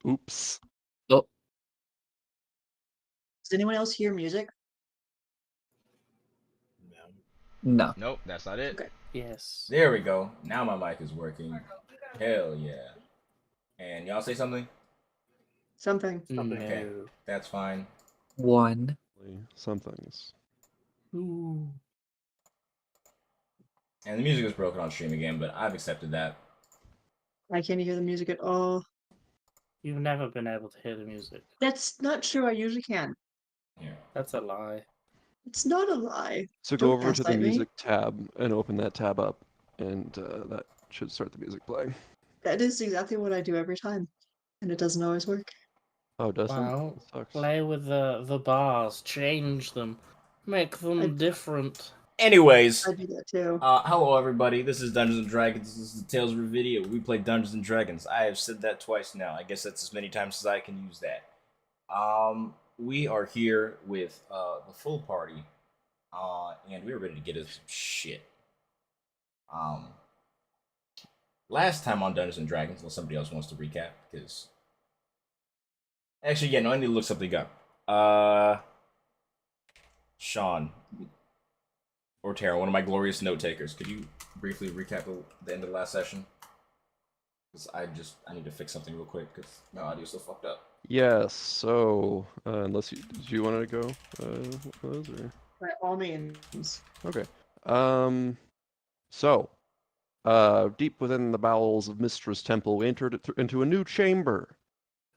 Oops. Oh, Does anyone else hear music? no. Nope, that's not it. Okay. Yes. There we go. Now my mic is working. Hell yeah. And y'all say something? Something. Okay, No. that's fine. 1. Some things. Ooh. And the music is broken on stream again, but I've accepted that. I can't hear the music at all. You've never been able to hear the music. That's not true. I usually can. Here. That's a lie. It's not a lie. So go Don't over to the gaslight me. music tab and open that tab up, and that should start the music playing. That is exactly what I do every time, and it doesn't always work. Oh, doesn't? Well, That sucks. play with the bars, change them, make them different. Anyways, I do that too. hello everybody. This is Dungeons and Dragons. This is the Tales of Revedia. We play Dungeons and Dragons. I have said that twice now. I guess that's as many times as I can use that. We are here with the full party, and we're ready to get into some shit. Last time on Dungeons and Dragons, unless somebody else wants to recap, because actually, yeah, no, I need to look something up. Sean or Tara, one of my glorious note takers, could you briefly recap the end of the last session? Because I need to fix something real quick because my audio's so fucked up. Yes. So unless do you want to go, Liz, or? By all means. Okay. So, deep within the bowels of Mystras Temple, we entered into a new chamber.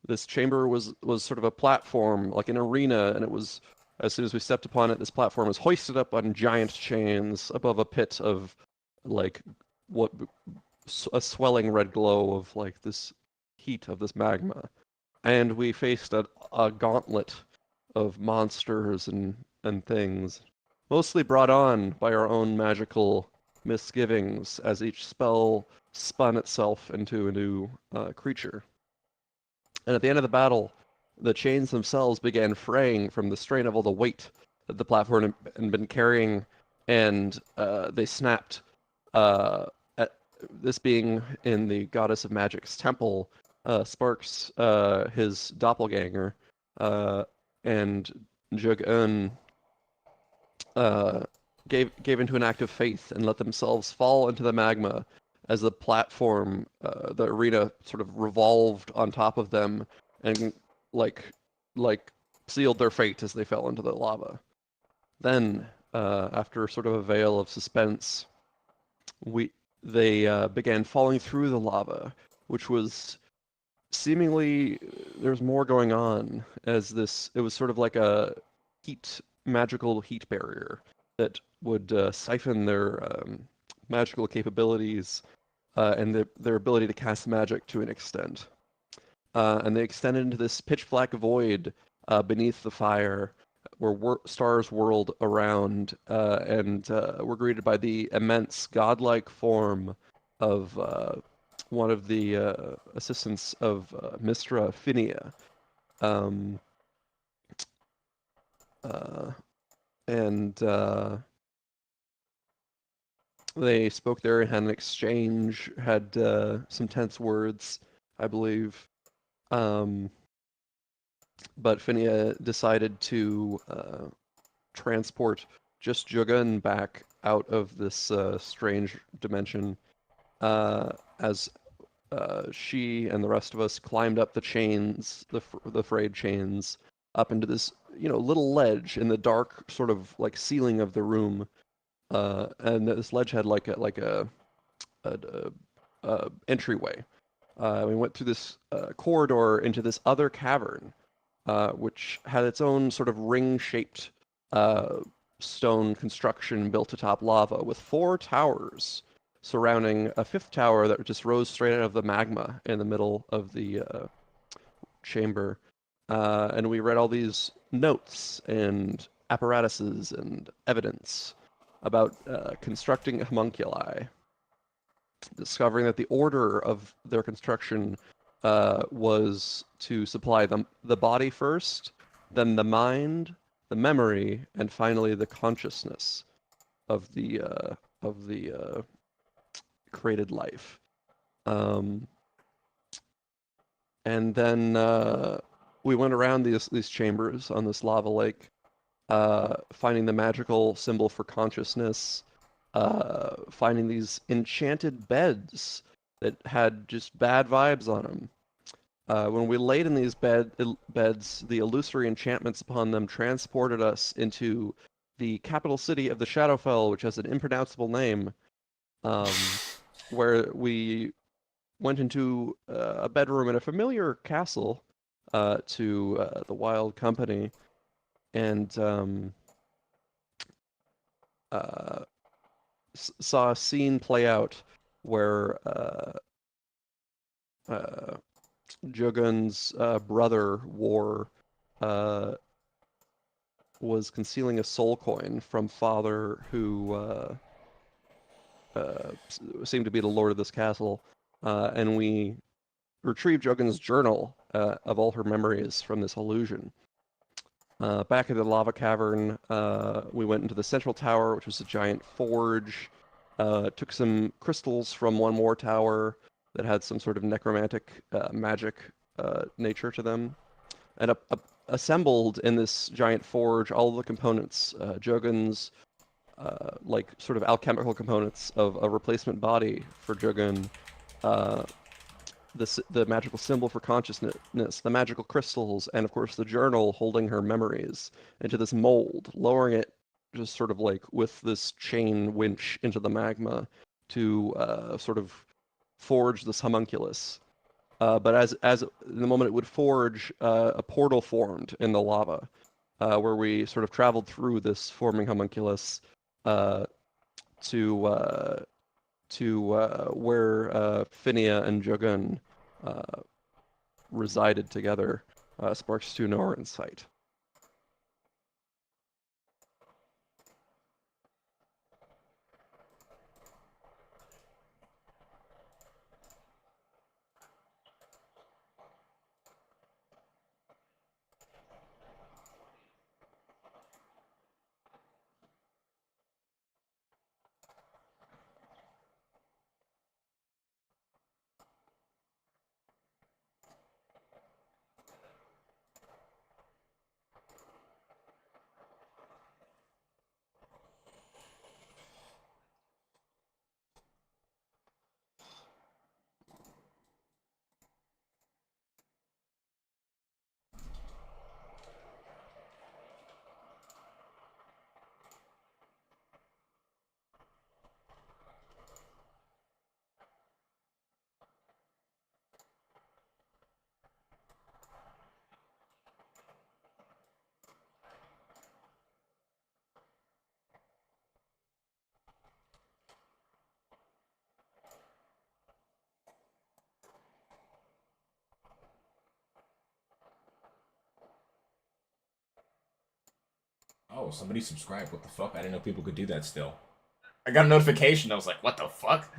This chamber was sort of a platform, like an arena, and it was, as soon as we stepped upon it, this platform was hoisted up on giant chains above a pit of, like, a swelling red glow of, like, this heat of this magma. And we faced a gauntlet of monsters and things, mostly brought on by our own magical misgivings as each spell spun itself into a new creature. And at the end of the battle, the chains themselves began fraying from the strain of all the weight that the platform had been carrying, and they snapped. At this being in the Goddess of Magic's temple, Sparks, his doppelganger, and Jug-Un gave into an act of faith and let themselves fall into the magma as the platform, the arena, sort of revolved on top of them and like sealed their fate as they fell into the lava. Then, after sort of a veil of suspense, they began falling through the lava, which was seemingly there's more going on, as it was sort of like a magical heat barrier that would siphon their magical capabilities and their ability to cast magic to an extent. And they extended into this pitch black void beneath the fire where stars whirled around and were greeted by the immense godlike form of one of the assistants of Mystra Phinia. And they spoke there and had an exchange, had some tense words, I believe. But Phinia decided to transport just Jugun back out of this strange dimension as she and the rest of us climbed up the chains, the frayed chains, up into this little ledge in the dark sort of like ceiling of the room, and this ledge had like a entryway. We went through this corridor into this other cavern, which had its own sort of ring-shaped stone construction built atop lava with 4 towers surrounding a 5th tower that just rose straight out of the magma in the middle of the chamber. And we read all these notes and apparatuses and evidence about constructing homunculi, discovering that the order of their construction was to supply the body first, then the mind, the memory, and finally the consciousness of the created life. And then we went around these chambers on this lava lake, finding the magical symbol for consciousness, finding these enchanted beds that had just bad vibes on them. When we laid in these beds, the illusory enchantments upon them transported us into the capital city of the Shadowfell, which has an impronounceable name, where we went into a bedroom in a familiar castle to the Wild Company, and saw a scene play out where Jogun's brother was concealing a soul coin from father who seemed to be the lord of this castle, and we retrieved Jogun's journal of all her memories from this illusion. Back in the lava cavern, we went into the central tower, which was a giant forge, took some crystals from one more tower that had some sort of necromantic magic nature to them, and assembled in this giant forge all of the components, Jogun's like sort of alchemical components of a replacement body for Jogun, the magical symbol for consciousness, the magical crystals, and of course the journal holding her memories into this mold, lowering it just sort of like with this chain winch into the magma to sort of forge this homunculus. But as in the moment it would forge, a portal formed in the lava, where we sort of traveled through this forming homunculus to where Phinia and Jogun resided together. Sparks to no insight. Oh, somebody subscribed. What the fuck? I didn't know people could do that still. I got a notification. I was like, what the fuck?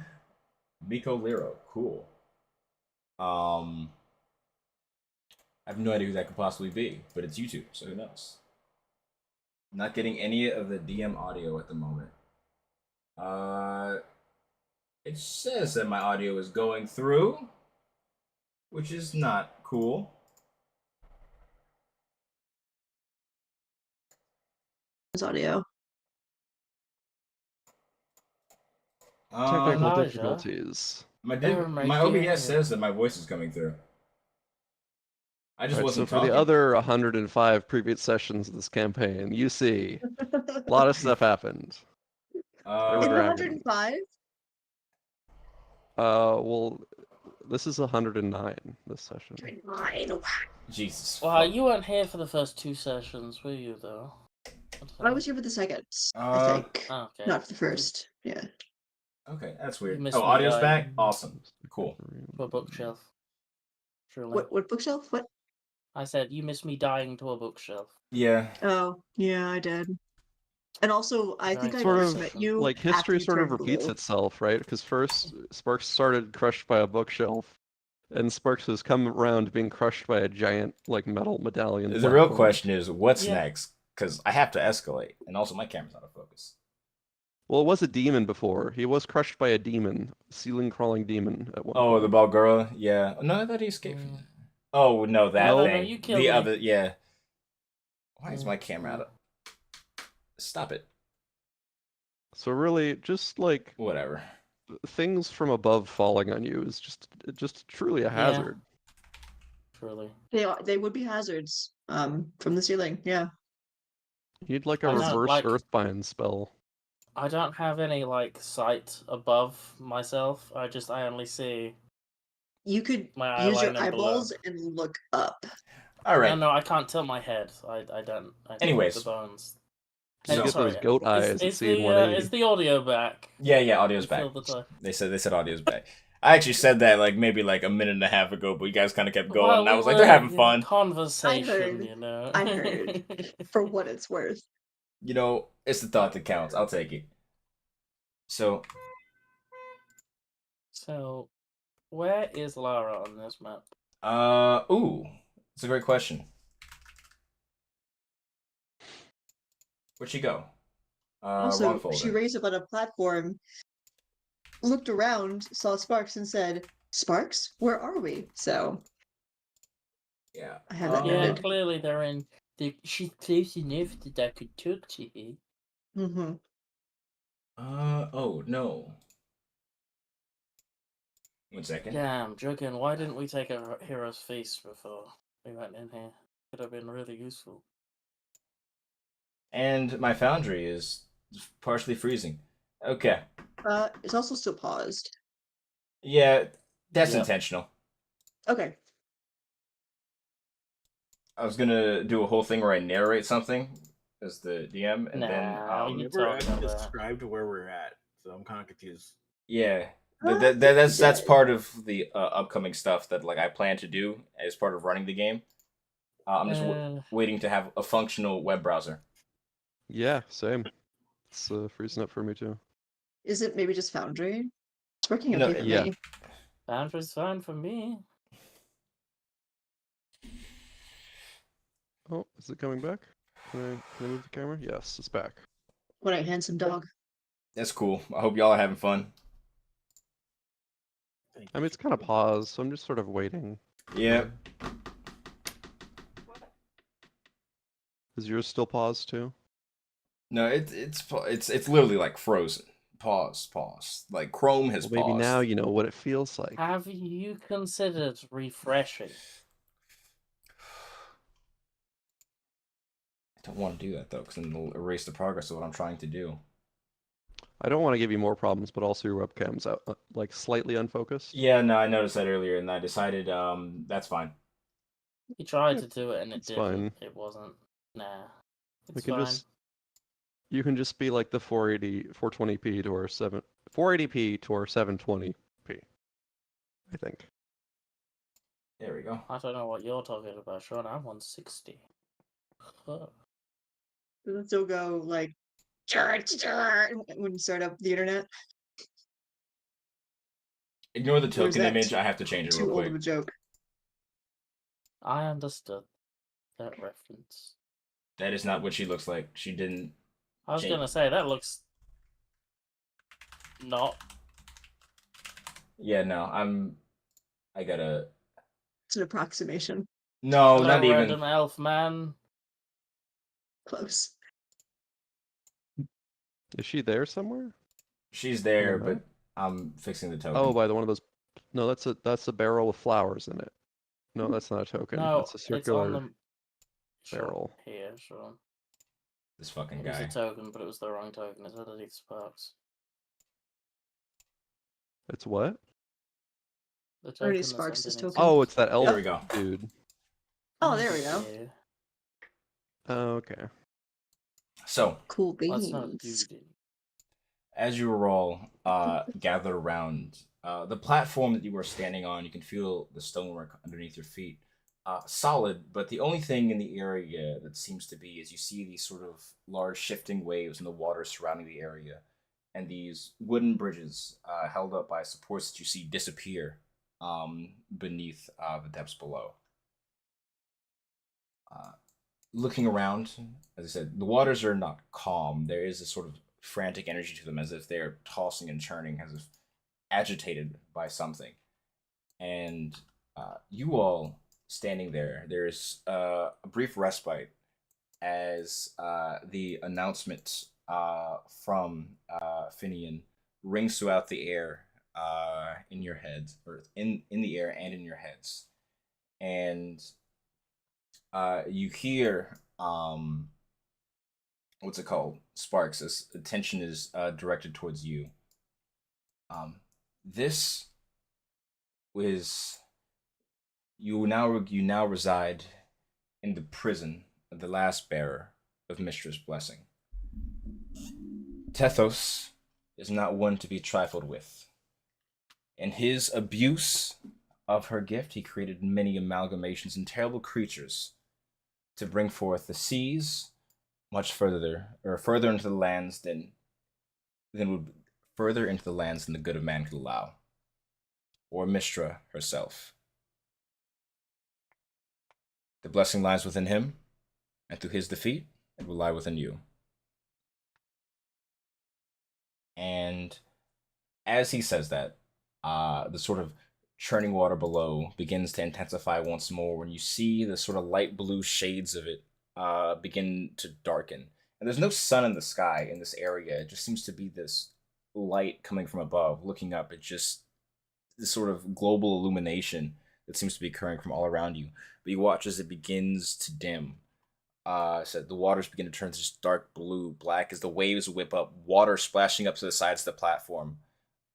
Miko Lero. Cool. I have no idea who that could possibly be, but it's YouTube, so who knows? Not getting any of the DM audio at the moment. It says that my audio is going through, which is not cool. Audio. Technical Elijah? difficulties. My my OBS game. says that my voice is coming through. I just Right, so wasn't for talking. the other 105 previous sessions of this campaign, you see a lot of stuff happened. In There the were 105? well, this is 109 this session. 109. Jesus. Well, fuck. you weren't here for the first 2 sessions, were you, though? I was here for the second, I think. Okay. Not for the first. Yeah. Okay, that's weird. missed Oh, me, audio's guy. back? Awesome. Cool. To a bookshelf. Truly. What bookshelf? What? I said, you missed me dying to a bookshelf. Yeah. Oh, yeah, I did. And also, I think I Sort first of met you like after history you sort of turned repeats blue. itself, right? Because first Sparks started crushed by a bookshelf, and Sparks has come around to being crushed by a giant like metal medallion. The real platform. question is, what's Yeah. next? Because I have to escalate, and also my camera's out of focus. Well, it was a demon before. He was crushed by a demon, ceiling crawling demon at one Oh, point. the Balgura? Yeah. No, I thought he escaped from Mm. that. Oh no, that No, thing. you killed The me. other, yeah. Why is my camera out of? Stop it. So really, just like Whatever. things from above falling on you is just truly a hazard. Truly. They would be hazards. From the ceiling. Yeah. You need like a I don't reverse like- Earthbind spell. I don't have any like sight above myself. I only see You could my use your eyeliner below. eyeballs and look up. All right. No, I can't tilt my head. I don't. Anyways. The bones. You So- get those goat eyes that Is see in the 180. is the audio back? Yeah, audio's You back. filled the time. They said audio's back. I actually said that like maybe like a minute and a half ago, but you guys kind of kept going, and I was like, they're having fun. Conversation, I heard. you know. I heard. For what it's worth. You know, it's the thought that counts. I'll take it. So, So, where is Lara on this map? ooh, it's a great question. Where'd she go? Wrong Also, folder. she raised up on a platform, looked around, saw Sparks, and said, "Sparks, where are we?" So Yeah. I have that Yeah, noted. clearly they're in. She's close enough that I could talk to her. Mm-hmm. Oh no. 1 second. Damn, joking. Why didn't we take a hero's face before we went in here? Could have been really useful. And my foundry is partially freezing. Okay. It's also still paused. Yeah, that's Yep. intentional. Okay. I was gonna do a whole thing where I narrate something as the DM, and then Nah, We you never talk actually about that. described where we're at, so I'm kind of confused. yeah, Ah, that's yeah. part of the upcoming stuff that like I plan to do as part of running the game. I'm just waiting to have a functional web browser. Yeah, same. It's freezing up for me too. Is it maybe just Foundry? It's working No, okay for yeah. me. Foundry's fine for me. Oh, is it coming back? Can I move the camera? Yes, it's back. What a handsome dog. That's cool. I hope y'all are having fun. I mean, it's kind of paused, so I'm just sort of waiting. Yeah. Is yours still paused too? No, it's literally like frozen. Pause. Like Chrome has Well, maybe paused. now you know what it feels like. Have you considered refreshing? I don't want to do that though, because then it'll erase the progress of what I'm trying to do. I don't want to give you more problems, but also your webcam's out, like slightly unfocused. Yeah, no, I noticed that earlier, and I decided that's fine. You tried Yeah, to do it and it it's didn't. fine. It wasn't. Nah. We It's can fine. just you can just be like the 420p to our 480p to our 720p. I think. There we go. I don't know what you're talking about, Sean. I'm 160. Huh. Does it still go like when you start up the internet? Ignore the Or is token that image. I have to change it Too real old of quick. a joke. I understood that reference. That is not what she looks like. She didn't. I was Change. gonna say that looks not. Yeah, no. I gotta. It's an approximation. No, Hello, not even. random elf man. Close. Is she there somewhere? She's there, no. but I'm fixing the token. Oh, by the one of those. No, that's a barrel with flowers in it. No, that's not a token. No, That's a it's circular on the barrel. Here, Sean. This fucking It was guy. a token, but it was the wrong token. It's underneath sparks. It's what? The Already token that's Sparks' underneath token. Oh, it's that elf There we go. dude. Oh, there we go. Yeah, Oh, okay. So, Cool that's not beans. dude. as you are all gathered around the platform that you are standing on, you can feel the stonework underneath your feet. Solid, but the only thing in the area that seems to be is you see these sort of large shifting waves in the water surrounding the area, and these wooden bridges held up by supports that you see disappear beneath the depths below. Looking around, as I said, the waters are not calm. There is a sort of frantic energy to them, as if they're tossing and churning, as if agitated by something. And you all standing there. There's a brief respite as the announcement from Finian rings throughout the air in your heads, or in the air and in your heads. And you hear, what's it called? Sparks, as attention is directed towards you. This is you now reside in the prison of the last bearer of Mystras' blessing. Tethos is not one to be trifled with. In his abuse of her gift, he created many amalgamations and terrible creatures to bring forth the seas much further, or further into the lands than would further into the lands than the good of man could allow, or Mystra herself. The blessing lies within him, and through his defeat, it will lie within you. And as he says that, the sort of churning water below begins to intensify once more when you see the sort of light blue shades of it begin to darken. And there's no sun in the sky in this area. It just seems to be this light coming from above. Looking up, it's just this sort of global illumination that seems to be occurring from all around you. But you watch as it begins to dim. So the waters begin to turn to just dark blue, black as the waves whip up, water splashing up to the sides of the platform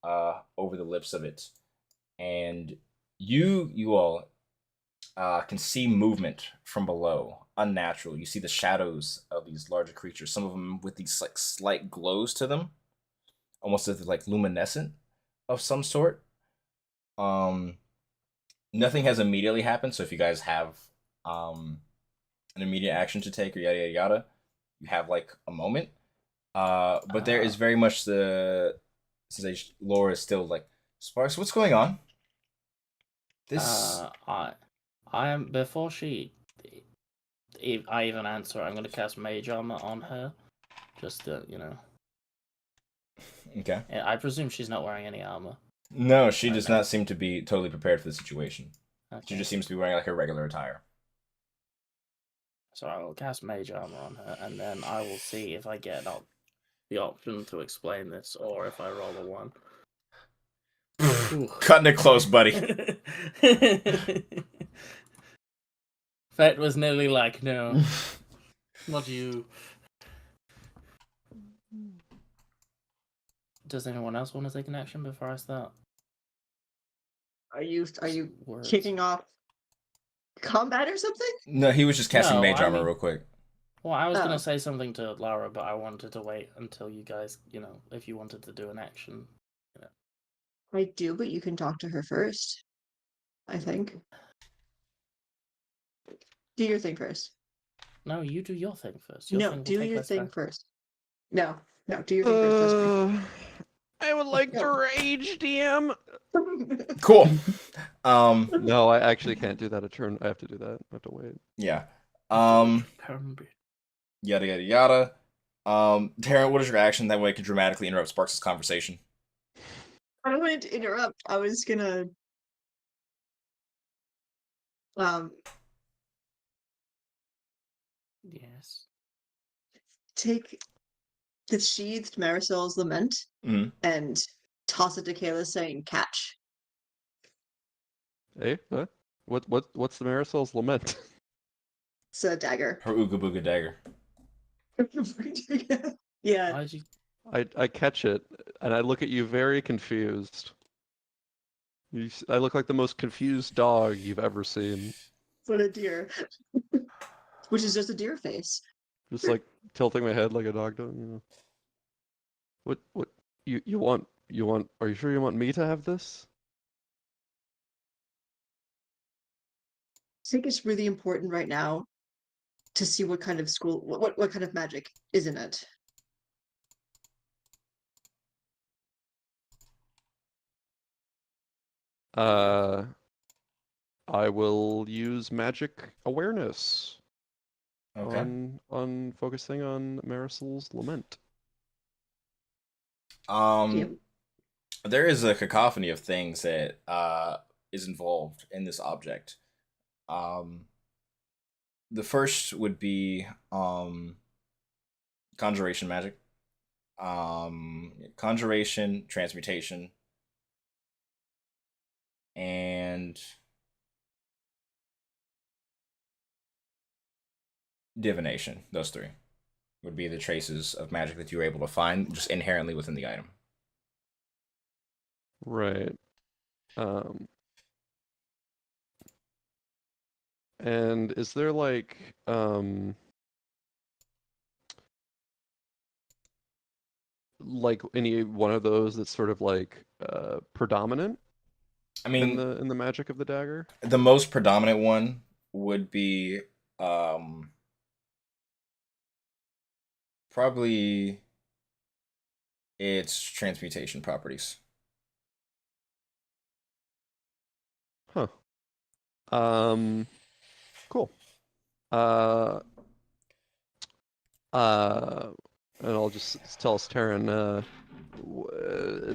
over the lips of it. And you all can see movement from below, unnatural. You see the shadows of these larger creatures, some of them with these like slight glows to them, almost as like luminescent of some sort. Nothing has immediately happened, so if you guys have an immediate action to take or yada yada yada, you have like a moment. But there is very much since Laura is still like, Sparks, what's going on? This I am before I even answer. I'm gonna cast Mage Armor on her, just to Okay. I presume she's not wearing any armor. No, she does not seem to be totally prepared for the situation. Okay. She just seems to be wearing like her regular attire. So I will cast Mage Armor on her, and then I will see if I get the option to explain this, or if I roll a 1. Cutting it close, buddy. Fett was nearly like, no. Not you. Does anyone else want to take an action before I start? Are you Words. kicking off combat or something? No, he was just casting No, Mage I Armor mean- real quick. Well, I was Oh. gonna say something to Lara, but I wanted to wait until you guys, if you wanted to do an action. I do, but you can talk to her first. I think. Do your thing first. No, you do your thing first. Your No, thing will do take your less thing time. first. No, do your thing first. I would like to No. rage, DM. Trust me. Cool. No, I actually can't do that a turn. I have to do that. I have to wait. Yeah. Permbit. Yada yada yada. Taryn, what is your action? That way I can dramatically interrupt Sparks' conversation. I don't want to interrupt. I was gonna Yes. take the sheathed Marisol's lament Mhm. and toss it to Kayla saying catch. Hey, what? What's the Marisol's lament? It's a dagger. Her Ooga Booga dagger. Yeah. Why'd you? I catch it and I look at you very confused. I look like the most confused dog you've ever seen. What a deer. Which is just a deer face. Just like tilting my head like a dog does. What you want? Are you sure you want me to have this? I think it's really important right now to see what kind of school, what kind of magic is in it. I will use magic awareness Okay. on focusing on Marisol's lament. There is a cacophony of things that is involved in this object. The first would be conjuration magic. Conjuration, transmutation, and divination. Those three would be the traces of magic that you were able to find just inherently within the item. Right. Um, and is there like any one of those that's sort of like predominant I in mean, the magic of the dagger? the most predominant one would be um, probably its transmutation properties. Huh. Cool. Uh, and I'll just tell Terran,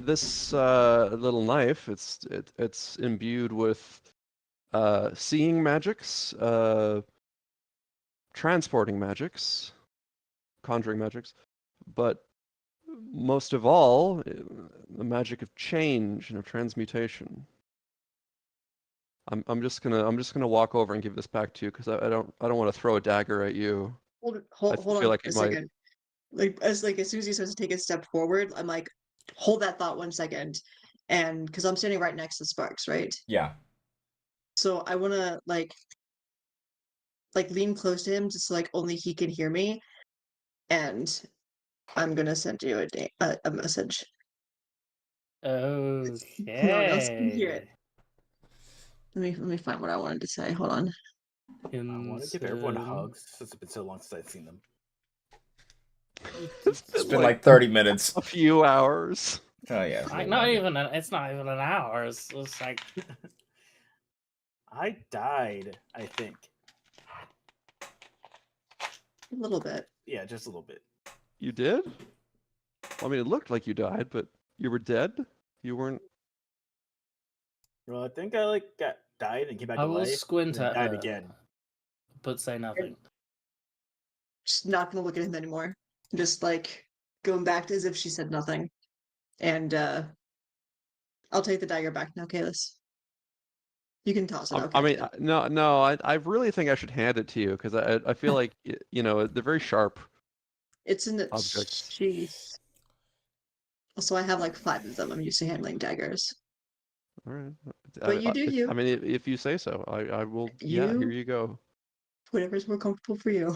this little knife, it's imbued with seeing magics, transporting magics, conjuring magics, but most of all, the magic of change and of transmutation. I'm just gonna walk over and give this back to you because I don't want to throw a dagger at you. Hold feel on like a it might. second. As soon as he starts to take a step forward, I'm like, hold that thought 1 second, and because I'm standing right next to Sparks, right? Yeah. So I want to lean close to him just so like only he can hear me, and I'm gonna send you a message. No one else can hear it. Okay. Let me find what I wanted to say. Hold on. I want to give everyone hugs since it's been so long since I've seen them. It's been like 30 minutes. A few hours. Oh yeah. Like not even it's not even an hour. It's like I died, I think. A little bit. Yeah, just a little bit. You did? I mean, it looked like you died, but you were dead? You weren't. Well, I think I died and came back I to will life. squint and then at died her, again. but say nothing. Just not gonna look at him anymore. Just like going back to as if she said nothing. And I'll take the dagger back now, Kalis. You can toss it. I'll I catch mean, it. no. I really think I should hand it to you because I feel like they're very sharp. It's in the Objects. sheath. Also, I have like 5 of them. I'm used to handling daggers. All right. But you do you. I mean, if you say so, I will. Yeah, here You you go. whatever's more comfortable for you.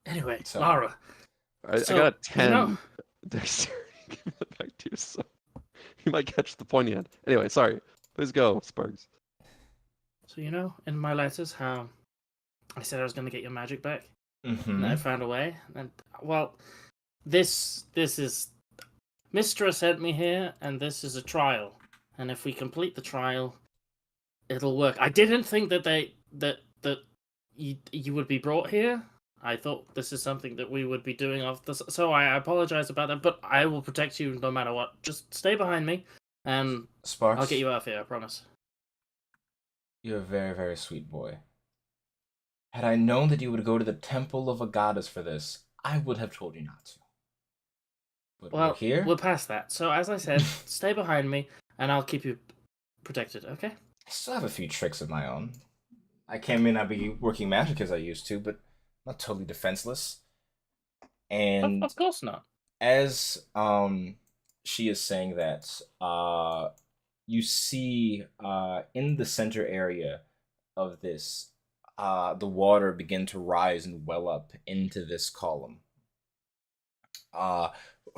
Anyway, So- Lara. I So, got a 10 you know- dexterity. Give it back to you, so you might catch the pointy end. Anyway, sorry. Please go, Sparks. So in my letters, how I said I was going to get your magic back, Mm-hmm. and I found a way. And well, this is Mystras sent me here, and this is a trial. And if we complete the trial, it'll work. I didn't think that you would be brought here. I thought this is something that we would be doing off the. So I apologize about that, but I will protect you no matter what. Just stay behind me, and Sparks, I'll get you out of here. I promise. you're a very, very sweet boy. Had I known that you would go to the temple of a goddess for this, I would have told you not to. But we're Well, here. we're past that. So as I said, stay behind me, and I'll keep you protected. Okay? I still have a few tricks of my own. May not be working magic as I used to, but I'm not totally defenseless. And Of course not. as she is saying that, you see in the center area of this, the water begin to rise and well up into this column.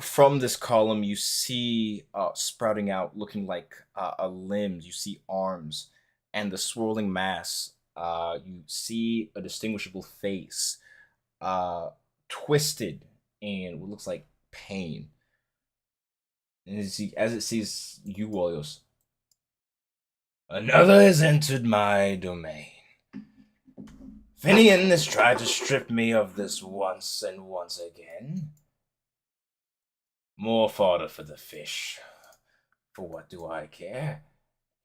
From this column, you see sprouting out, looking like a limbs. You see arms, and the swirling mass. You see a distinguishable face, twisted in what looks like pain. And as it sees you, Walios, another has entered my domain. Finian has tried to strip me of this once and once again. More fodder for the fish. For what do I care?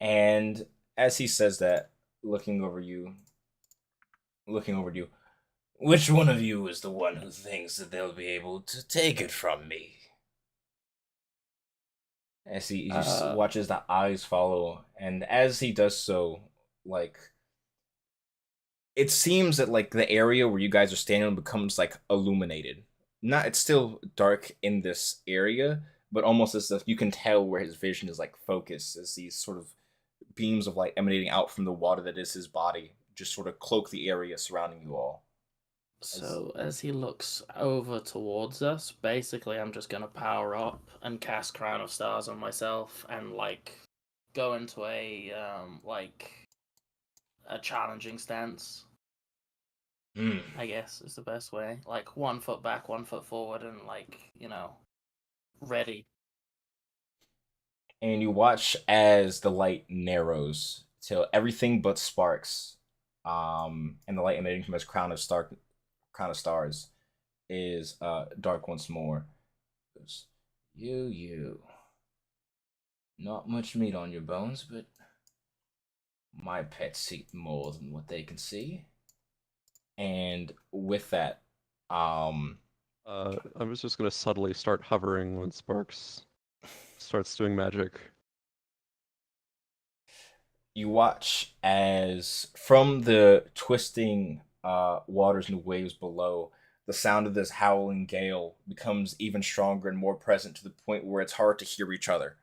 And as he says that, looking over you, which one of you is the one who thinks that they'll be able to take it from me? As he just watches the eyes follow, and as he does so, like it seems that like the area where you guys are standing becomes like illuminated. Not, it's still dark in this area, but almost as if you can tell where his vision is like focused as these sort of beams of light emanating out from the water that is his body just sort of cloak the area surrounding you all. So as he looks over towards us, basically I'm just gonna power up and cast Crown of Stars on myself and like go into a challenging stance. I guess is the best way. Like 1 foot back, 1 foot forward, and like, ready. And you watch as the light narrows till everything but sparks, and the light emanating from his crown of stars, is dark once more. Goes, you, not much meat on your bones, but my pets eat more than what they can see. And with that, I was just gonna subtly start hovering when Sparks starts doing magic. you watch as from the twisting waters and waves below, the sound of this howling gale becomes even stronger and more present to the point where it's hard to hear each other.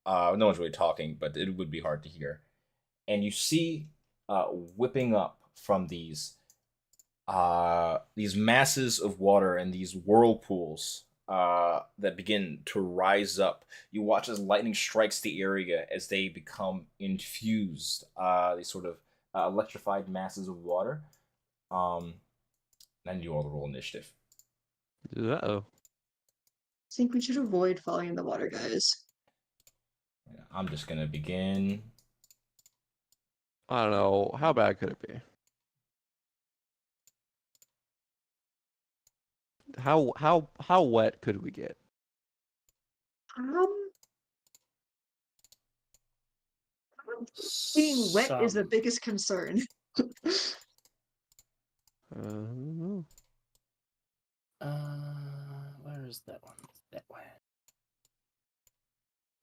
No one's really talking, but it would be hard to hear. And you see whipping up from these masses of water and these whirlpools that begin to rise up. You watch as lightning strikes the area as they become infused, these sort of electrified masses of water. And you all roll initiative. Uh-oh. I think we should avoid falling in the water, guys. I'm just gonna begin. I don't know. How bad could it be? How wet could we get? Being wet is the biggest concern. No. Where is that one? That way.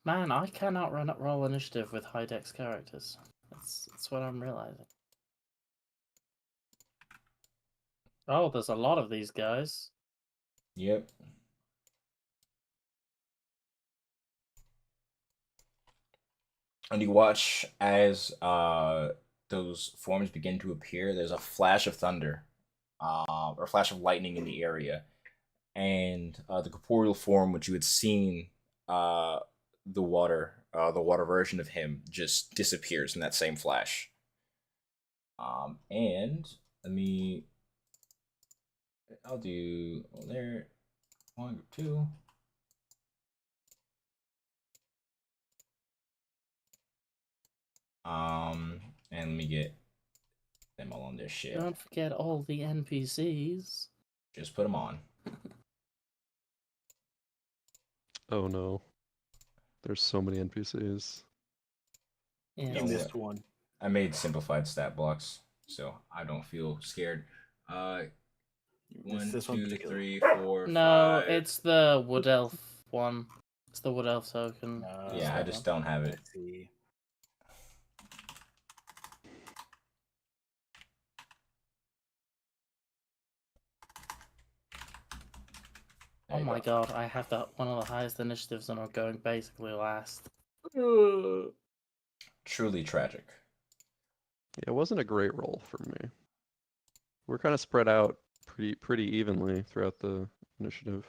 Man, I cannot roll initiative with high dex characters. That's what I'm realizing. Oh, there's a lot of these guys. Yep. And you watch as those forms begin to appear. There's a flash of thunder, or a flash of lightning in the area, and the corporeal form which you had seen, the water version of him just disappears in that same flash. And I'll do there, 1 or 2. And let me get them all on their shit. Don't forget all the NPCs. Just put them on. Oh no. There's so many NPCs. Yeah. You You missed one. I made simplified stat blocks, so I don't feel scared. You missed 1, this one 2, particular. 3, 4, No, 5. it's the Wood Elf one. It's the Wood Elf token. Yeah, I just don't have it. Let's see. Oh my god, I have that one of the highest initiatives and I'm going basically last. Truly tragic. Yeah, it wasn't a great roll for me. We're kind of spread out pretty evenly throughout the initiative.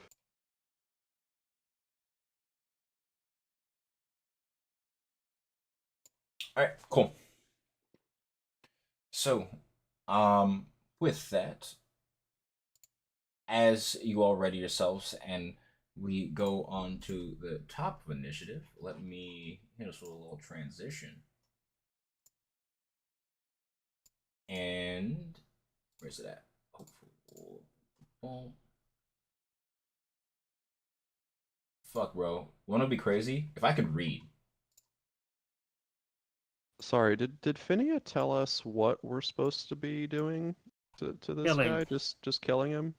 All right, cool. So, with that, as you all ready yourselves and we go on to the top of initiative, let me hit us with a little transition. And where's it at? Oh, fuck, bro. Wanna be crazy? If I could read. Sorry, did Phinia tell us what we're supposed to be doing to this Killing. guy? Just killing him?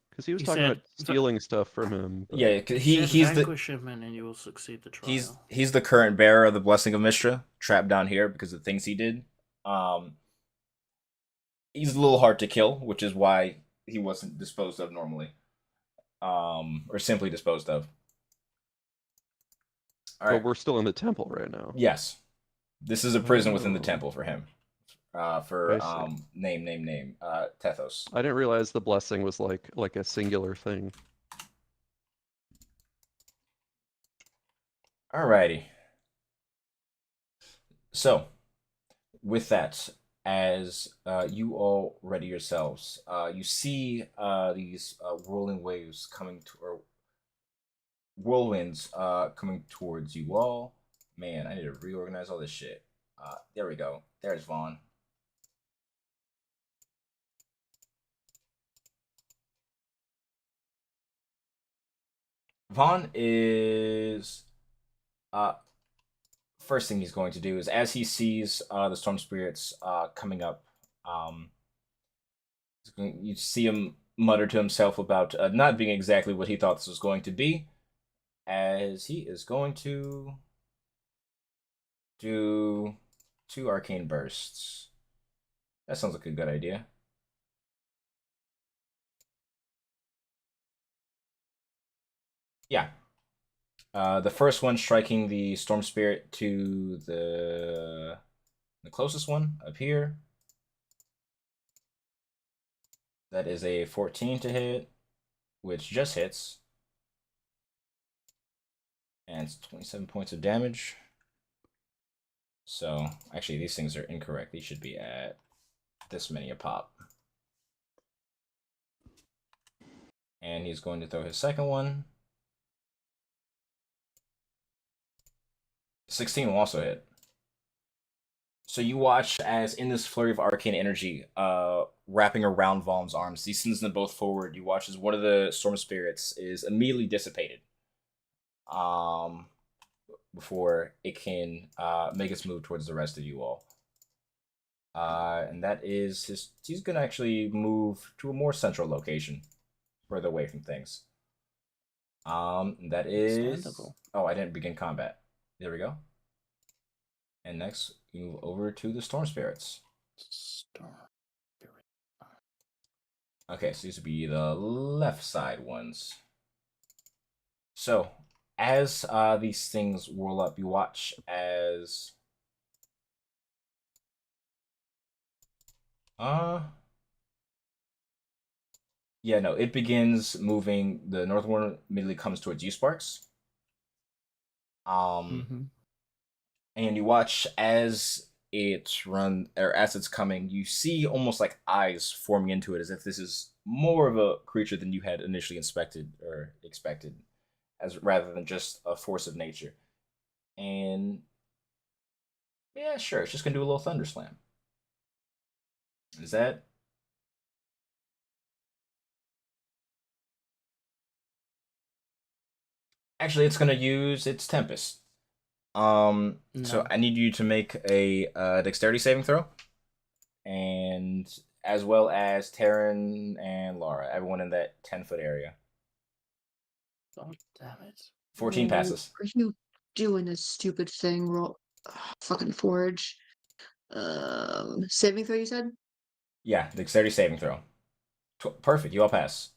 Because he was He talking about said, stealing stuff from him. But... Yeah, he said he's the vanquish him and then you will succeed the trial. he's the current bearer of the blessing of Mystra, trapped down here because of the things he did. He's a little hard to kill, which is why he wasn't disposed of normally, or simply disposed of. All right. But we're still in the temple right now. Yes, this is a prison within the Oh. temple for him. I For see. name. Tethos. I didn't realize the blessing was like a singular thing. Alrighty. So, with that, as you all ready yourselves, you see these whirling waves coming to, or whirlwinds coming towards you all. Man, I need to reorganize all this shit. There we go. There's Vaughn. Vaughn is first thing he's going to do is, as he sees the storm spirits coming up, you see him mutter to himself about not being exactly what he thought this was going to be, as he is going to do 2 arcane bursts. That sounds like a good idea. Yeah. The first one striking the storm spirit to the closest one up here. That is a 14 to hit, which just hits. And it's 27 points of damage. So, actually, these things are incorrect. These should be at this many a pop. And he's going to throw his second one. 16 will also hit. So you watch as, in this flurry of arcane energy wrapping around Volm's arms, he sends them both forward. You watch as one of the storm spirits is immediately dissipated. Before it can make its move towards the rest of you all. And that is he's going to actually move to a more central location, further away from things. That is... Oh, I didn't begin combat. There we go. And next, we move over to the storm spirits. Okay, so these would be the left side ones. So, as these things whirl up, you watch as... Yeah, no, it begins moving. The north one immediately comes towards you, Sparks. And you watch as as it's coming, you see almost like eyes forming into it, as if this is more of a creature than you had initially expected, as rather than just a force of nature. And yeah, sure, it's just gonna do a little thunder slam. Is that? Actually, it's gonna use its Tempest. No. So I need you to make a dexterity saving throw, and as well as Taryn and Laura, everyone in that 10-foot area. God damn it. 14 passes. Are you doing a stupid thing? Roll fucking forge. Saving throw, you said? Yeah, dexterity saving throw. Perfect, you all pass.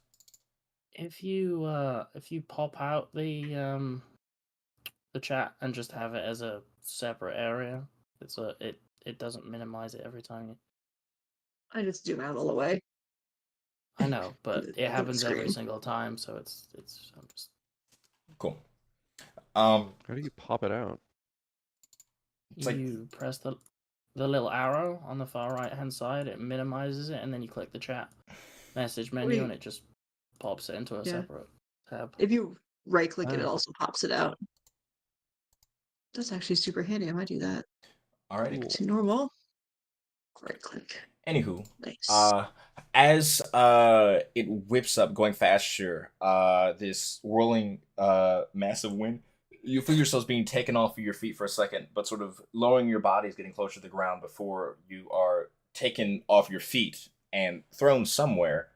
If you pop out the chat and just have it as a separate area, it doesn't minimize it every time you... I just zoom out all the way. I know, but it happens every screen. single time, so it's I'm just... Cool. How do you pop it out? You press the little arrow on the far right hand side, it minimizes it, and then you click the chat message menu and it just pops it into a separate tab. If you right click it, it also pops it out. That's actually super handy. I might do that. Alrighty. Cool. To normal. Right click. Anywho, nice. As it whips up, going faster, this whirling massive wind You feel yourselves being taken off of your feet for a second, but sort of lowering your bodies, getting closer to the ground before you are taken off your feet and thrown somewhere.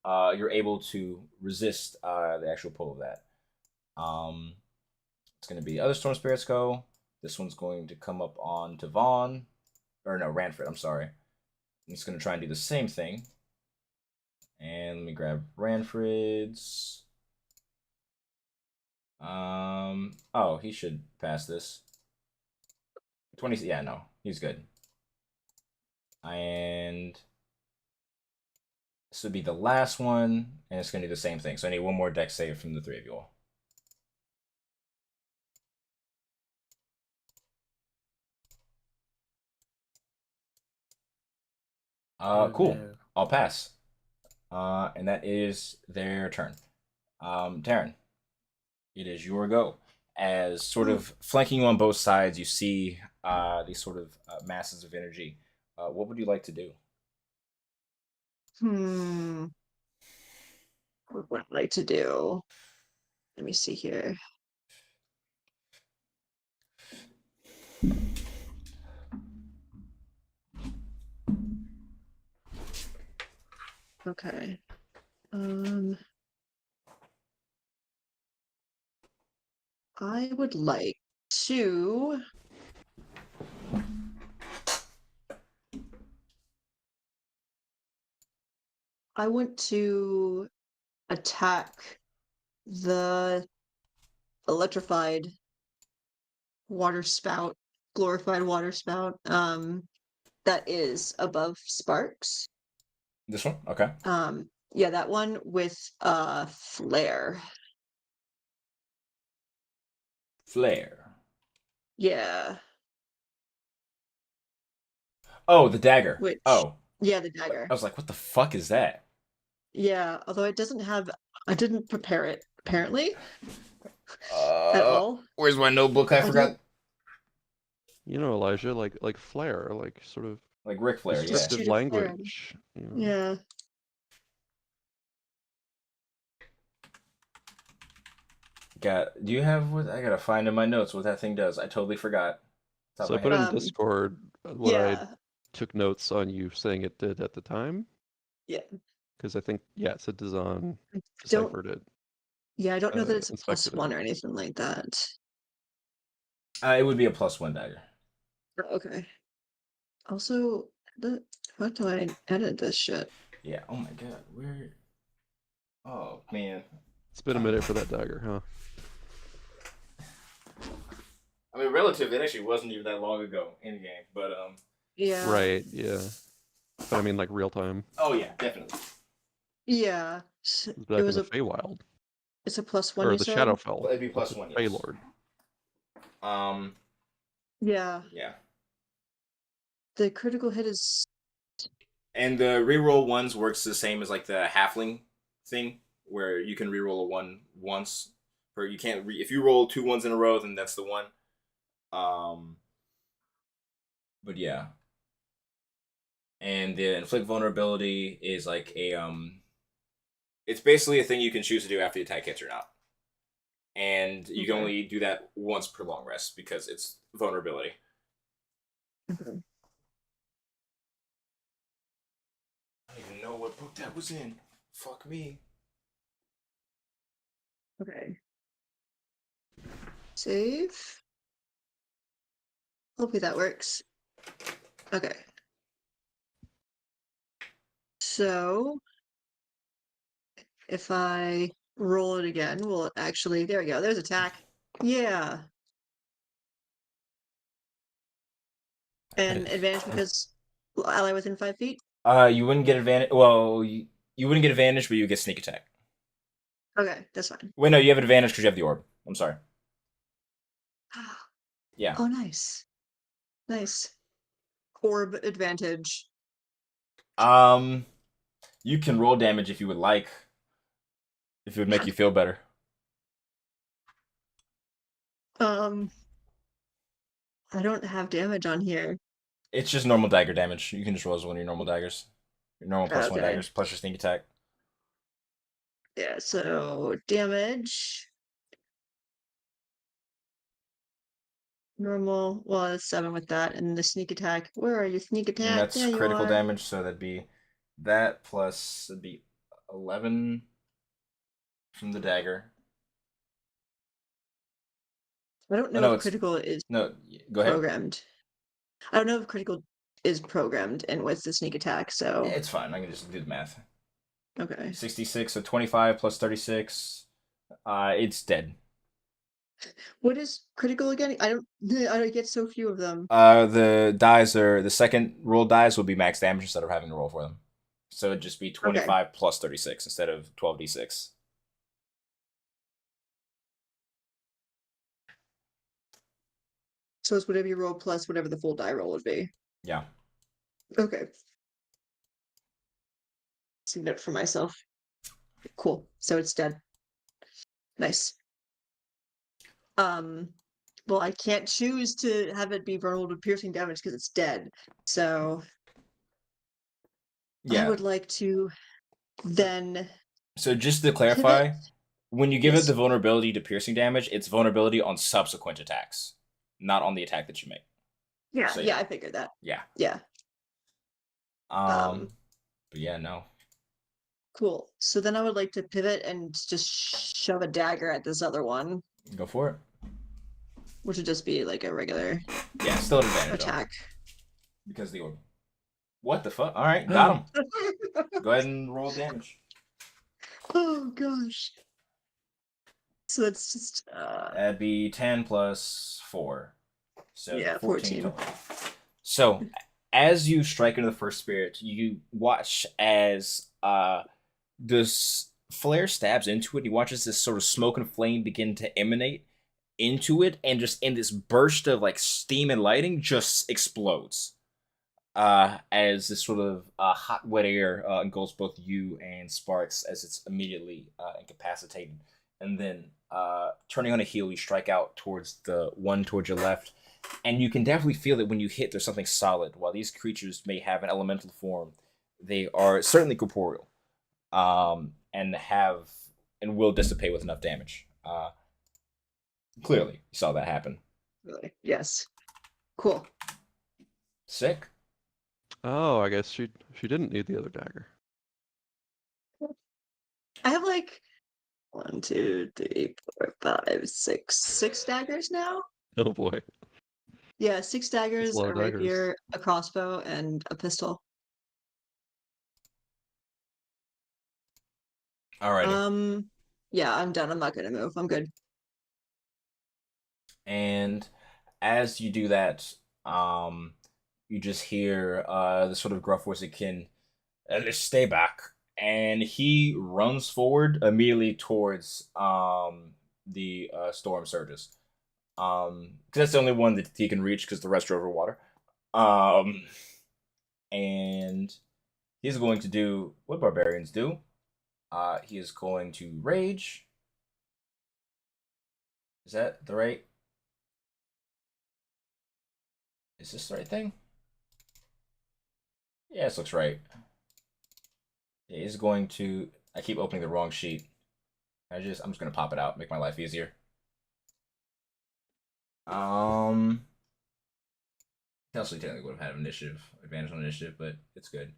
You're able to resist the actual pull of that. It's going to be other storm spirits go. This one's going to come up on to Vaughn. Or no, Ranfred, I'm sorry. It's going to try and do the same thing. And let me grab Ranfred's. Oh, he should pass this. 20, yeah, no, he's good. And this would be the last one, and it's going to do the same thing. So I need one more dex save from the three of you all. Cool. no. I'll pass. And that is their turn. Taryn, it is your go. As sort of flanking you on both sides, you see these sort of masses of energy. What would you like to do? What would I like to do? Let me see here. Okay. I would like to I want to attack the electrified water spout, glorified water spout, that is above Sparks. This one? Okay. Yeah, that one with flare. Flare. Yeah. Oh, the dagger. Which Oh, yeah, the dagger. I was like, what the fuck is that? Yeah, although it doesn't have I didn't prepare it, apparently. At all. Where's my notebook? I forgot. You know, Elijah, like flair, like sort of Like Ric Flair, yeah. Just descriptive shoot a flare. language. You know. Yeah. Do you have what? I gotta find in my notes what that thing does. I totally forgot. Top So I of my put head. in Discord what I Yeah. took notes on you saying it did at the time. Yeah. Because I think, yeah, it said Dazan Don't deciphered it. yeah, I don't know that it's a inspected it. +1 or anything like that. It would be a +1 dagger. Okay. Also, how do I edit this shit? Yeah. Oh my god. Where? Oh man. It's been a minute for that dagger, huh? I mean, relative. It actually wasn't even that long ago in game, but Yeah. Right, yeah. But I mean, like real time. Oh yeah, definitely. Yeah. It was back It was in the a Feywild. it's a +1 Or you the said? Shadowfell. It'd be That's +1, the yes. Feylord. Yeah. Yeah. The critical hit is And the reroll ones works the same as like the halfling thing, where you can reroll a 1 once, or you can't. If you roll 2 ones in a row, then that's the one. But yeah. And the inflict vulnerability is like a it's basically a thing you can choose to do after the attack hits or not. And you can only do that once per long rest because it's vulnerability. okay. I don't even know what book that was in. Fuck me. Okay. Save. Hopefully that works. Okay. So if I roll it again, will it actually there we go, there's attack. Yeah. And advantage because ally within 5 feet? You wouldn't get advantage. Well, you wouldn't get advantage, but you get sneak attack. Okay, that's fine. Wait, no, you have advantage because you have the orb. I'm sorry. Yeah. Oh, nice. Nice. Orb advantage. You can roll damage if you would like. If it would make you feel better. I don't have damage on here. It's just normal dagger damage. You can just roll as one of your normal daggers. Your normal +1 Okay. daggers plus your sneak attack. Yeah, so damage. Normal. Well, it's 7 with that, and the sneak attack. Where are you, sneak And attack? that's There you critical are. damage, so that'd be that plus it'd be 11 from the dagger. I don't Oh, know no, if it's critical is no. Go ahead. programmed. I don't know if critical is programmed and with the sneak attack. So It's fine. I can just do the math. okay. 66, so 25 plus 36. It's dead. What is critical again? I don't get so few of them. The dies are the second roll dies will be max damage instead of having to roll for them. So it'd just be 25 plus 36 instead of 12d6. So it's whatever you roll plus whatever the full die roll would be. Yeah. Okay. See note for myself. Cool. So it's dead. Nice. Well, I can't choose to have it be vulnerable to piercing damage because it's dead. So I Yeah. would like to then So just to clarify, pivot. when you give it Yes. the vulnerability to piercing damage, it's vulnerability on subsequent attacks, not on the attack that you make. Yeah, So, yeah, I figured that. Yeah. Yeah. But yeah, no. Cool. So then I would like to pivot and just shove a dagger at this other one, Go for it. which would just be like a regular Yeah, still an advantage though, attack. because the orb. What the fuck? All right, got him. Go ahead and roll damage. Oh gosh. So it's just That'd be 10 plus 4. So Yeah, 14 14. total. So as you strike into the first spirit, you watch as this flare stabs into it. You watch as this sort of smoke and flame begin to emanate into it, and just in this burst of like steam and lighting just explodes. As this sort of hot, wet air engulfs both you and Sparks as it's immediately incapacitated. And then turning on a heel, you strike out towards the one towards your left. And you can definitely feel that when you hit, there's something solid. While these creatures may have an elemental form, they are certainly corporeal, and will dissipate with enough damage. Clearly, you saw that happen. really. Yes. Cool. Sick. Oh, I guess she didn't need the other dagger. I have like 1, 2, 3, 4, 5, 6 daggers now. Oh boy. Yeah, 6 daggers, lot a of daggers. rapier, a crossbow, and a pistol. Alrighty. Yeah, I'm done. I'm not gonna move. I'm good. And as you do that, you just hear the sort of gruff voice akin, "Let's stay back." And he runs forward immediately towards the storm surges. 'Cause that's the only one that he can reach because the rest are over water. And he's going to do what barbarians do. He is going to rage. Is that the right? Is this the right thing? Yeah, this looks right. Yeah, he's going to. I keep opening the wrong sheet. I'm just gonna pop it out, make my life easier. Kelsey technically would have had advantage on initiative, but it's good.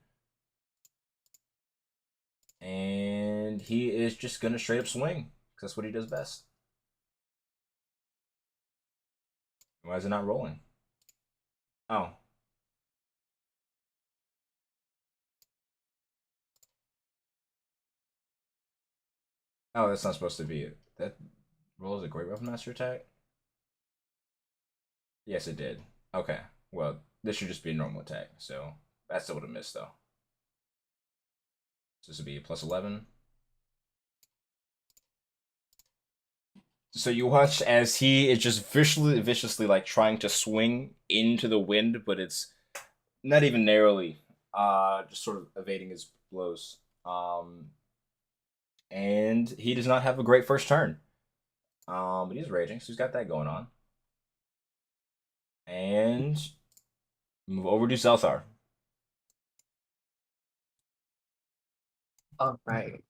And he is just gonna straight up swing, because that's what he does best. Why is it not rolling? Oh. Oh, that's not supposed to be it. That rolls a great weapon master attack? Yes, it did. Okay. Well, this should just be a normal attack, so that still would have missed though. So this would be a plus 11. So you watch as he is just viciously like trying to swing into the wind, but it's not even narrowly, just sort of evading his blows. And he does not have a great first turn. But he's raging, so he's got that going on. And move over to Zelthar. All right.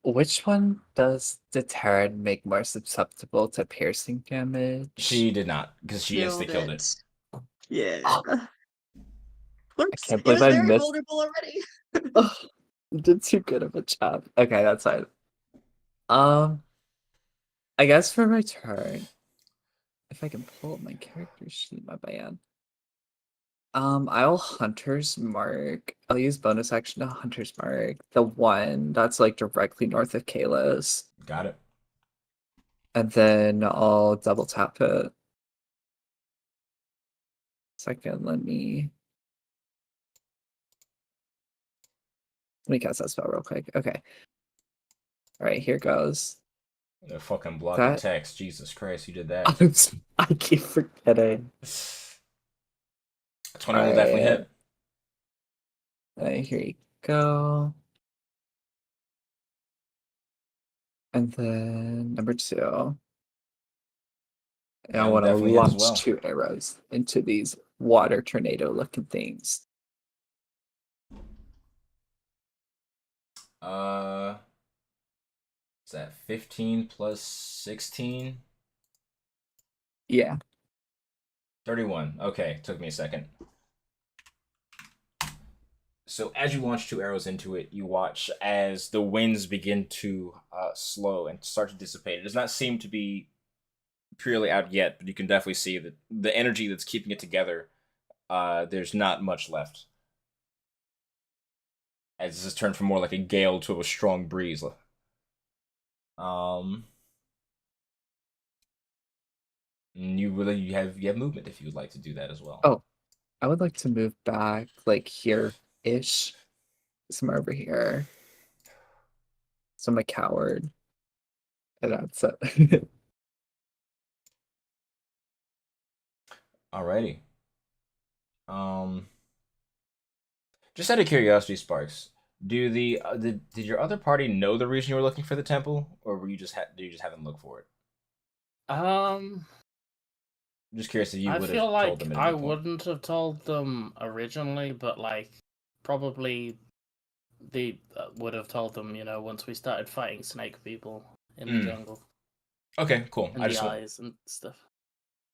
Which one does the Terran make more susceptible to piercing damage? She did not, because she insta killed it. Yeah. Oh. Whoops. can't It believe was I very missed- vulnerable already. Oh, you did too good of a job. Okay, that's fine. I guess for my turn, if I can pull up my character sheet, my bad. I'll Hunter's Mark. I'll use bonus action to Hunter's Mark. The one that's like directly north of Kalos. Got it. And then I'll double tap it. Second, let me cast that spell real quick. Okay. Alright, here goes. The fucking block of That- text. Jesus Christ, you did that. I keep forgetting. 20 will definitely hit. Alright, here you go. And then number 2. And I That'll want to definitely hit as launch well. 2 arrows into these water tornado looking things. Is that 15 plus 16? Yeah. 31. Okay, took me a second. So as you launch 2 arrows into it, you watch as the winds begin to slow and start to dissipate. It does not seem to be purely out yet, but you can definitely see that the energy that's keeping it together, there's not much left. As this has turned from more like a gale to a strong breeze. You have movement if you would like to do that as well. Oh, I would like to move back like here-ish. Somewhere over here. So I'm a coward. And that's it. Alrighty. Just out of curiosity, Sparks, did your other party know the reason you were looking for the temple, or did you just have them look for it? Um, I'm just curious if you I would feel have like told them at I any point. wouldn't have told them originally, but like probably they would have told them, once we started fighting snake people in the jungle Okay, cool. and the eyes and stuff.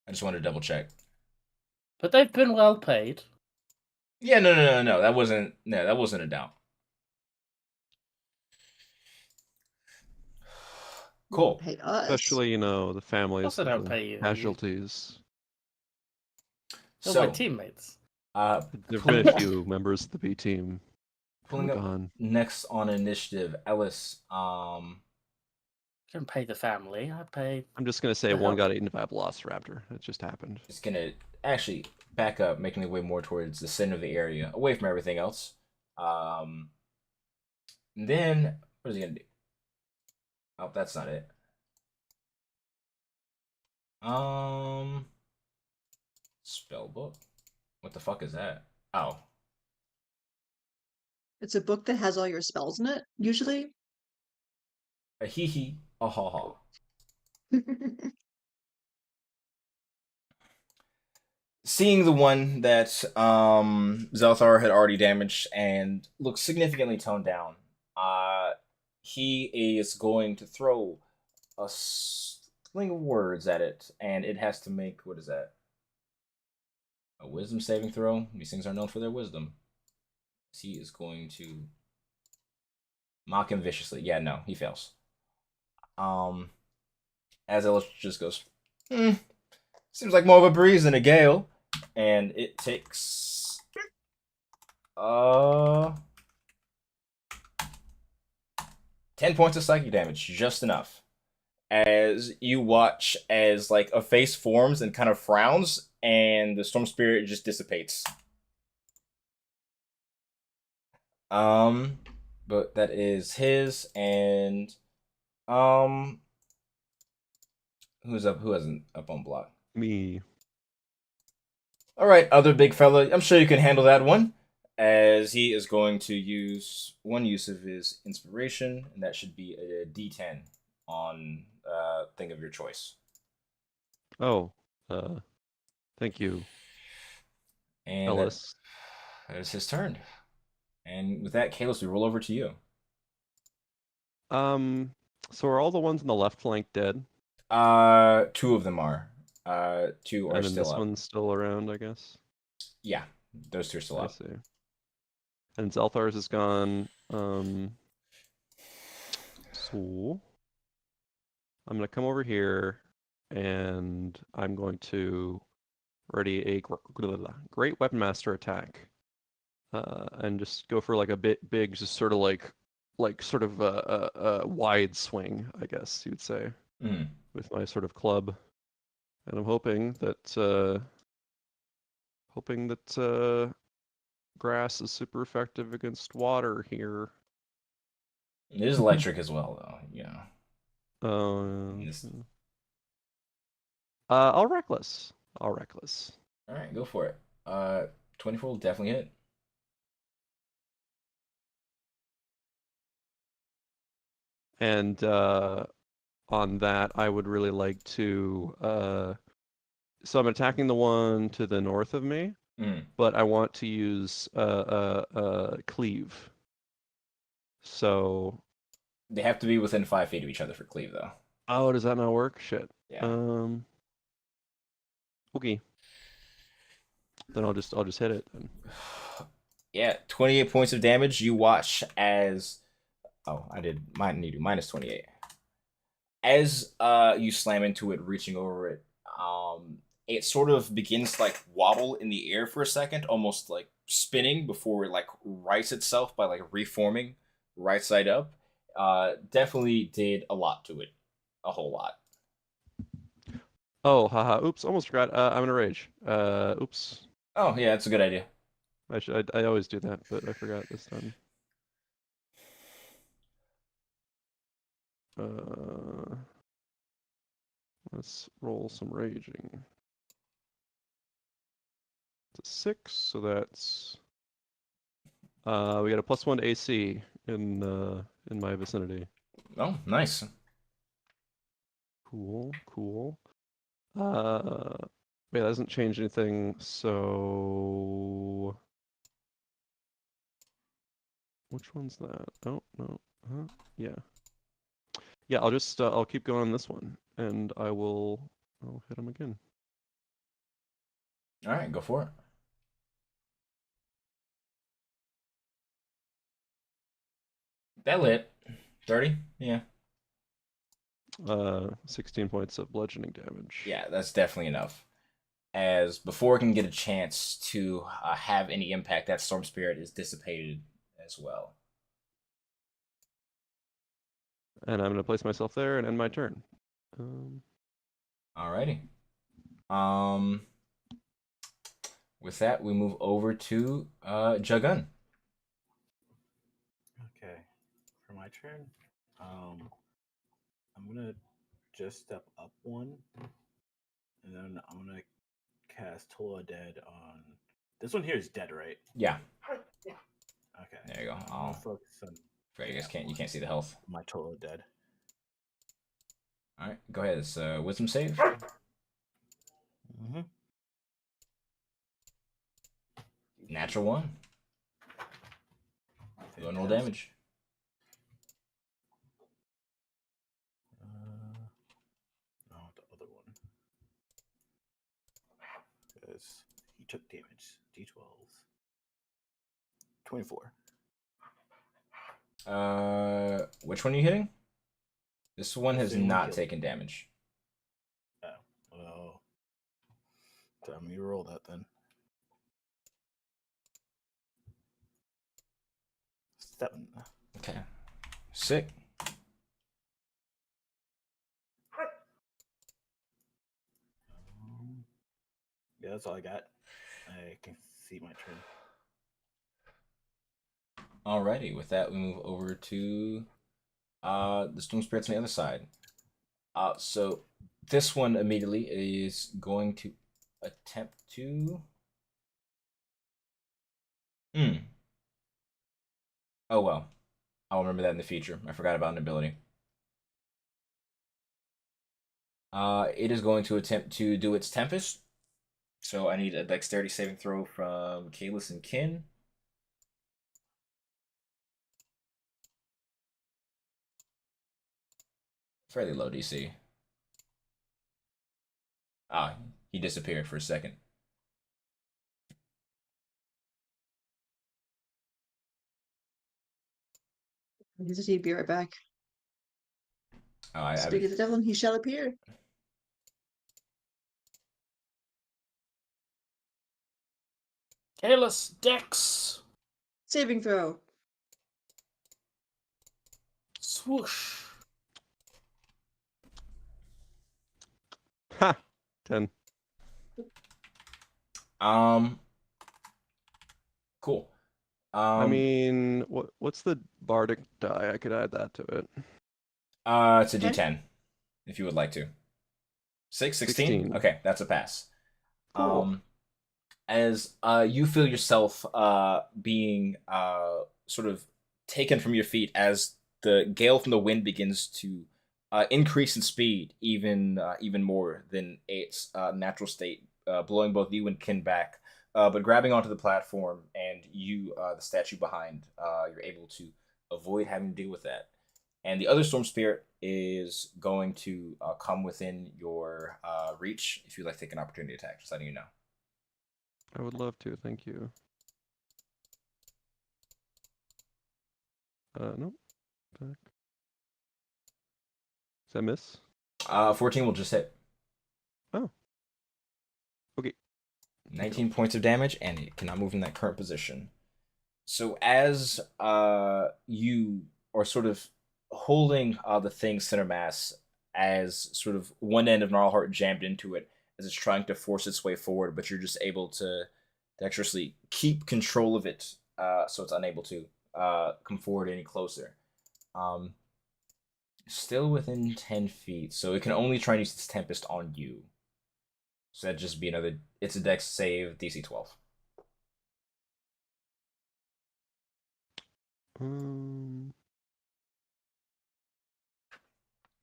I just wanted to double check. But they've been well paid. Yeah, no. That wasn't a doubt. Cool. Pay us. Especially, the families Also of don't the pay you. casualties. They're So, my teammates. There have been a few members of the B team pulling up gone. next on initiative, Ellis. I don't pay the family. I pay. I'm just gonna say The one hell? got eaten by a velociraptor. It just happened. Is gonna actually back up, making their way more towards the center of the area, away from everything else. Then what is he gonna do? Oh, that's not it. Spell book. What the fuck is that? Oh, It's a book that has all your spells in it, usually. a hee hee, a ha ha. Seeing the one that Zelthar had already damaged and looks significantly toned down, he is going to throw a sling of words at it, and it has to make, what is that? A wisdom saving throw? These things are known for their wisdom. He is going to mock him viciously. Yeah, no, he fails. As Ellis just goes, seems like more of a breeze than a gale. And it takes 10 points of psychic damage, just enough. As you watch as like a face forms and kind of frowns, and the storm spirit just dissipates. But that is his, and who's up? Who hasn't up on block? Me. All right, other big fella. I'm sure you can handle that one. As he is going to use one use of his inspiration, and that should be a D10 on thing of your choice. Oh, thank you, And Ellis. that is his turn. And with that, Kalos, we roll over to you. So are all the ones in the left flank dead? Two of them are. Two are And then still this up. one's still around, I guess. Yeah, those two are still I up. see. And Zelthar's is gone. So I'm gonna come over here, and I'm going to ready a great weapon master attack, and just go for like a big, just sort of like sort of a wide swing, I guess you'd say, Mm. with my sort of club, and I'm hoping that grass is super effective against water here. It is electric as well, though. Yeah. Uh, This- I'll reckless. I'll reckless. All right, go for it. 24 will definitely hit. And on that, I would really like to. So I'm attacking the one to the north of me, Mm. but I want to use cleave. So. They have to be within 5 feet of each other for cleave, though. Oh, does that not work? Shit. Yeah. Okay. Then I'll just hit it then. Yeah, 28 points of damage. You watch as I did need to minus 28. As you slam into it, reaching over it, it sort of begins to like wobble in the air for a second, almost like spinning before it like rights itself by like reforming right side up. Definitely did a lot to it. A whole lot. Oh, haha. Oops, almost forgot. I'm in a rage. Oops. Oh yeah, that's a good idea. I always do that, but I forgot this time. Let's roll some raging. It's a 6, so that's we got a +1 to AC in my vicinity. Oh, nice. Cool, cool. Wait, that doesn't change anything, so which one's that? Oh, no. Yeah. Yeah, I'll keep going on this one, and I'll hit him again. All right, go for it. That lit. 30? Yeah. 16 points of bludgeoning damage. Yeah, that's definitely enough. As before it can get a chance to have any impact, that storm spirit is dissipated as well. And I'm gonna place myself there and end my turn. Alrighty. With that, we move over to Jagun. Okay, for my turn, I'm gonna just step up one, and then I'm gonna cast Tola Dead on this one here. Is dead, right? Yeah. Okay. There you go. I'm gonna focus on. Right, you can't see the health. My Tola Dead. All right, go ahead. It's wisdom save. Mm-hmm. Natural 1. Go and roll damage. No, the other one. Because he took damage. D12s. 24. Which one are you hitting? This one has Same one not killed. taken damage. Oh, well. Let me roll that then. 7. Okay. Sick. Yeah, that's all I got. I can see my turn. Alrighty, with that, we move over to the Storm Spirits on the other side. So this one immediately is going to attempt to. Oh well, I'll remember that in the future. I forgot about an ability. It is going to attempt to do its Tempest. So I need a Dexterity saving throw from Kalis and Kin. Fairly low DC. Ah, he disappeared for a second. He'd be right back. Oh, I Speak of the devil, and he shall appear. Kalis, Dex! Saving throw. Swoosh! Ha! 10. Cool. I mean, what's the bardic die? I could add that to it. It's a 10? D10, if you would like to. 16? 16. Okay, that's a pass. Cool. As you feel yourself being sort of taken from your feet as the gale from the wind begins to increase in speed even more than its natural state, blowing both you and Kin back, but grabbing onto the platform, and you, the statue behind, you're able to avoid having to deal with that. And the other storm spirit is going to come within your reach if you'd like to take an opportunity attack, just letting you know. I would love to, thank you. Nope. Back. Does that miss? 14 will just hit. Oh. Okay. 19 points of damage, and it cannot move in that current position. So as you are sort of holding the thing's center mass, as sort of one end of Gnarlheart jammed into it as it's trying to force its way forward, but you're just able to dexterously keep control of it, so it's unable to come forward any closer. Still within 10 feet, so it can only try and use its Tempest on you. So that'd just be another. It's a Dex save, DC 12.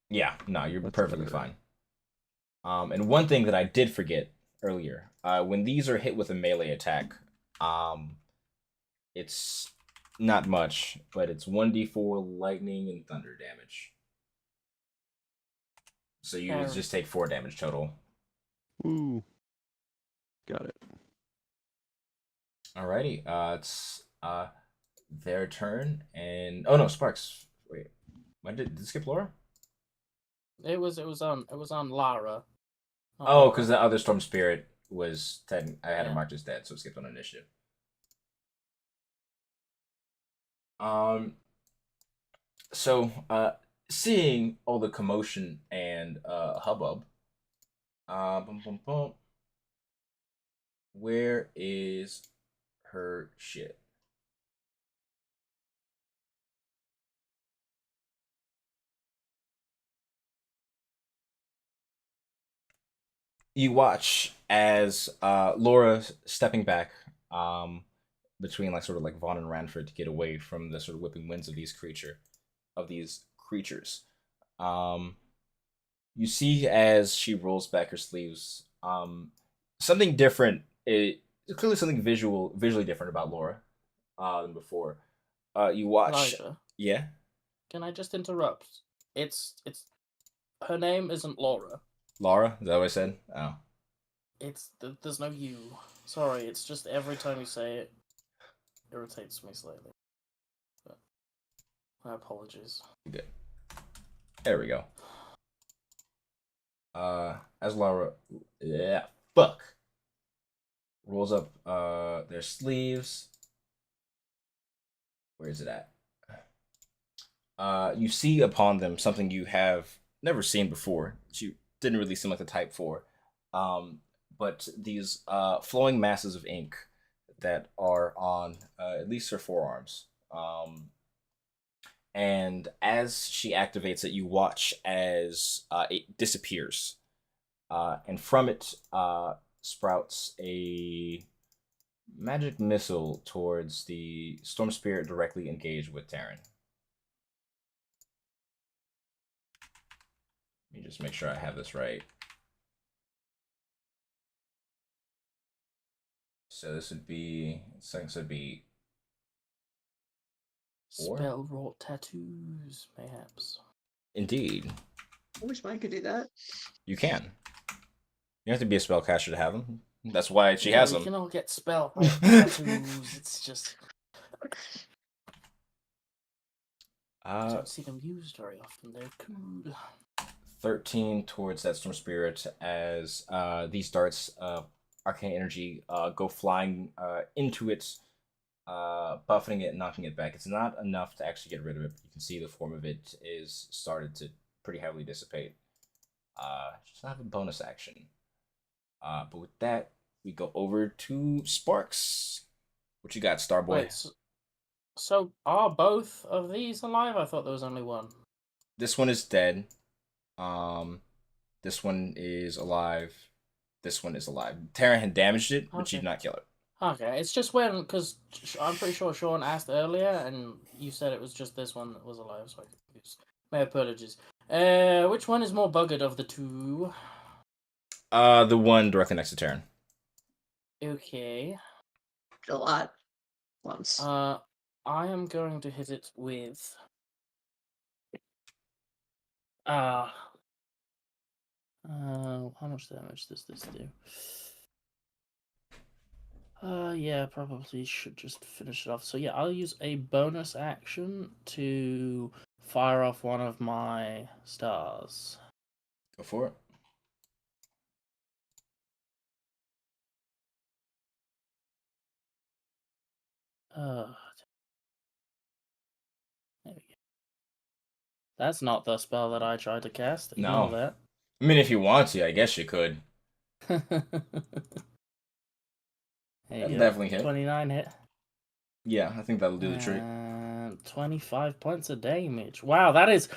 Yeah, no, you're That's perfectly better. fine. And one thing that I did forget earlier, when these are hit with a melee attack, it's not much, but it's 1d4 lightning and thunder damage. So you would just take 4 damage total. Ooh. Got it. Alrighty, it's their turn, and oh no, Sparks. Wait, when did it skip Laura? It was on Lara. Oh, because the other storm spirit was I had it Yeah. marked as dead, so it skipped on initiative. So seeing all the commotion and hubbub, boom, boom, boom. Where is her shit? You watch as Laura stepping back between like sort of like Vaughn and Ranford to get away from the sort of whipping winds of these creatures. You see as she rolls back her sleeves, something different. It's clearly something visually different about Laura than before. You watch. Elijah, Yeah. can I just interrupt? It's her name isn't Laura. Laura, is that what I said? Oh. There's no U. Sorry, it's just every time you say it, irritates me slightly. But my apologies. Good. There we go. As Laura, rolls up their sleeves. Where is it at? You see upon them something you have never seen before. You didn't really seem like the type for. But these flowing masses of ink that are on at least her forearms. And as she activates it, you watch as it disappears. And from it sprouts a magic missile towards the storm spirit directly engaged with Terran. Let me just make sure I have this right. So this would be, this would be 4? Spell wrought tattoos, mayhaps. Indeed. I wish mine could do that. You can. You have to be a spellcaster to have them. That's why she Yeah, has we them. can all get spell tattoos. It's just I don't see them used very often. They're cool. 13 towards that storm spirit as these darts of arcane energy go flying into it, buffeting it and knocking it back. It's not enough to actually get rid of it, but you can see the form of it is started to pretty heavily dissipate. Just have a bonus action. But with that, we go over to Sparks. What you got, Starboy? Wait, so are both of these alive? I thought there was only one. This one is dead. This one is alive. This one is alive. Terran had damaged it, but she Okay. did not kill it. Okay, it's just when, because I'm pretty sure Sean asked earlier, and you said it was just this one that was alive, so I got confused. My apologies. Which one is more buggered of the two? The one directly next to Terran. Okay. A lot. Once. I am going to hit it with. How much damage does this do? Yeah, probably should just finish it off. So yeah, I'll use a bonus action to fire off one of my stars. Go for it. There we go. That's not the spell that I tried to cast. Ignore No. I mean, if you want to, I guess you could. that. There you That'll go. definitely hit. 29 hit. Yeah, I think that'll do the trick. 25 points of damage. Wow, that is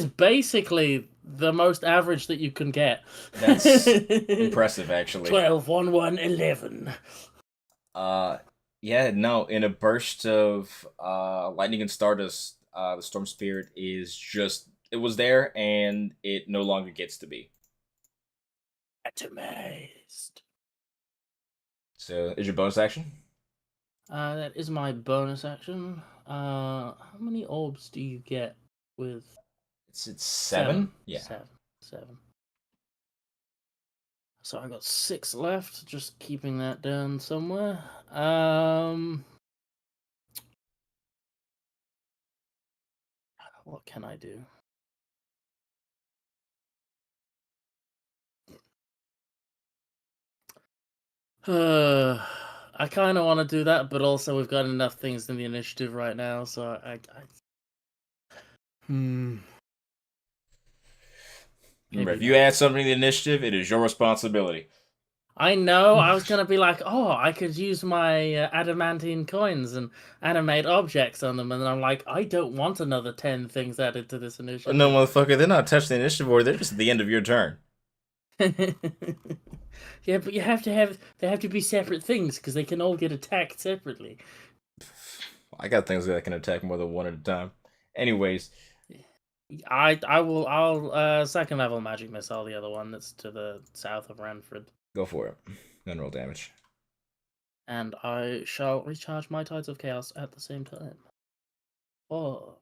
basically the most average that you can get. That's impressive, actually. 12, 1, 1, 11. Yeah, no, in a burst of lightning and stardust, the storm spirit is just, it was there and it no longer gets to be. Atomized. So, is your bonus action? That is my bonus action. How many orbs do you get with? It's 7? Yeah. Seven. So I got 6 left. Just keeping that down somewhere. What can I do? I kind of want to do that, but also we've got enough things in the initiative right now, so Remember, if you add something to the initiative, it is your responsibility. I know, I was going to be like, oh, I could use my adamantine coins and animate objects on them, and I'm like, I don't want another 10 things added to this initiative. No, motherfucker, they're not touching the initiative order, they're just at the end of your turn. Yeah, but they have to be separate things, because they can all get attacked separately. I got things that can attack more than one at a time. Anyways. I'll second level magic missile the other one that's to the south of Ranford. Go for it. Then roll damage. And I shall recharge my Tides of Chaos at the same time. Oh.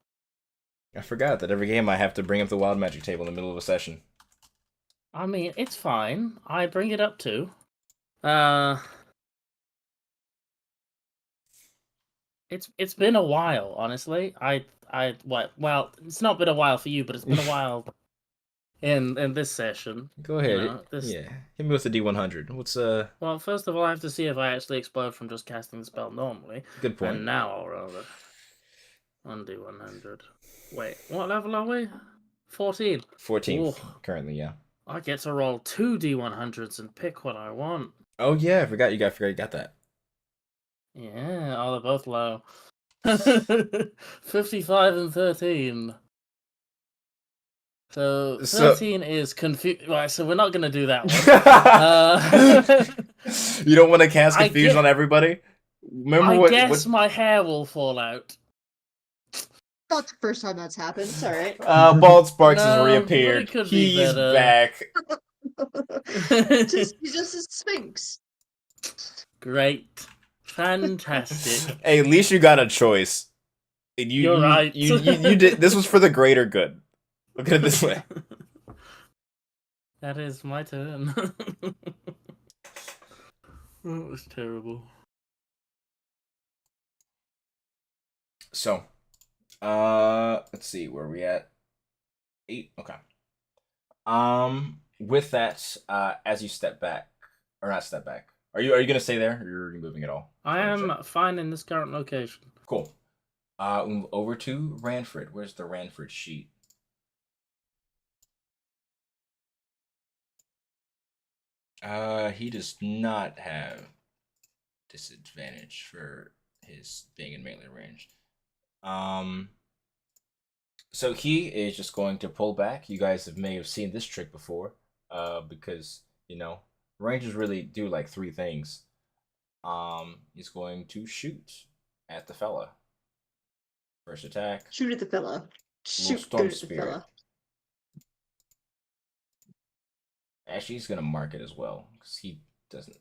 I forgot that every game I have to bring up the wild magic table in the middle of a session. I mean, it's fine. I bring it up too. It's been a while, honestly. Well, it's not been a while for you, but it's been a while in this session. Go ahead. You know, Yeah. Hit me with the D100. What's Well, first of all, I have to see if I actually explode from just casting the spell normally. Good point. And now I'll roll it. 1d100. Wait, what level are we? 14. 14th Ooh. currently, yeah. I get to roll 2 d100s and pick what I want. Oh yeah, I forgot you got that. Yeah, oh, they're both low. 55 and 13. So 13 is confused. Right, so we're not going to do that one. You don't want to cast confusion on everybody? Remember I guess my hair will fall out. Not the first time that's happened. It's alright. Bald Sparks has reappeared. He's back. He's just a Sphinx. Great. Fantastic. Hey, at least you got a choice. You're right. You did. This was for the greater good. Look at it this way. That is my turn. That was terrible. So, let's see, where are we at? 8. Okay. With that, as you step back, or not step back, are you gonna stay there, or are you moving at all? I Just wanna am check. fine in this current location. Cool. Move over to Ranford. Where's the Ranford sheet? He does not have disadvantage for his being in melee range. So he is just going to pull back. You guys may have seen this trick before, because rangers really do like 3 things. He's going to shoot at the fella. First attack. Shoot at the fella. Little Shoot storm good at the spirit. fella. Actually, he's gonna mark it as well because he doesn't.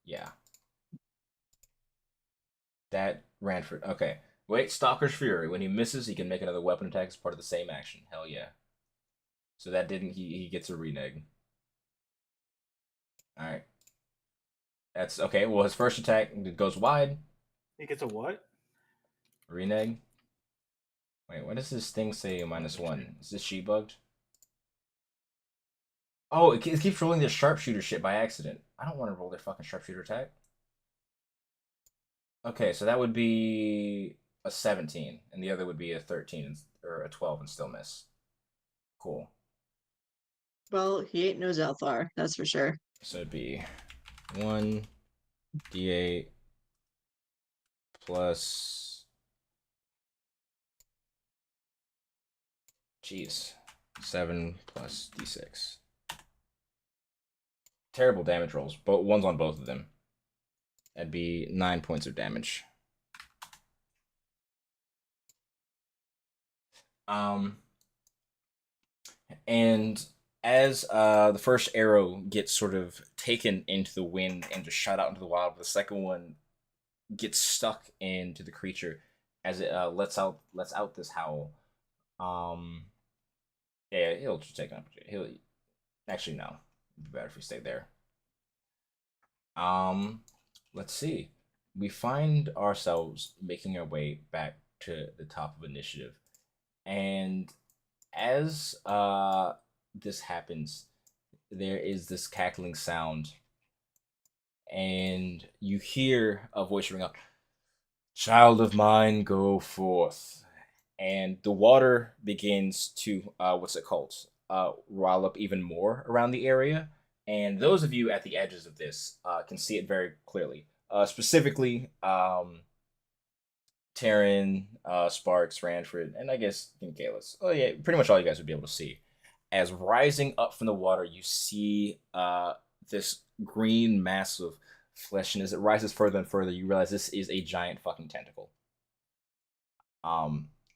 Yeah. That Ranford. Okay. Wait, Stalker's Fury. When he misses, he can make another weapon attack as part of the same action. Hell yeah. So that didn't. He gets a renege. All right. That's okay. Well, his first attack goes wide. He gets a what? Renege. Wait, what does this thing say? -1. Is this sheet bugged? Oh, it keeps rolling this sharpshooter shit by accident. I don't want to roll their fucking sharpshooter attack. Okay, so that would be a 17, and the other would be a 13 or a 12 and still miss. Cool. Well, he ain't no Zelthar, that's for sure. So it'd be 1d8 plus. Jeez. 7 plus d6. Terrible damage rolls, but one's on both of them. That'd be 9 points of damage. And as the first arrow gets sort of taken into the wind and just shot out into the wild, the second one gets stuck into the creature as it lets out this howl. Yeah, he'll just take an opportunity. He'll actually no. It'd be better if we stayed there. Let's see. We find ourselves making our way back to the top of initiative, and as this happens, there is this cackling sound, and you hear a voice ring out, "Child of mine, go forth." And the water begins to what's it called? Rile up even more around the area. And those of you at the edges of this can see it very clearly. Specifically, Taryn, Sparks, Ranford, and I guess Galus. Oh yeah, pretty much all you guys would be able to see. As rising up from the water, you see this green mass of flesh, and as it rises further and further, you realize this is a giant fucking tentacle.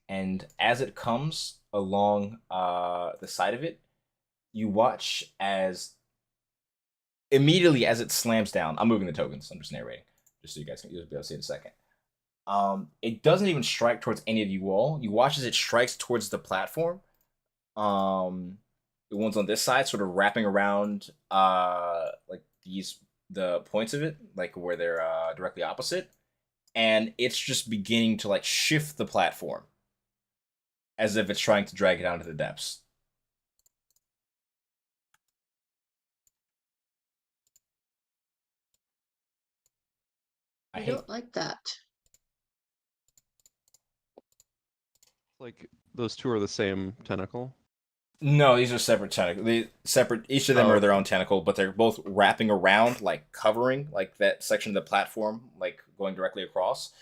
And as it comes along the side of it, you watch as immediately as it slams down. I'm moving the tokens. I'm just narrating, just so you guys can be able to see it in a second. It doesn't even strike towards any of you all. You watch as it strikes towards the platform. The ones on this side, sort of wrapping around, like the points of it, like where they're directly opposite, and it's just beginning to like shift the platform, as if it's trying to drag it down to the depths. I don't like that. Like those two are the same tentacle. No, these are separate tentacles. Each of them are their okay. own tentacle, but they're both wrapping around, like covering, like that section of the platform, like going directly across.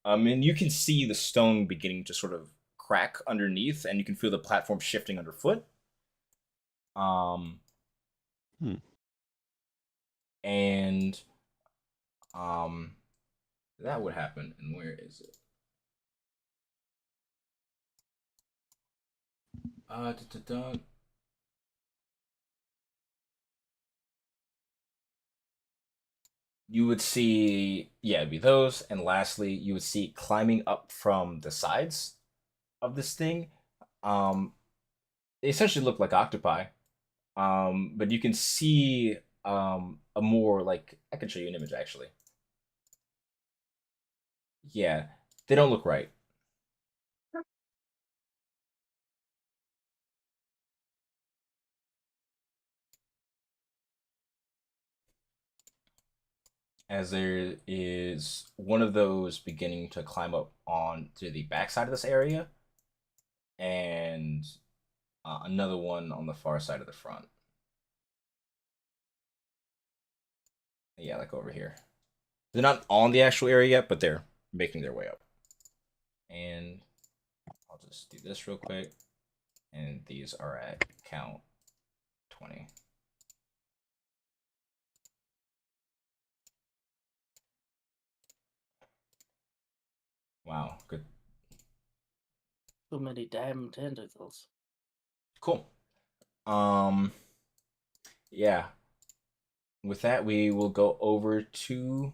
And you can see the stone beginning to sort of crack underneath, and you can feel the platform shifting underfoot. And that would happen. And where is it? You would see, yeah, it'd be those, and lastly, you would see climbing up from the sides of this thing. They essentially look like octopi. But you can see a more like I can show you an image actually. Yeah, they don't look right. As there is one of those beginning to climb up on to the backside of this area, and another one on the far side of the front. Yeah, like over here. They're not on the actual area yet, but they're making their way up. And I'll just do this real quick. And these are at count 20. Wow, good. So many damn tentacles. Cool. Yeah. With that, we will go over to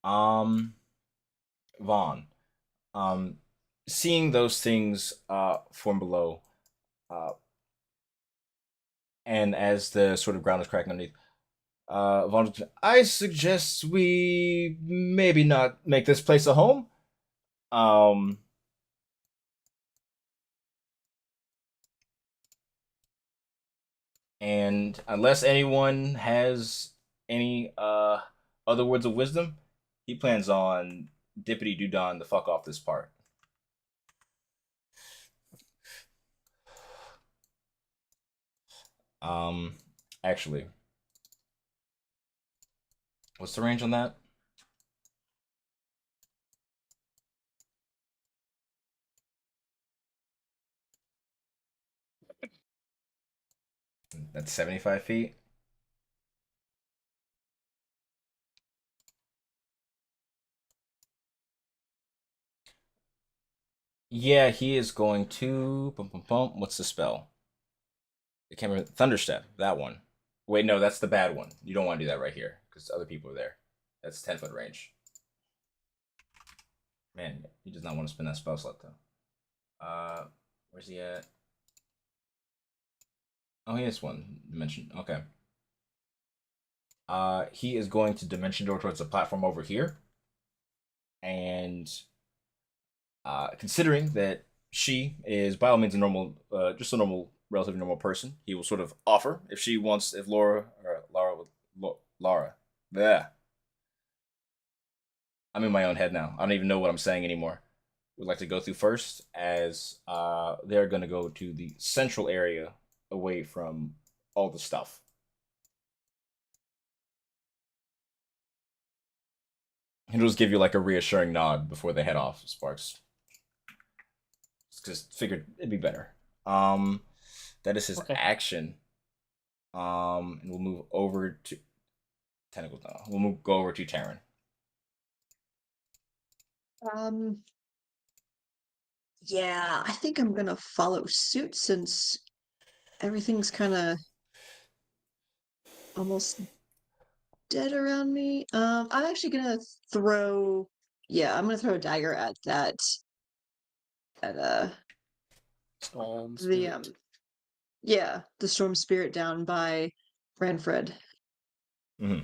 Vaughn. Um Seeing those things form below, uh and as the sort of ground is cracking underneath, Vaughn, I suggest we maybe not make this place a home. Um and unless anyone has any other words of wisdom, he plans on dippity doo don the fuck off this part. Um, Actually, what's the range on that? That's 75 feet. Yeah, he is going to. Bum, bum, bum. What's the spell? I can't remember. Thunderstep. That one. Wait, no, that's the bad one. You don't want to do that right here because other people are there. That's 10-foot range. Man, he does not want to spend that spell slot though. Where's he at? Oh, he has one dimension. Okay. He is going to dimension door towards the platform over here, and considering that she is by all means a normal, just a normal, relatively normal person, he will sort of offer if she wants, if Laura or Laura, yeah, I'm in my own head now. I don't even know what I'm saying anymore. Would like to go through first, as they're going to go to the central area away from all the stuff. He'll just give you like a reassuring nod before they head off, Sparks. Just figured it'd be better. That is his Okay. action. And we'll move over to tentacles now. Go over to Taryn. Um, yeah, I think I'm gonna follow suit since everything's kind of almost dead around me. I'm actually gonna throw. Yeah, I'm gonna throw a dagger at that. At Storm the spirit. yeah, the storm spirit down by Ranfred. Mm-hmm.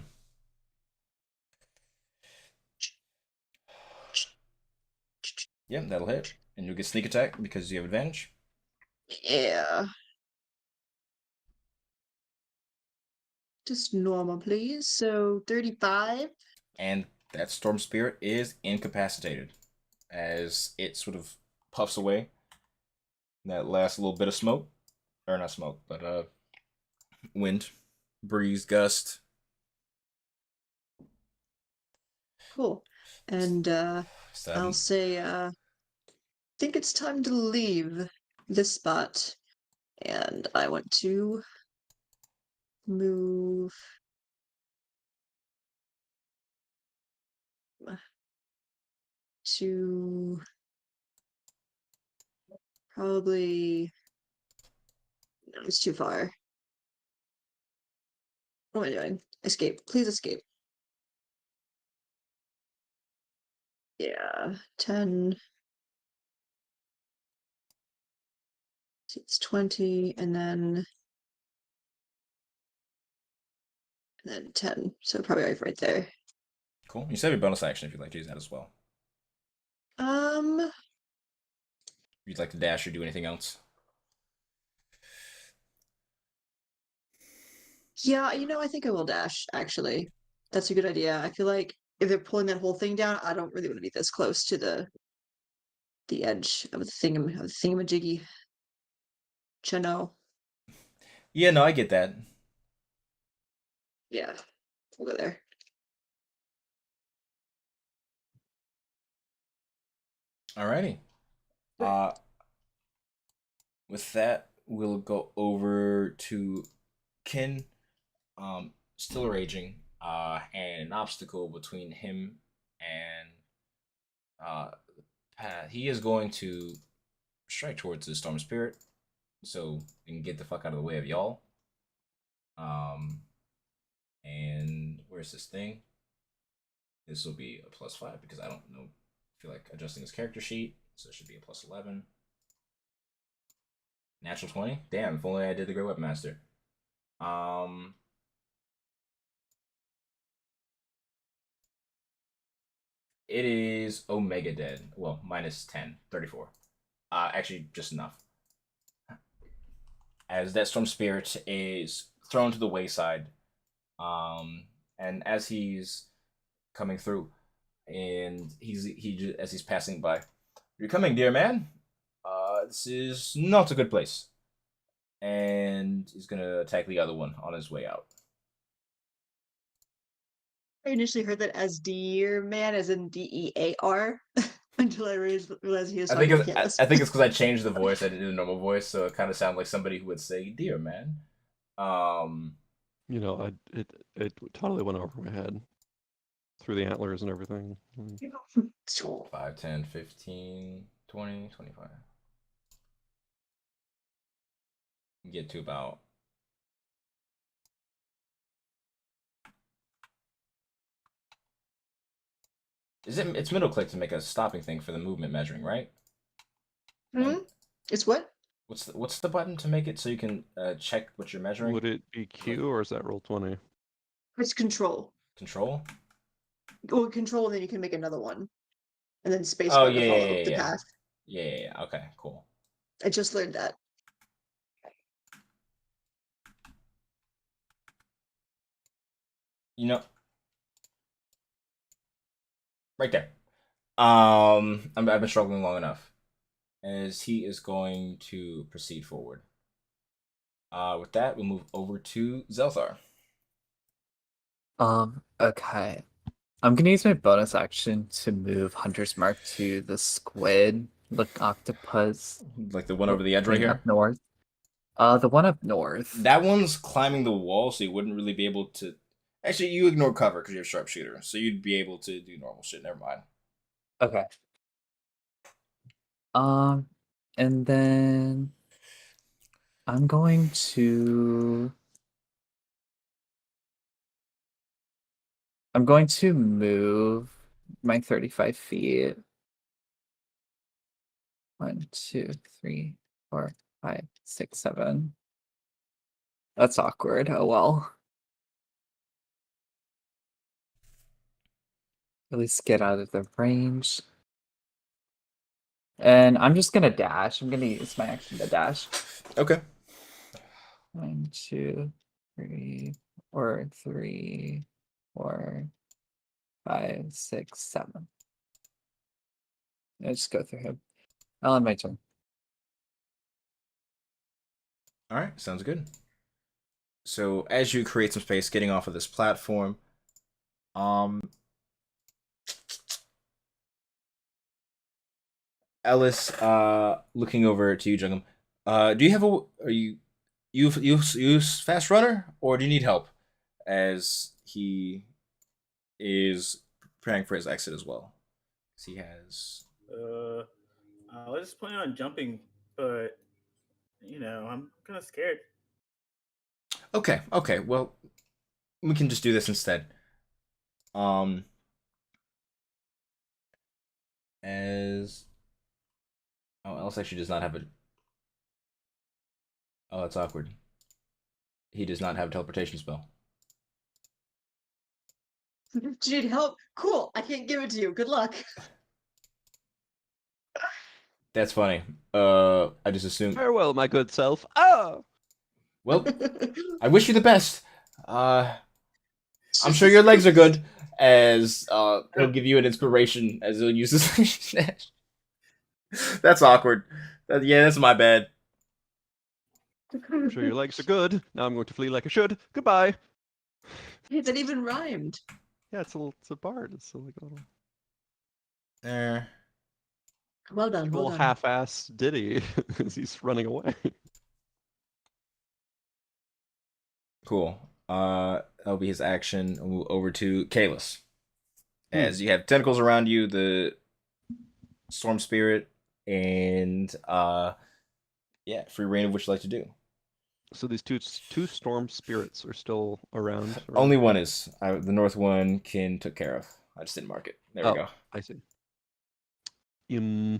Yeah, that'll hit, and you'll get sneak attack because you have advantage. Yeah. Just normal, please. So 35. And that storm spirit is incapacitated as it sort of puffs away. That last little bit of smoke, or not smoke, but wind, breeze, gust. Cool. And I'll say think it's time to leave this spot. And I want to move to probably no, it's too far. What am I doing? Escape. Please escape. Yeah. 10. It's 20, and then and then 10. So probably right there. Cool. You said your bonus action if you'd like to use that as well. Um, If you'd like to dash or do anything else. yeah, I think I will dash, actually. That's a good idea. I feel like if they're pulling that whole thing down, I don't really want to be this close to the edge of the thingamajiggy. Chano. Yeah, no, I get that. Yeah, we'll go there. Alrighty. With that, we'll go over to Kin. Still raging. And an obstacle between him and Pat. He is going to strike towards the Storm Spirit, so we can get the fuck out of the way of y'all. And where's this thing? This will be a +5 because I don't know. I feel like adjusting his character sheet, so it should be a +11. Natural 20. Damn! If only I did the Great Weapon Master. It is Omega Dead. Well, -10, 34. Actually, just enough. As that Storm Spirit is thrown to the wayside, and as he's coming through, and as he's passing by, "You're coming, dear man. This is not a good place." And he's gonna attack the other one on his way out. I initially heard that as Deer Man, as in DEAR, until I realized he was I think talking to it's, Kayla. I think it's because I changed the voice. I didn't do the normal voice, so it kind of sounded like somebody who would say "dear man." You know, it totally went over my head through the antlers and everything. 5, 10, 15, 20, 25. Get to about it's middle click to make a stopping thing for the movement measuring, right? Hmm? It's what? What's the button to make it so you can check what you're measuring? Would it be Q or is that roll 20? It's control. Control? Well, control, and then you can make another one. And then Oh spacebar yeah, to yeah, follow yeah, the yeah. path. Yeah. Okay, cool. I just learned that. You know, right there. I've been struggling long enough. As he is going to proceed forward. With that, we'll move over to Zelthar. Okay. I'm gonna use my bonus action to move Hunter's Mark to the squid, the octopus Like the one over the edge right thing here. up north. The one up north. That one's climbing the wall, so you wouldn't really be able to. Actually, you ignore cover because you're a sharpshooter, so you'd be able to do normal shit. Never mind. Okay. And then I'm going to move my 35 feet. 1, 2, 3, 4, 5, 6, 7. That's awkward. Oh well. At least get out of the range. And I'm just gonna dash. I'm gonna use my action to dash. Okay. 1, 2, 3, or 3, 4, 5, 6, 7. Let's just go through him. I'll end my turn. All right, sounds good. So as you create some space, getting off of this platform, Ellis, looking over to you, Jungum. Do you have you use fast runner, or do you need help? As he is preparing for his exit as well. He has. I was planning on jumping, but I'm kind of scared. Okay. Well, we can just do this instead. As Ellis actually does not have a. Oh, that's awkward. He does not have a teleportation spell. Do you need help? Cool. I can't give it to you. Good luck. That's funny. I just assumed. Farewell, my good self. Ah! Well, I wish you the best. I'm sure your legs are good. As he'll give you an inspiration as he'll use his. That's awkward. Yeah, that's my bad. I'm sure your legs are good. Now I'm going to flee like I should. Goodbye. Hey, that even rhymed. Yeah, it's a bard. It's like a little Well done. Well cool done. half-ass ditty as he's running away. Cool. That'll be his action. We'll move over to Kalis. As you have tentacles around you, the storm spirit, and yeah, free reign of what you'd like to do. So these two storm spirits are still around. Right? Only one is. The north one Kin took care of. I just didn't mark it. There we go. I see. And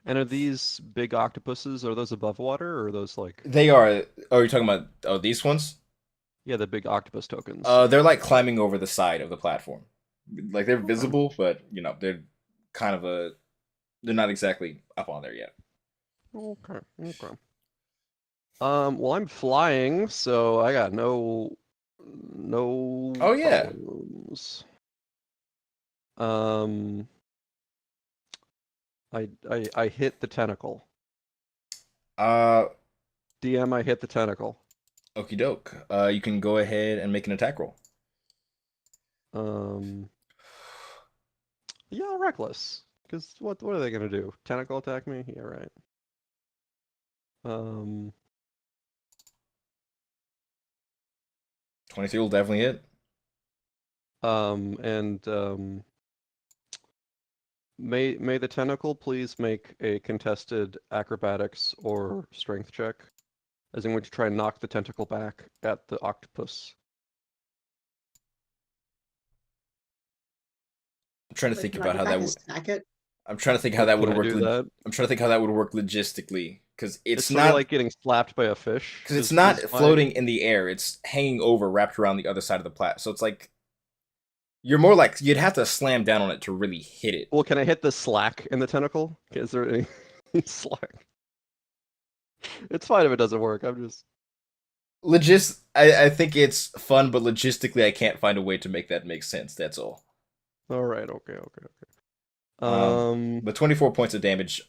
are these big octopuses? Are those above water, or are those like? They are. Oh, you're talking about these ones? Yeah, the big octopus tokens. They're like climbing over the side of the platform. Like they're visible, but they're kind of they're not exactly up on there yet. Okay. Well, I'm flying, so I got no. Oh yeah. Problems. I hit the tentacle. DM, I hit the tentacle. Okie doke. You can go ahead and make an attack roll. Yeah, reckless. Because what are they gonna do? Tentacle attack me? Yeah, right. 23 will definitely hit. May the tentacle please make a contested acrobatics or strength check, as in which try and knock the tentacle back at the octopus. I'm trying to Like, think can I about get how back that and would. snack it? I'm trying to think how that would Can I work. do that? I'm trying to think how that would work logistically, because It's it's sort of not like getting slapped by a fish. because it's not floating in the air. It's hanging over, wrapped around the other side of the plat. So it's like you're more like you'd have to slam down on it to really hit it. Well, can I hit the slack in the tentacle? Is there any slack? It's fine if it doesn't work. I'm just. I think it's fun, but logistically, I can't find a way to make that make sense. That's all. All right. Okay. But 24 points of damage.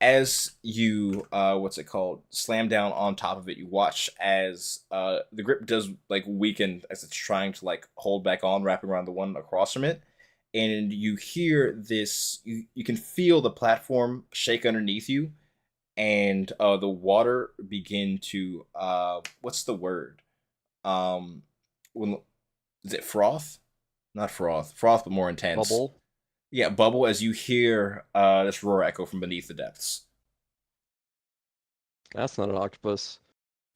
As you what's it called? Slam down on top of it. You watch as the grip does like weaken as it's trying to like hold back on, wrapping around the one across from it, and you hear this. You can feel the platform shake underneath you, and the water begin to what's the word? When is it froth? Not froth, but more intense. Bubble. Yeah, bubble as you hear this roar echo from beneath the depths. That's not an octopus.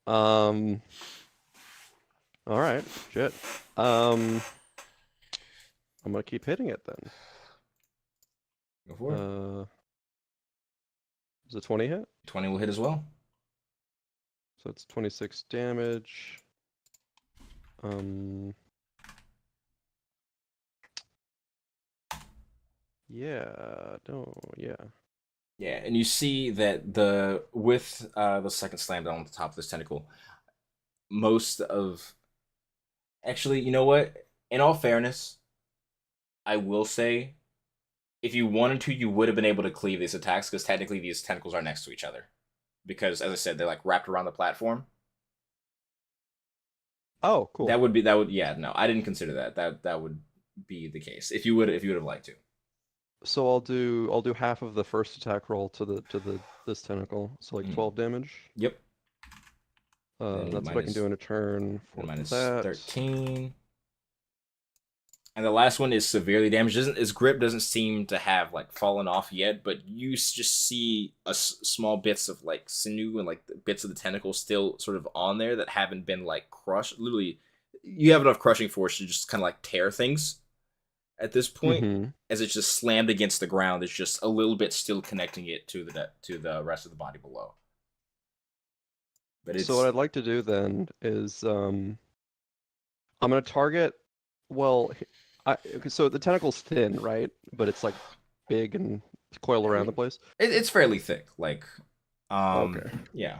All right. Shit. I'm gonna keep hitting it then. Go for it. Is it 20 hit? 20 will hit as well. So it's 26 damage. Yeah. No. Yeah. Yeah, and you see that with the second slam down on the top of this tentacle, most of actually, you know what? In all fairness, I will say, if you wanted to, you would have been able to cleave these attacks because technically these tentacles are next to each other. Because as I said, they're like wrapped around the platform. Oh, cool. That would yeah, no, I didn't consider that. That would be the case if you would have liked to. So I'll do half of the first attack roll to this tentacle. So like 12 damage. Yep. That's what I can do in a turn for minus that. 13. And the last one is severely damaged. His grip doesn't seem to have like fallen off yet, but you just see small bits of like sinew and like bits of the tentacle still sort of on there that haven't been like crushed. Literally, you have enough crushing force to just kind of like tear things at this point. As it's just slammed against the ground. It's just a little bit still connecting it to the rest of the body below. But So what I'd like to do then is I'm gonna target Well, okay, so the tentacle's thin, right? But it's like big and coiled around the place. It's fairly thick. Like, Okay. yeah.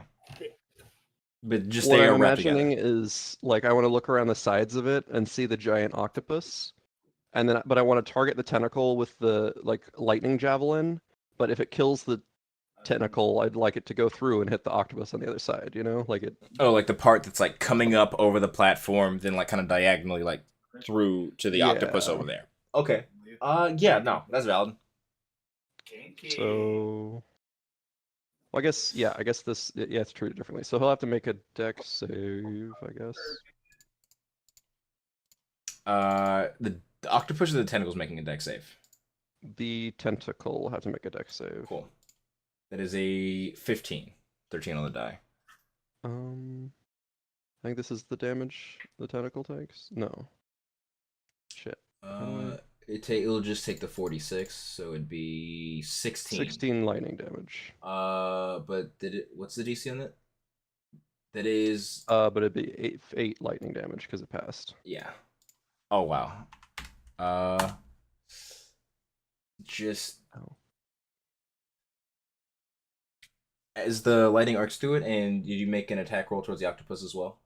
But just What they I'm are wrapped imagining together. is like I want to look around the sides of it and see the giant octopus, and then but I want to target the tentacle with the like lightning javelin. But if it kills the tentacle, I'd like it to go through and hit the octopus on the other side. You know, like it. Oh, like the part that's like coming up over the platform, then like kind of diagonally like through to the octopus Yeah. over there. Okay. Yeah, no, that's valid. So. Well, I guess yeah. I guess this yeah, it's treated differently. So he'll have to make a deck save, I guess. The octopus or the tentacles making a deck save. The tentacle will have to make a deck save. Cool. That is a 15. 13 on the die. I think this is the damage the tentacle takes. No. Shit. It'll just take the 46, so it'd be 16. 16 lightning damage. But what's the DC on it? That is But it'd be eight lightning damage because it passed. yeah. Oh wow. Just Oh. as the lightning arcs through it, and did you make an attack roll towards the octopus as well?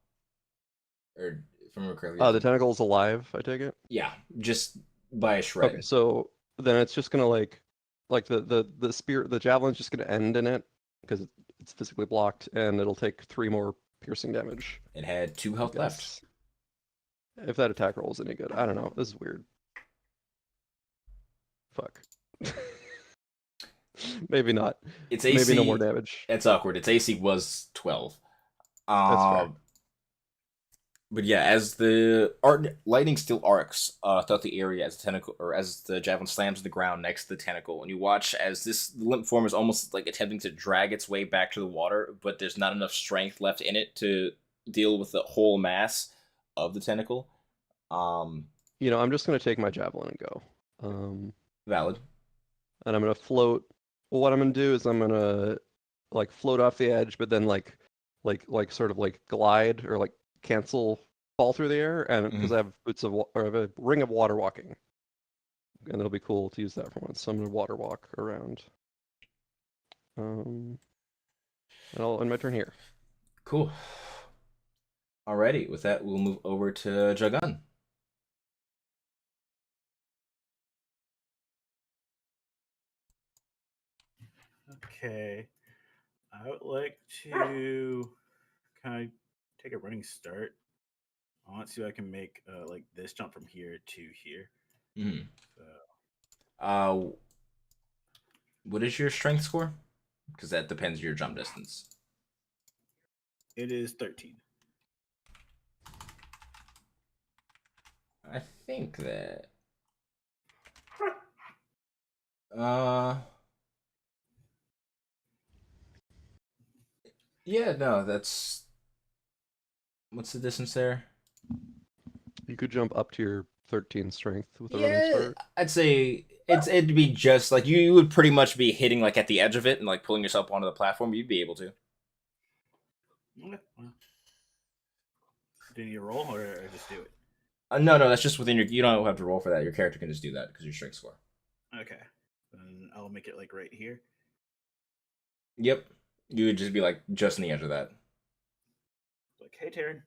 Or if I remember correctly. The tentacle's alive, I take it? Yeah, just by a shred. Okay, so then it's just gonna like the spear, the javelin's just gonna end in it because it's physically blocked, and it'll take 3 more piercing damage. It had 2 health left. Yes. If that attack roll is any good. I don't know. This is weird. Fuck. Maybe not. Its AC, maybe no more damage. It's awkward. Its AC was 12. That's fair. But yeah, as the lightning still arcs throughout the area as the tentacle or as the javelin slams to the ground next to the tentacle, and you watch as this limp form is almost like attempting to drag its way back to the water, but there's not enough strength left in it to deal with the whole mass of the tentacle. You know, I'm just gonna take my javelin and go. Valid. And I'm gonna float. Well, what I'm gonna do is I'm gonna like float off the edge, but then like sort of like glide or like cancel fall through the air, and because I have boots of or I have a ring of water walking, and it'll be cool to use that for once. So I'm gonna water walk around. And I'll end my turn here. Cool. Alrighty, with that, we'll move over to Jagan. Okay. I would like to kind of take a running start. I want to see if I can make like this jump from here to here. So, what is your strength score? Because that depends on your jump distance. it is 13. I think that. Yeah, no, that's. What's the distance there? You could jump up to your 13 strength with a running start. I'd say it'd be just like you would pretty much be hitting like at the edge of it and like pulling yourself onto the platform. You'd be able to. Okay. Well, do you need a roll or just do it? No, that's just within your. You don't have to roll for that. Your character can just do that because your strength score. Okay. Then I'll make it like right here. Yep. You would just be like just on the edge of that. Like, hey, Taryn.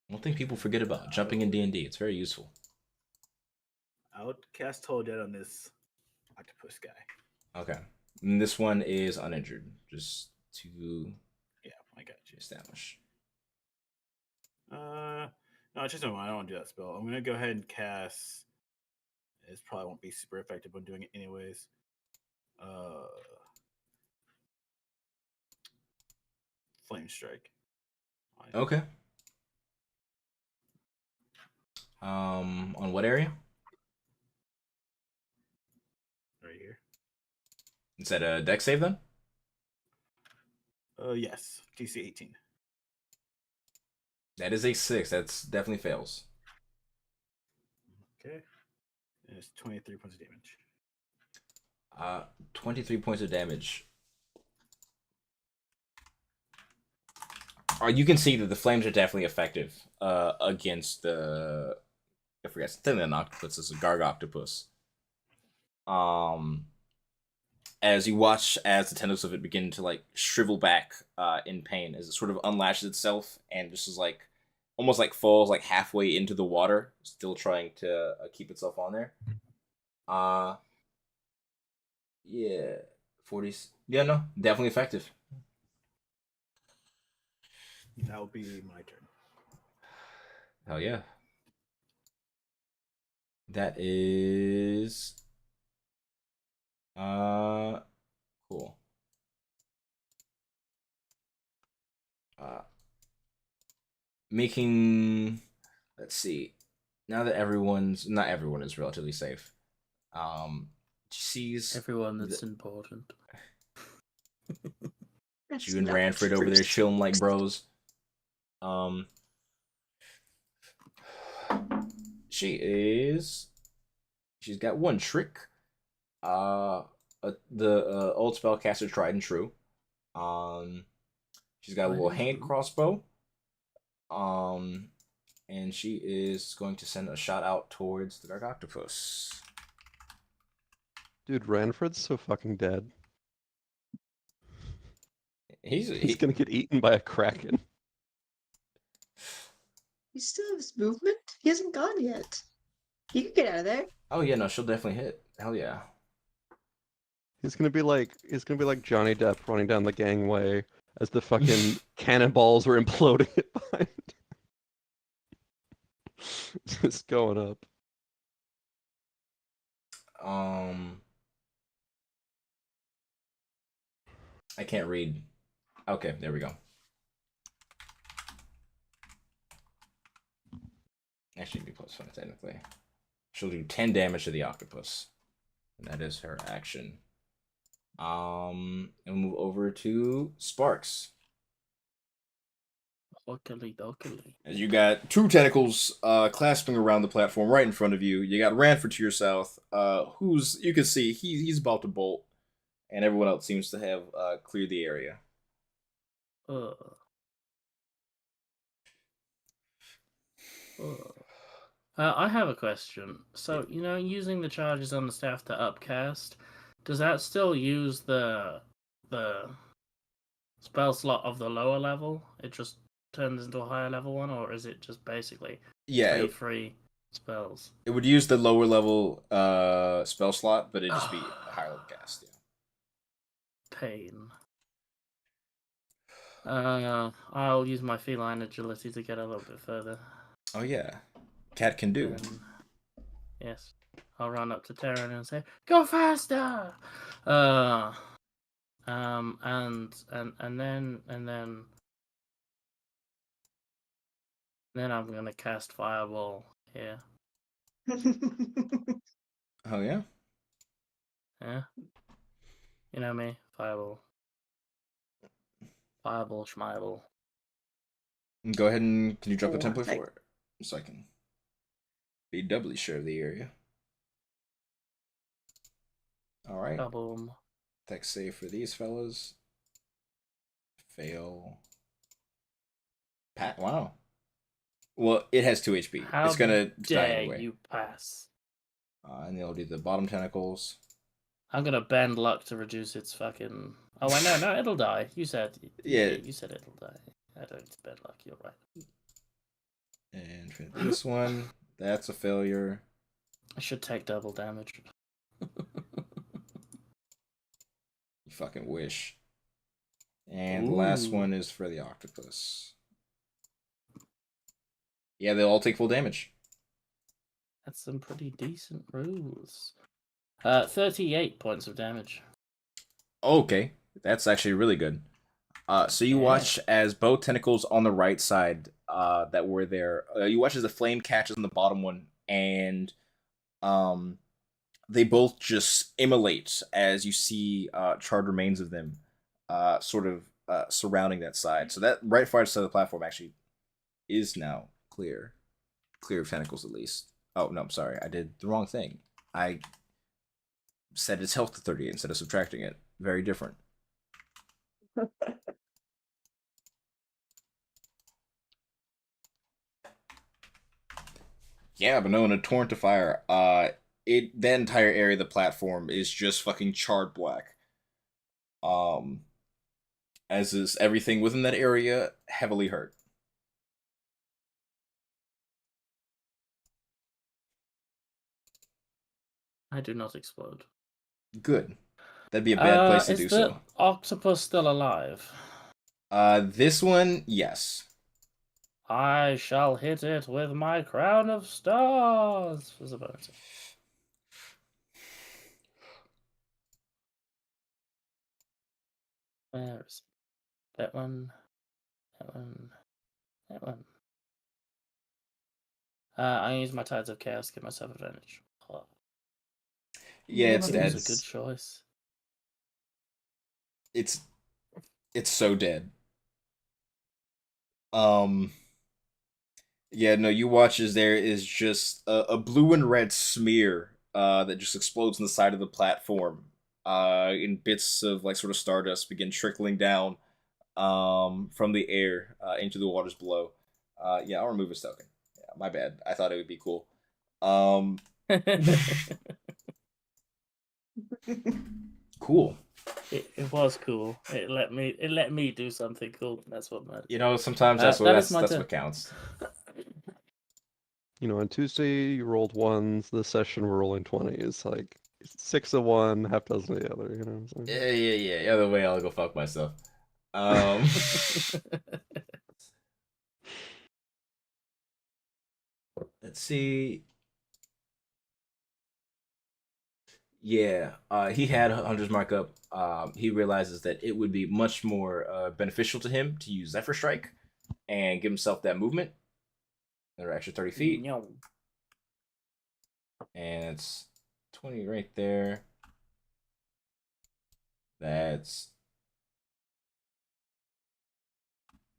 One thing people forget about jumping in D&D. It's very useful. I would cast Toll Dead on this octopus guy. Okay. And this one is uninjured. Just to Yeah, I got you. establish. No, it's just no. I don't want to do that spell. I'm gonna go ahead and cast. It probably won't be super effective when doing it anyways. Flame Strike. Okay. On what area? Right here. Is that a dex save then? Yes. DC 18. That is a 6. That's definitely fails. Okay. And it's 23 points of damage. 23 points of damage. You can see that the flames are definitely effective against the. I forget. It's not an octopus. It's a garg octopus. As you watch as the tentacles of it begin to like shrivel back in pain as it sort of unlashes itself and just is like almost like falls like halfway into the water, still trying to keep itself on there. Yeah, 40s. Yeah, no, definitely effective. That will be my turn. Hell yeah. That is cool. Making, let's see. Now that not everyone is relatively safe. Sees Everyone that's important. That's you and not Ranford over there chilling like bros. She's got one trick. The old spellcaster tried and true. She's got a little hand crossbow. And she is going to send a shot out towards the Dark Octopus. Dude, Ranford's so fucking dead. He's gonna get eaten by a kraken. He still has movement? He hasn't gone yet. He can get out of there. Oh yeah, no, she'll definitely hit. Hell yeah. He's gonna be like Johnny Depp running down the gangway as the fucking cannonballs are imploding it behind. Just going up. I can't read. Okay, there we go. Actually, be plus 5 technically. She'll do 10 damage to the octopus. And that is her action. And we'll move over to Sparks. Luckily, luckily. As you got two tentacles clasping around the platform right in front of you. You got Ranford to your south, who's you can see he's about to bolt, and everyone else seems to have cleared the area. I have a question. So, using the charges on the staff to upcast, does that still use the spell slot of the lower level? It just turns into a higher level one, or is it just basically free spells? It would use the lower level spell slot, but it'd just be a higher level cast. Yeah. Pain. I'll use my feline agility to get a little bit further. Oh yeah, cat can do. Yes, I'll run up to Terran and say, "Go faster!" And then I'm gonna cast Fireball here. Oh yeah. Yeah. You know me, Fireball. Fireball, schmiball. Go ahead and can you drop a template for it, so I can be doubly sure of the area. All right. Boom. Dex save for these fellas. Fail. Pat. Wow. Well, it has 2 HP. How it's gonna die dare anyway. you pass? And they'll do the bottom tentacles. I'm gonna bend luck to reduce its fucking. Oh, I know. No, it'll die. You said. Yeah. You said it'll die. I don't need to bend luck. You're right. And for this one, that's a failure. I should take double damage. You fucking wish. And the last one is for the octopus. Yeah, they'll all take full damage. That's some pretty decent rules. 38 points of damage. Okay, that's actually really good. So you watch as both tentacles on the right side that were there. You watch as the flame catches on the bottom one, and they both just immolate as you see charred remains of them sort of surrounding that side. So that right far side of the platform actually is now clear of tentacles at least. Oh no, I'm sorry, I did the wrong thing. I set its health to 38 instead of subtracting it. Very different. Yeah, but no, in a torrent of fire, that entire area of the platform is just fucking charred black. Um, as is everything within that area, heavily hurt. I do not explode. Good. That'd be a bad place to Is do the so. octopus still alive? This one, yes. I shall hit it with my crown of stars. Was a bonus. Where is it? That one? That one? That one? I use my Tides of Chaos to give myself advantage. Oh, Yeah, it's it dead. was a good choice. It's so dead. Um, yeah, no, you watch as there is just a blue and red smear that just explodes on the side of the platform. In bits of like sort of stardust begin trickling down from the air into the waters below. Yeah, I'll remove his token. Yeah, my bad. I thought it would be cool. Cool. It was cool. It let me do something cool. That's what matters. You know, sometimes That is my that's turn. what counts. You know, on Tuesday you rolled ones. This session we're rolling 20s. Like 6 of one, half dozen of the other. You know what I'm saying? Yeah. Other way, I'll go fuck myself. Let's see. Yeah, he had Hunter's Mark up. He realizes that it would be much more beneficial to him to use Zephyr Strike and give himself that movement. Another extra 30 feet. No. And it's 20 right there. That's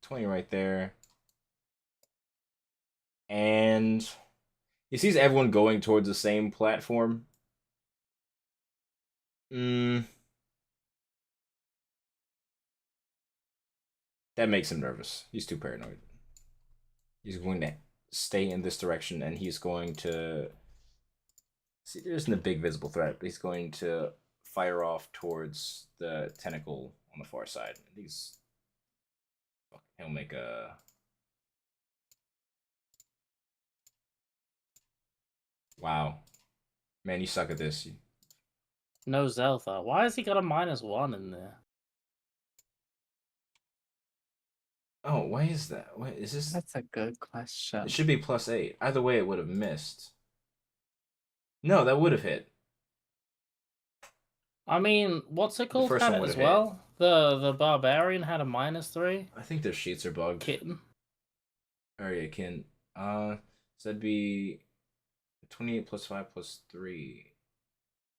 20 right there. And he sees everyone going towards the same platform. That makes him nervous. He's too paranoid. He's going to stay in this direction, and he's going to see. There isn't a big visible threat, but he's going to fire off towards the tentacle on the far side. He'll make a. Wow, man, you suck at this. No Zeltha. Why has he got a -1 in there? Oh, why is that? What is this? That's a good question. It should be +8. Either way, it would have missed. No, that would have hit. I mean, what's it called? first Had one it would've as hit. well. The barbarian had a -3. I think their sheets are bugged. Kitten. Oh yeah, Kin. So that'd be 28 plus 5 plus 3.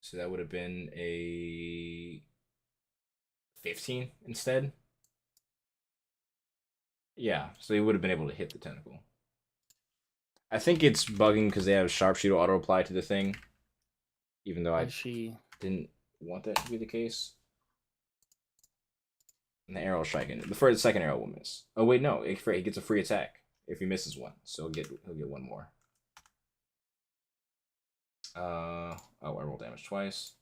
So that would have been a 15 instead. Yeah, so he would have been able to hit the tentacle. I think it's bugging because they have sharpshooter auto apply to the thing. Even though I didn't want that to be the case. And the arrow striking. The second arrow will miss. Oh wait, no, he gets a free attack if he misses one, so he'll get one more. Oh, I rolled damage twice.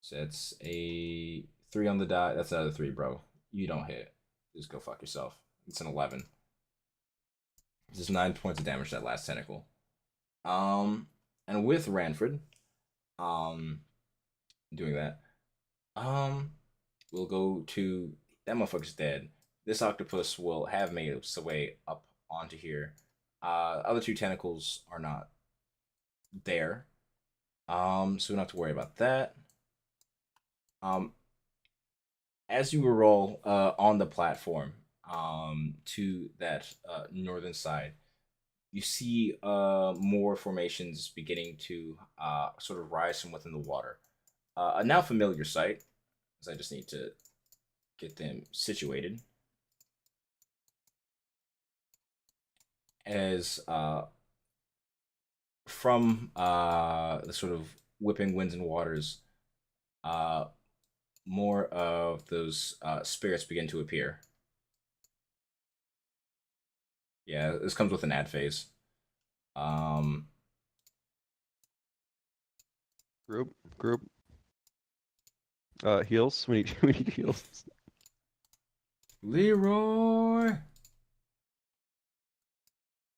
So it's a 3 on the die. That's another 3, bro. You don't hit. Just go fuck yourself. It's an 11. Just 9 points of damage to that last tentacle. And with Ranford, doing that, we'll go to that motherfucker's dead. This octopus will have made its way up onto here. Other 2 tentacles are not there. So we don't have to worry about that. As you roll on the platform to that northern side, you see more formations beginning to sort of rise from within the water. A now familiar sight, as I just need to get them situated. As from the sort of whipping winds and waters, more of those spirits begin to appear. Yeah, this comes with an ad phase. Um, Group. Heals. We need we need heals. Leroy.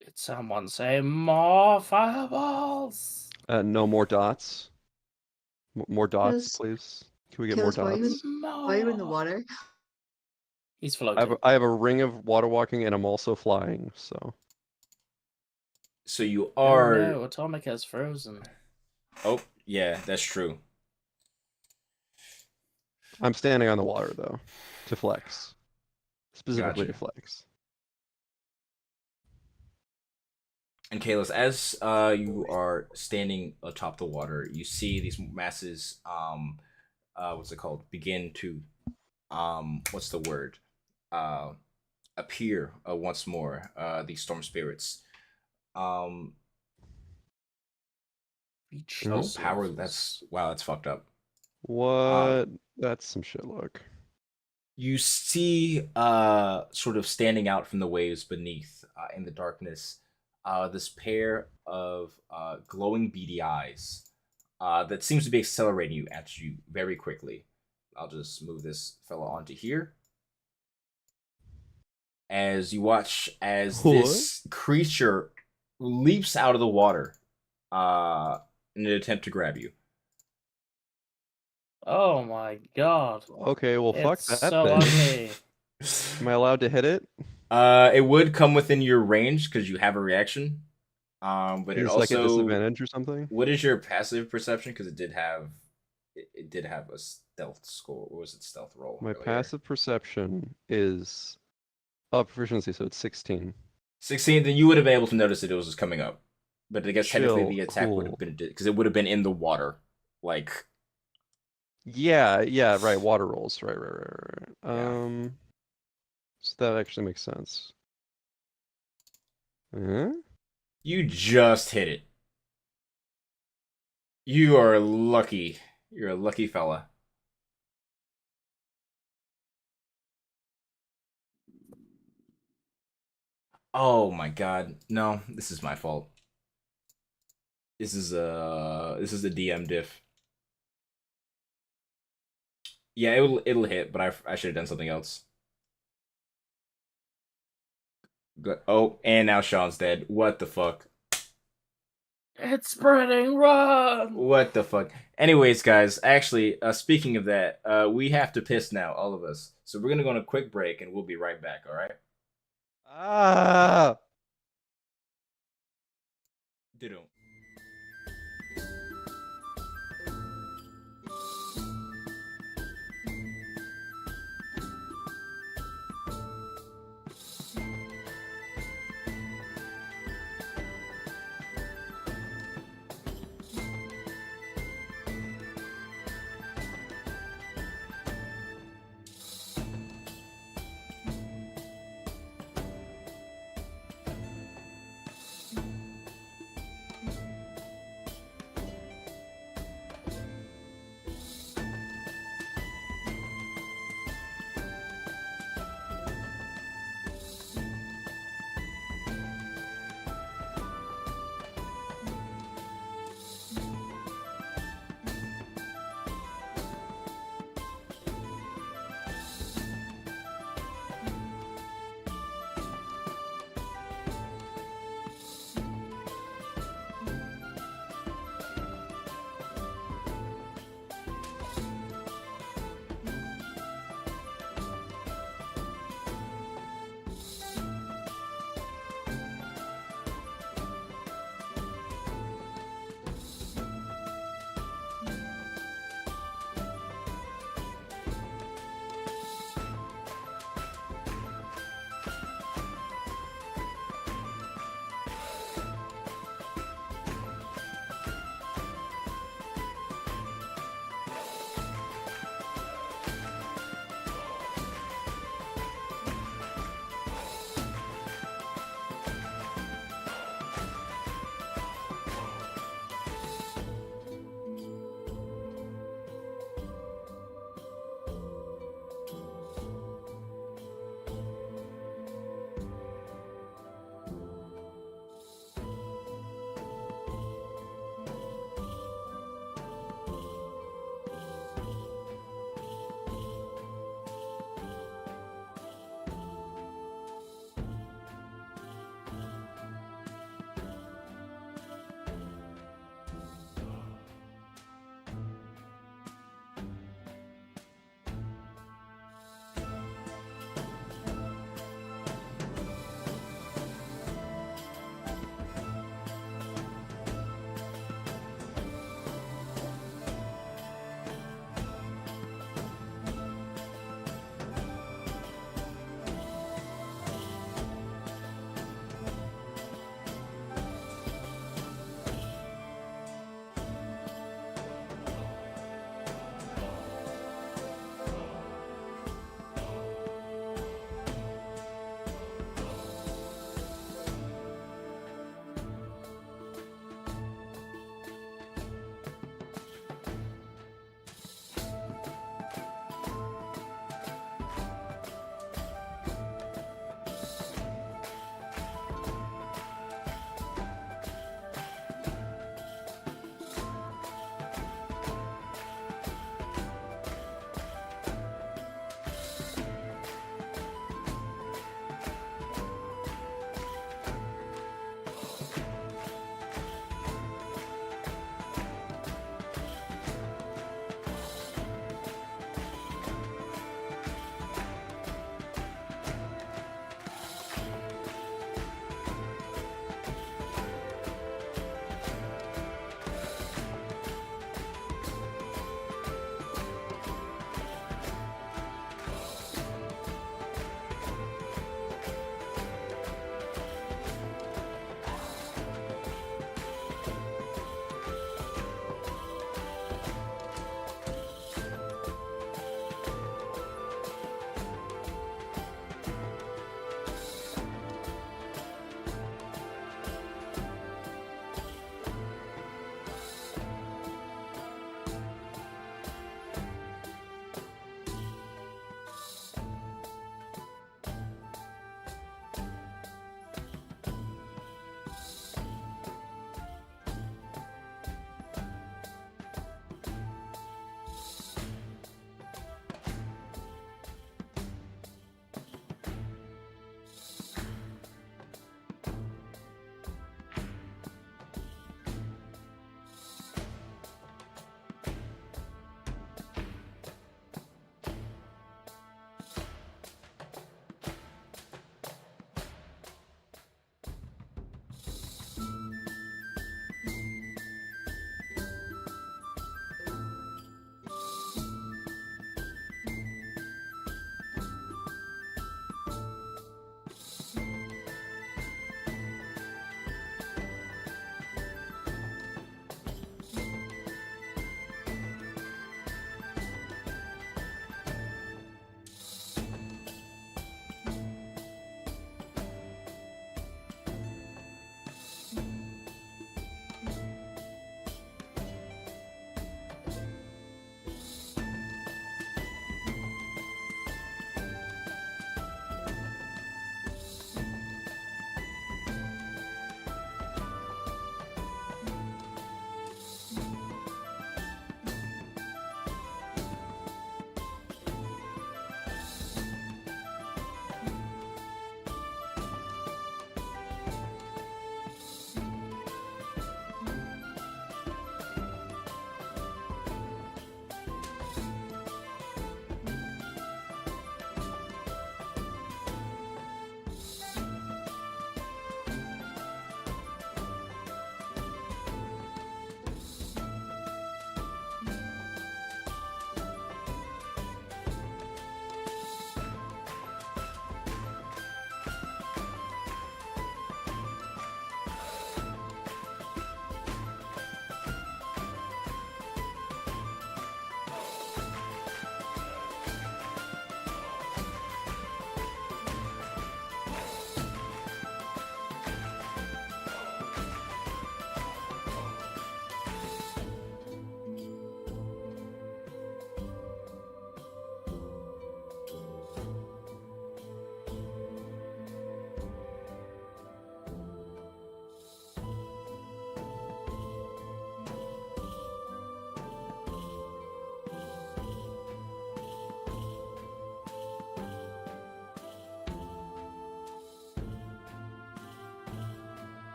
Did someone say more fireballs? No more dots. More dots, Yes. please. Can we get more Kayla's, why are you dots? why are you in the water? He's floating. I have a ring of water walking, and I'm also flying. So So you Oh are. no, Atomic has frozen. Oh, yeah, that's true. I'm standing on the water though, to flex, specifically to Gotcha. flex. And Kalis, as you are standing atop the water, you see these masses. What's it called? Begin to what's the word? Uh, appear once more. These storm spirits. Um, Reach oh, the power. surface. That's wow. That's fucked up. What? That's some shit luck. You see sort of standing out from the waves beneath in the darkness this pair of glowing beady eyes that seems to be accelerating you at you very quickly. I'll just move this fella onto here as you watch as What? this creature leaps out of the water in an attempt to grab you. Oh my god. Okay, well, fuck It's that so then. ugly. Am I allowed to hit it? It would come within your range because you have a reaction. But it Is like a also. disadvantage or something? What is your passive perception? Because it did have a stealth score. What was it? Stealth roll. My earlier. passive perception is proficiency, so it's 16. 16. Then you would have been able to notice that it was just coming up. But I guess technically Chill, the attack would cool. have been because it would have been in the water. Like Yeah, right. Water rolls, right. Yeah. So that actually makes sense. Huh? you just hit it. You are lucky. You're a lucky fella. Oh my god. No, this is my fault. This is the DM diff. Yeah, it'll hit, but I should have done something else. Good. Oh, and now Sean's dead. What the fuck? It's spreading, run! What the fuck? Anyways, guys, actually, speaking of that, we have to piss now, all of us. So we're gonna go on a quick break, and we'll be right back. All right? Ah! Ditto.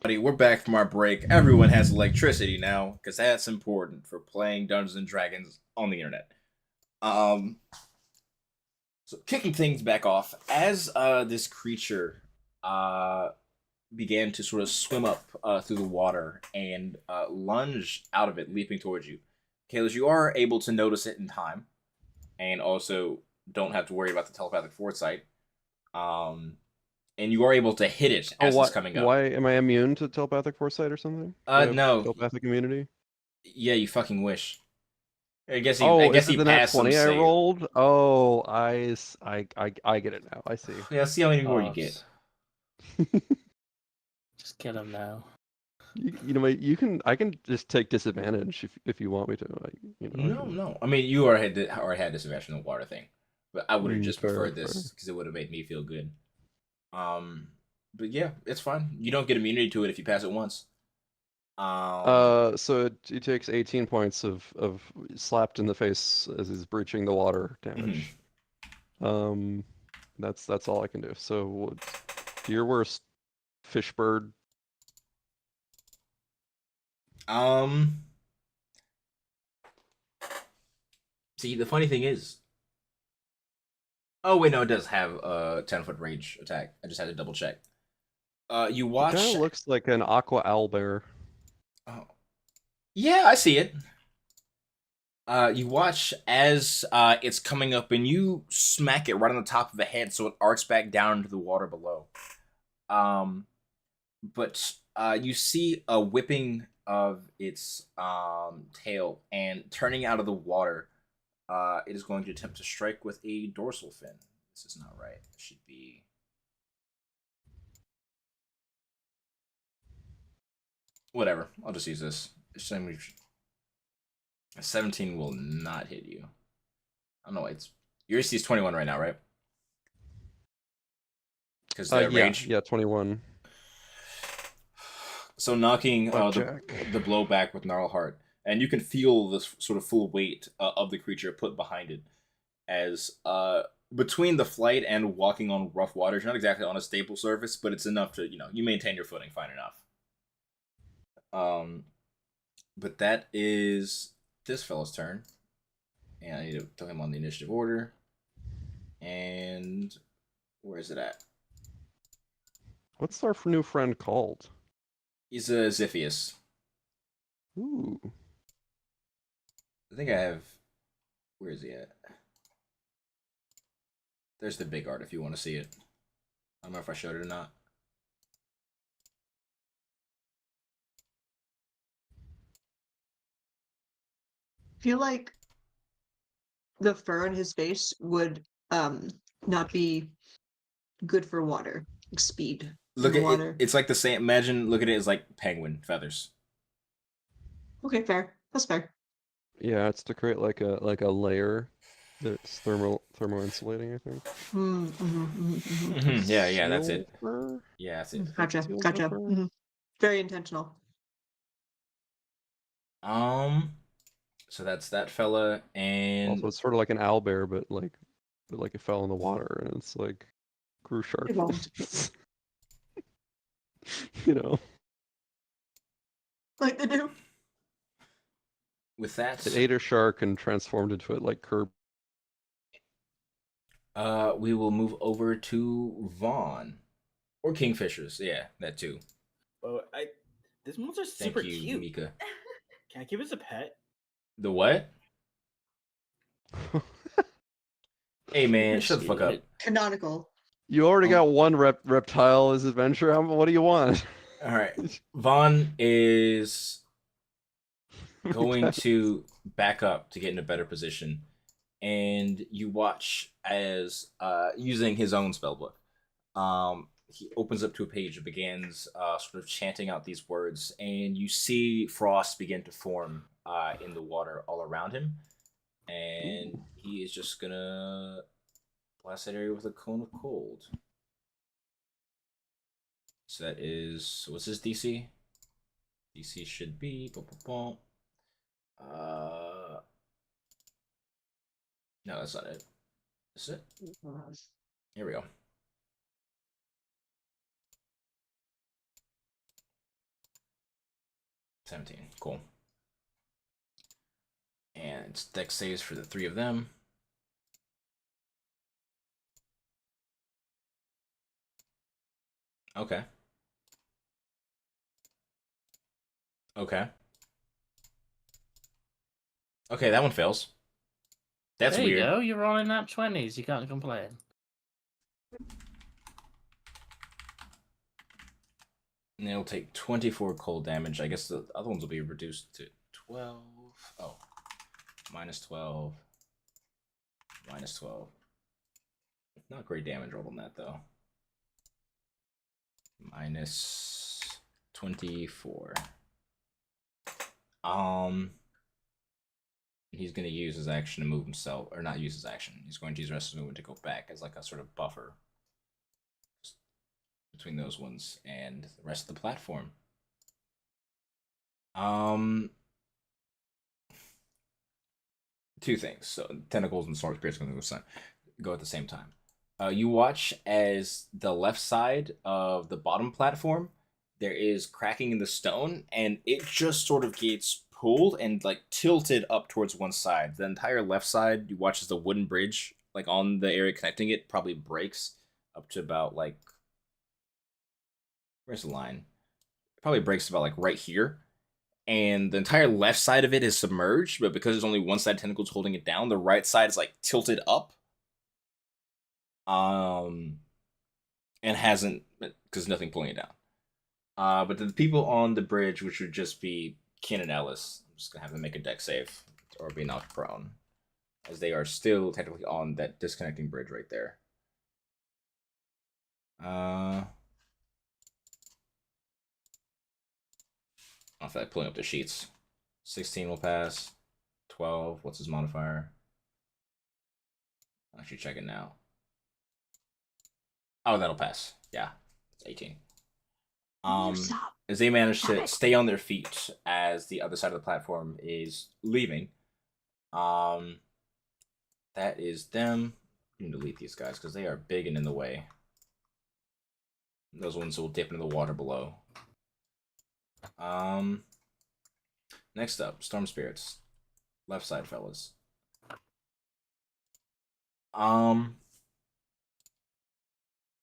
Buddy, we're back from our break. Everyone has electricity now because that's important for playing Dungeons and Dragons on the internet. So kicking things back off as this creature began to sort of swim up through the water and lunge out of it, leaping towards you. Kalis, you are able to notice it in time, and also don't have to worry about the telepathic foresight. And you are able to hit it as it's coming up. Why am I immune to telepathic foresight or something? Do I have No. telepathic immunity. Yeah, you fucking wish. I guess he. Oh, I guess is he it the nat passed some 20 I save. rolled? Oh, I get it now. I see. Yeah, see how many more you get. Just get him now. You know, I can just take disadvantage if you want me to. No. I mean, you already had disadvantage in the water thing, but I would have just fair, preferred this because it would have made me feel good. But yeah, it's fine. You don't get immunity to it if you pass it once. So he takes 18 points of slapped in the face as he's breaching the water damage. That's all I can do. So, your worst, fish bird. See, the funny thing is, oh wait, no, it does have a 10-foot range attack. I just had to double check. You watch. Kind of looks like an aqua owlbear. Oh, yeah, I see it. You watch as it's coming up, and you smack it right on the top of the head, so it arcs back down into the water below. But you see a whipping of its tail, and turning out of the water, it is going to attempt to strike with a dorsal fin. This is not right. It should be. Whatever. I'll just use this. 17 will not hit you. I don't know. Your AC is 21 right now, right? Because the range. Yeah, 21. So knocking the blow back with Gnarl Heart, and you can feel the sort of full weight of the creature put behind it, as between the flight and walking on rough waters, you're not exactly on a stable surface, but it's enough to you maintain your footing fine enough. But that is this fella's turn, and I need to tell him on the initiative order. And where is it at? What's our new friend called? He's a Ziphius. Ooh. I think I have. Where is he at? There's the big art if you want to see it. I don't know if I showed it or not. I feel like the fur in his face would not be good for water. Like speed. Look in at water. It's like the same. Imagine look at it as like penguin feathers. Okay, fair. That's fair. Yeah, it's to create like a layer that's thermo insulating, I think. Yeah, that's it. Silver? Yeah, that's it. Gotcha. Silver? Very intentional. So that's that fella, and Also, it's sort of like an owlbear, but like it fell in the water, and it's like grew shark Evolved. fins. Like they do. with that, It ate a shark and transformed into it like Kirby. we will move over to Vaughn or Kingfishers. Yeah, that too. Oh, this monster's Thank super you, cute. Mika. Can I keep it as a pet? The what? Hey man, shut the fuck up. Canonical. You already got one reptile as adventure. What do you want? All right, Vaughn is going to back up to get in a better position, and you watch as using his own spellbook, he opens up to a page and begins sort of chanting out these words, and you see frost begin to form in the water all around him, and he is just gonna blast that area with a cone of cold. So that is, what's his DC? DC should be no, that's not it. Is it? Here we go. 17. Cool. And it's dex saves for the 3 of them. Okay. Okay. Okay, that one fails. That's there weird. you go. You're rolling nat 20s. You can't complain. And it'll take 24 cold damage. I guess the other ones will be reduced to 12. Oh. Minus 12. Minus 12. Not great damage rolled on that, though. Minus 24. He's going to use his action to move himself, or not use his action. He's going to use the rest of his movement to go back as like a sort of buffer between those ones and the rest of the platform. Two things. So tentacles and sword spirits going to go at the same time. You watch as the left side of the bottom platform, there is cracking in the stone, and it just sort of gets pulled and like tilted up towards one side. The entire left side, you watch as the wooden bridge, like on the area connecting it, probably breaks up to about like, where's the line? It probably breaks about like right here. And the entire left side of it is submerged, but because there's only one side tentacles holding it down, the right side is like tilted up. And hasn't, because nothing pulling it down. But the people on the bridge, which would just be Ken and Ellis, I'm just gonna have them make a deck save or be knocked prone, as they are still technically on that disconnecting bridge right there. I feel like pulling up the sheets. 16 will pass. 12. What's his modifier? Actually, check it now. Oh, that'll pass. Yeah, it's 18. As they manage to stay on their feet as the other side of the platform is leaving. That is them. I'm gonna delete these guys because they are big and in the way. Those ones will dip into the water below. Next up, Storm Spirits. Left side, fellas.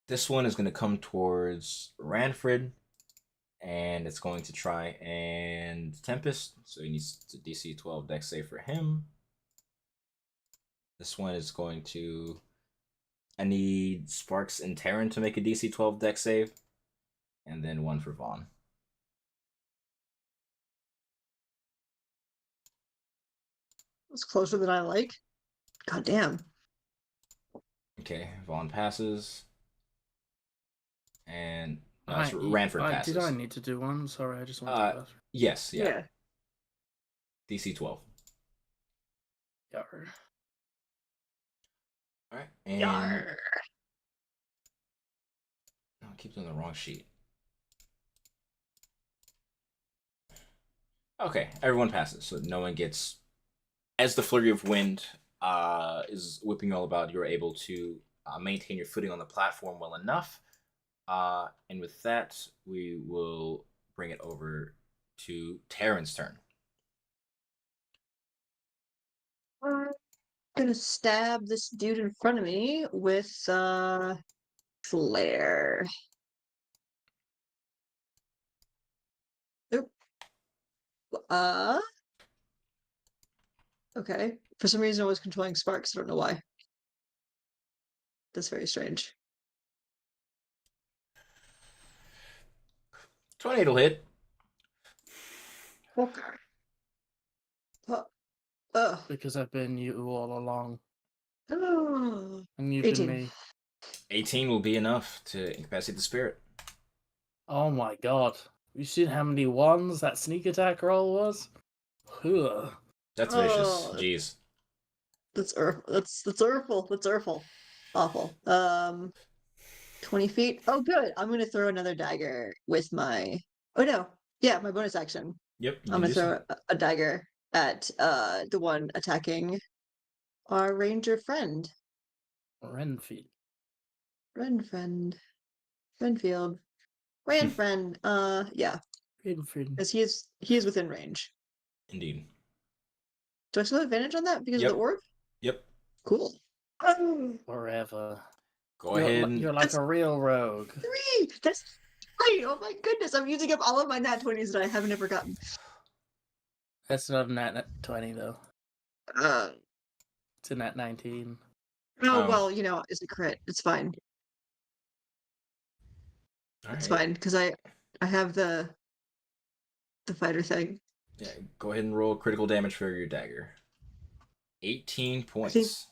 This one is going to come towards Ranfred, and it's going to try and Tempest, so he needs to DC 12 dex save for him. This one is going to... I need Sparks and Terran to make a DC 12 dex save, and then one for Vaughn. It's closer than I like. God damn. Okay, Vaughn passes. And Ranford passes. Did I need to do one? Sorry, I just wanted to pass. Yes, yeah. Yeah. DC 12. Yarr. Alright, and... Yarr. No, I keep doing the wrong sheet. Okay, everyone passes, so no one gets... As the flurry of wind is whipping all about, you're able to maintain your footing on the platform well enough. And with that, we will bring it over to Terran's turn. I'm gonna stab this dude in front of me with flare. Nope. Okay. For some reason I was controlling sparks, I don't know why. That's very strange. 28 will hit. Okay. Because I've been you all along, Oh. and you've 18. been me. 18 will be enough to incapacitate the spirit. Oh my god. You seen how many ones that sneak attack roll was? Ugh. That's vicious. Oh. Jeez. That's Urful. That's Urful. Awful. 20 feet. Oh, good. I'm gonna throw another dagger with my. Oh no. Yeah, my bonus action. Yep. I'm gonna throw a dagger at the one attacking our ranger friend. Renfield. Renfield. Ran friend. Yeah. Infin. Because he is within range. Indeed. Do I still have advantage on that because of Yep. the orb? Yep. Cool. Forever. Go ahead. And... You're like a real rogue. 3! That's 3! Oh my goodness, I'm using up all of my nat 20s that I haven't ever gotten. That's not a nat 20 though. Uh, It's a nat 19. oh, Oh. well, you know, it's a crit. It's fine. All It's right. fine, because I have the fighter thing. Yeah. Go ahead and roll critical damage for your dagger. 18 points.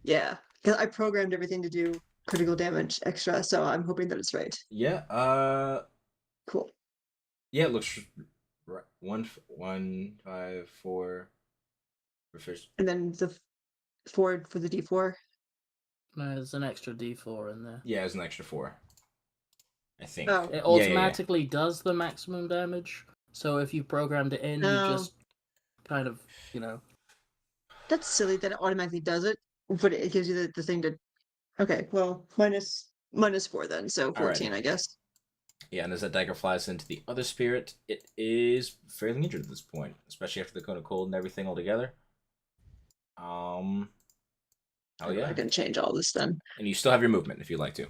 Yeah, because I programmed everything to do critical damage extra, so I'm hoping that it's right. Yeah. Cool. Yeah. It looks right. 1, 5, 4. And then the 4 for the D4. No, there's an extra d4 in there. Yeah, it's an extra 4. I think. Oh. It Yeah, automatically does the maximum damage. So if you programmed it in, you No. just kind of, you know. That's silly that it automatically does it, but it gives you the thing to. Okay, well, minus 4 then, so 14, Alrighty. I guess. Yeah, and as that dagger flies into the other spirit, it is fairly injured at this point, especially after the cone of cold and everything altogether. Oh yeah. I can change all this then. And you still have your movement if you'd like to.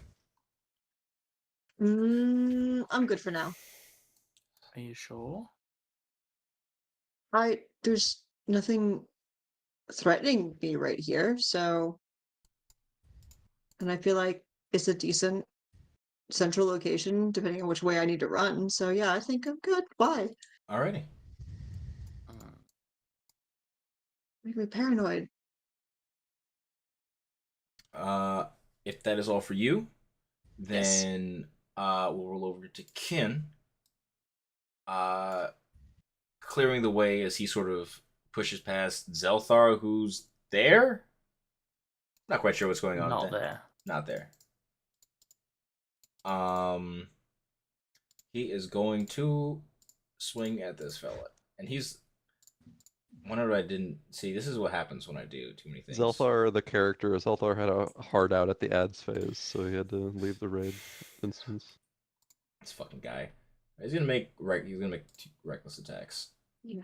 I'm good for now. Are you sure? There's nothing threatening me right here, so. And I feel like it's a decent central location, depending on which way I need to run. So yeah, I think I'm good. Why? Alrighty. Make me paranoid. If that is all for you, Yes. then we'll roll over to Kin. Clearing the way as he sort of pushes past Zelthar, who's there. Not quite sure what's going on. Not with that. there. Not there. He is going to swing at this fella, and he's. Whenever I didn't see, this is what happens when I do too many things. Zelthar, the character, Zelthar had a hard out at the ads phase, so he had to leave the raid instance. This fucking guy. He's gonna make He's gonna make 2 reckless attacks. Yeah.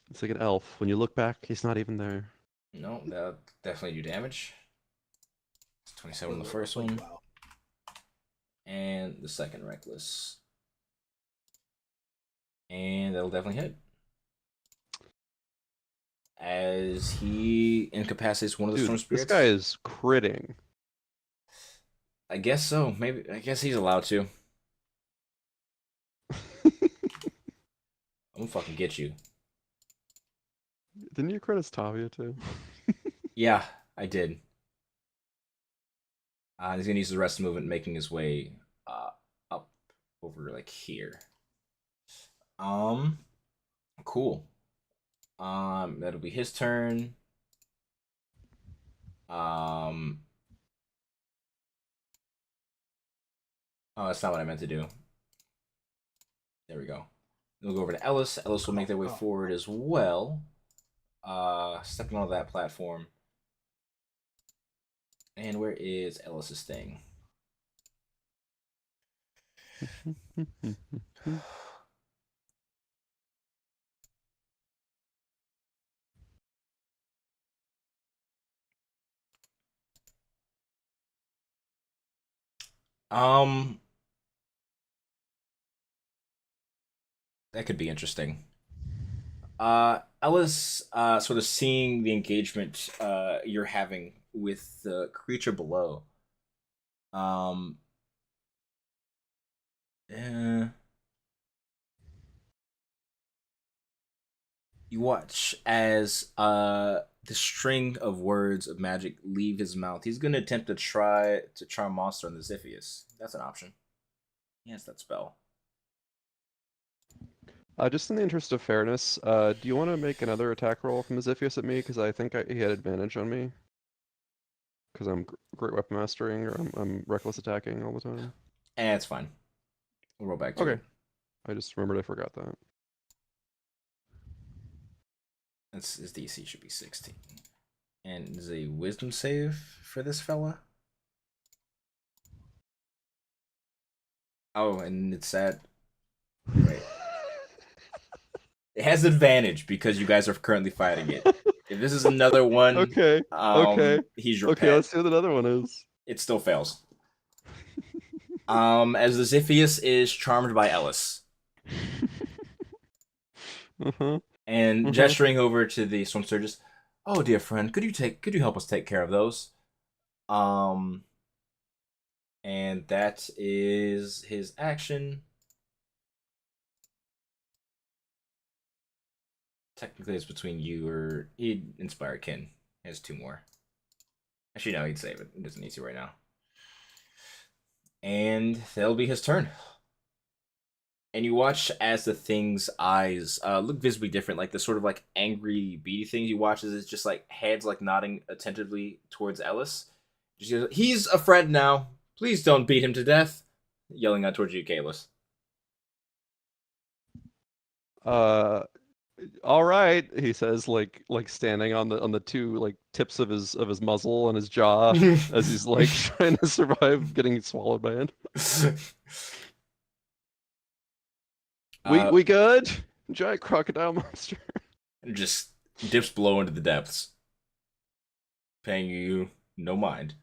It's like an elf. When you look back, he's not even there. No, that'll definitely do damage. It's 27 on the first one. Wow. And the second reckless. And that'll definitely hit. As he incapacitates one of the Dude, storm this spirits. guy is critting. I guess so. Maybe. I guess he's allowed to. I'm gonna fucking get you. Didn't you crit as Tavia too? Yeah, I did. He's gonna use the rest of the movement, making his way up over like here. Cool. That'll be his turn. Oh, that's not what I meant to do. There we go. We'll go over to Ellis. Ellis will make their way forward as well. Stepping onto that platform. And where is Ellis's thing? That could be interesting. Ellis, sort of seeing the engagement you're having with the creature below. You watch as the string of words of magic leave his mouth. He's gonna attempt to charm monster on the Ziphius. That's an option. Yes, that spell. Just in the interest of fairness, do you want to make another attack roll from Ziphius at me? Because I think he had advantage on me. Because I'm great weapon mastering, or I'm reckless attacking all the time. It's fine. We'll roll back to Okay. it. I just remembered I forgot that. His DC should be 16. And is a wisdom save for this fella? Oh, and it's at. Wait. It has advantage because you guys are currently fighting it. If this is another one, Okay. Okay. he's your Okay, pet. let's see what another one is. It still fails. As the Ziphius is charmed by Ellis. Uh-huh. And gesturing over to the Storm Sturgis, oh dear friend, could you help us take care of those? And that is his action. Technically, it's between you or he'd inspire Kin. He has 2 more. Actually, no, he'd save it. It doesn't need to right now. And that'll be his turn. And you watch as the thing's eyes look visibly different, like the sort of like angry, beady things you watch as it's just like heads like nodding attentively towards Ellis. Just goes, he's a friend now. Please don't beat him to death. Yelling out towards you, Kalis. All right, he says, like standing on the 2 like tips of his muzzle and his jaw as he's like trying to survive getting swallowed by it. We good? Giant crocodile monster. And just dips below into the depths, paying you no mind.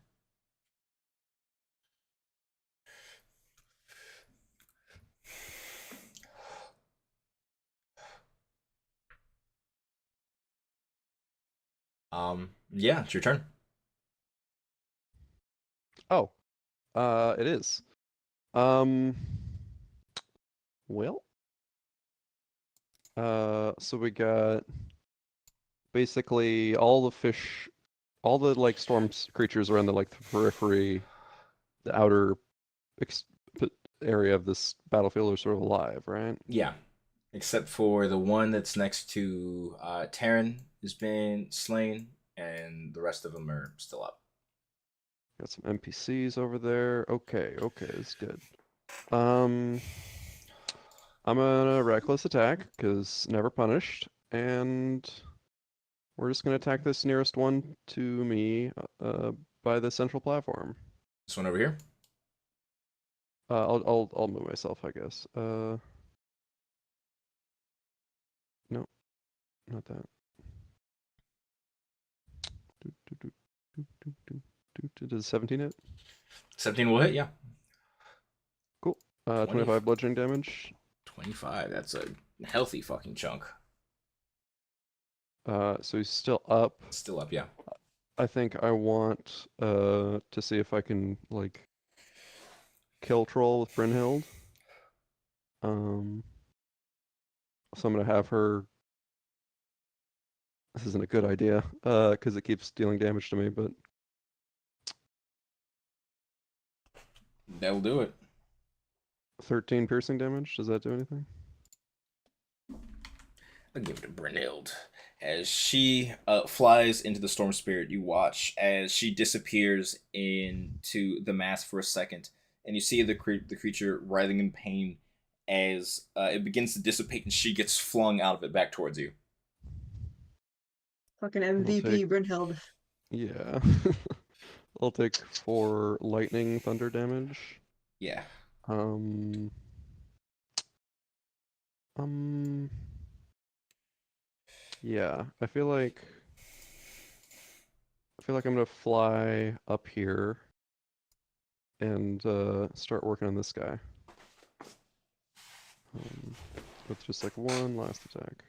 Yeah, it's your turn. Oh, it is. Well, so we got basically all the fish, all the like creatures around the like the periphery, the outer area of this battlefield are sort of alive, right? Yeah, except for the one that's next to Terran has been slain, and the rest of them are still up. Got some NPCs over there. Okay, it's good. I'm gonna reckless attack because never punished, and we're just gonna attack this nearest one to me by the central platform. This one over here. I'll move myself, I guess. No, not that. Does 17 hit? 17 will hit, yeah. Cool. 25 bludgeoning damage. 25, that's a healthy fucking chunk. So he's still up. Still up, yeah. I think I want to see if I can like kill troll with Brynhild. So I'm gonna have her. This isn't a good idea, because it keeps dealing damage to me, but That'll do it. 13 piercing damage. Does that do anything? I'll give it to Brynhild. As she flies into the Storm Spirit, you watch as she disappears into the mass for a second, and you see the creature writhing in pain as it begins to dissipate, and she gets flung out of it back towards you. Fucking MVP Brynhild. Yeah. I'll take 4 lightning thunder damage. Yeah. Yeah, I feel like I'm gonna fly up here and start working on this guy. With just like 1 last attack.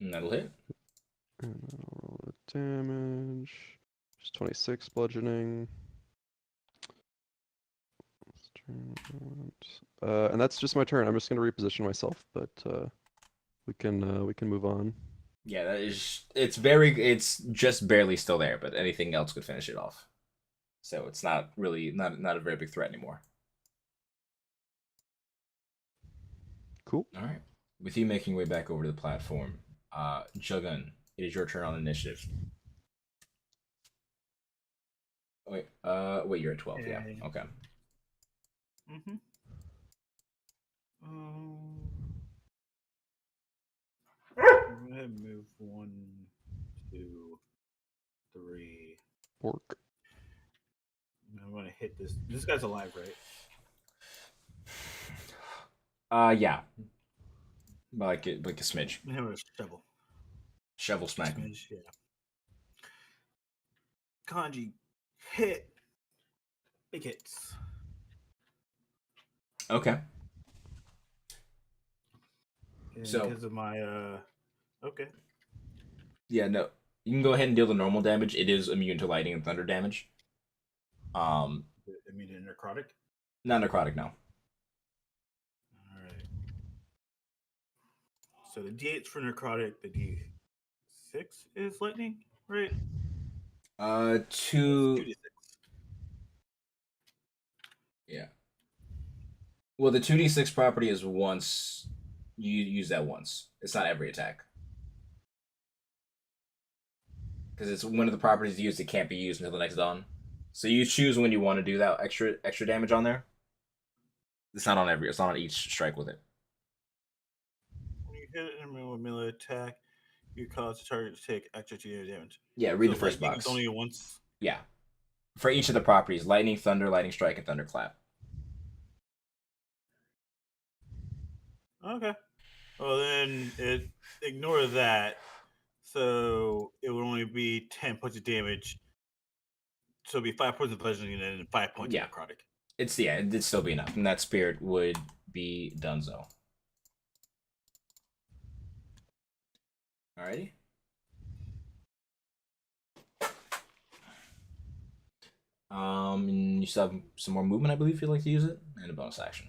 And that'll hit. And I'll roll the damage. Just 26 bludgeoning. And that's just my turn. I'm just gonna reposition myself, but we can move on. Yeah, that is. It's just barely still there, but anything else could finish it off. So it's not really not a very big threat anymore. Cool. All right. With you making your way back over to the platform, Jugun, it is your turn on initiative. Wait, you're at 12. Yeah. Okay. Mm-hmm. I'm gonna move 1, 2, 3. Orc. I'm gonna hit this. This guy's alive, right? Yeah, like a smidge. Hit him with a shovel. Shovel smack him. Smidge, yeah. Kanji hit. Big hits. Okay. And So- because of my okay. Yeah, no. You can go ahead and deal the normal damage. It is immune to lightning and thunder damage. I mean necrotic. Not necrotic now. Alright. So the D8's for necrotic, the D6 is lightning, right? Two. 2d6. Yeah. Well, the 2d6 property is once. You use that once. It's not every attack. Because it's one of the properties used. It can't be used until the next dawn. So you choose when you want to do that extra damage on there. It's not on every. It's not on each strike with it. When you hit an enemy with melee attack, you cause the target to take extra 2 damage. Yeah, read So the first lightning box. is only once. Yeah. For each of the properties, lightning, thunder, lightning strike, and thunderclap. Okay. Well, then ignore that. So it would only be 10 points of damage. So it'd be 5 points of bludgeoning and then 5 points Yeah. of necrotic. It'd still be enough, and that spirit would be donezo. Alrighty. And you still have some more movement, I believe, if you'd like to use it, and a bonus action.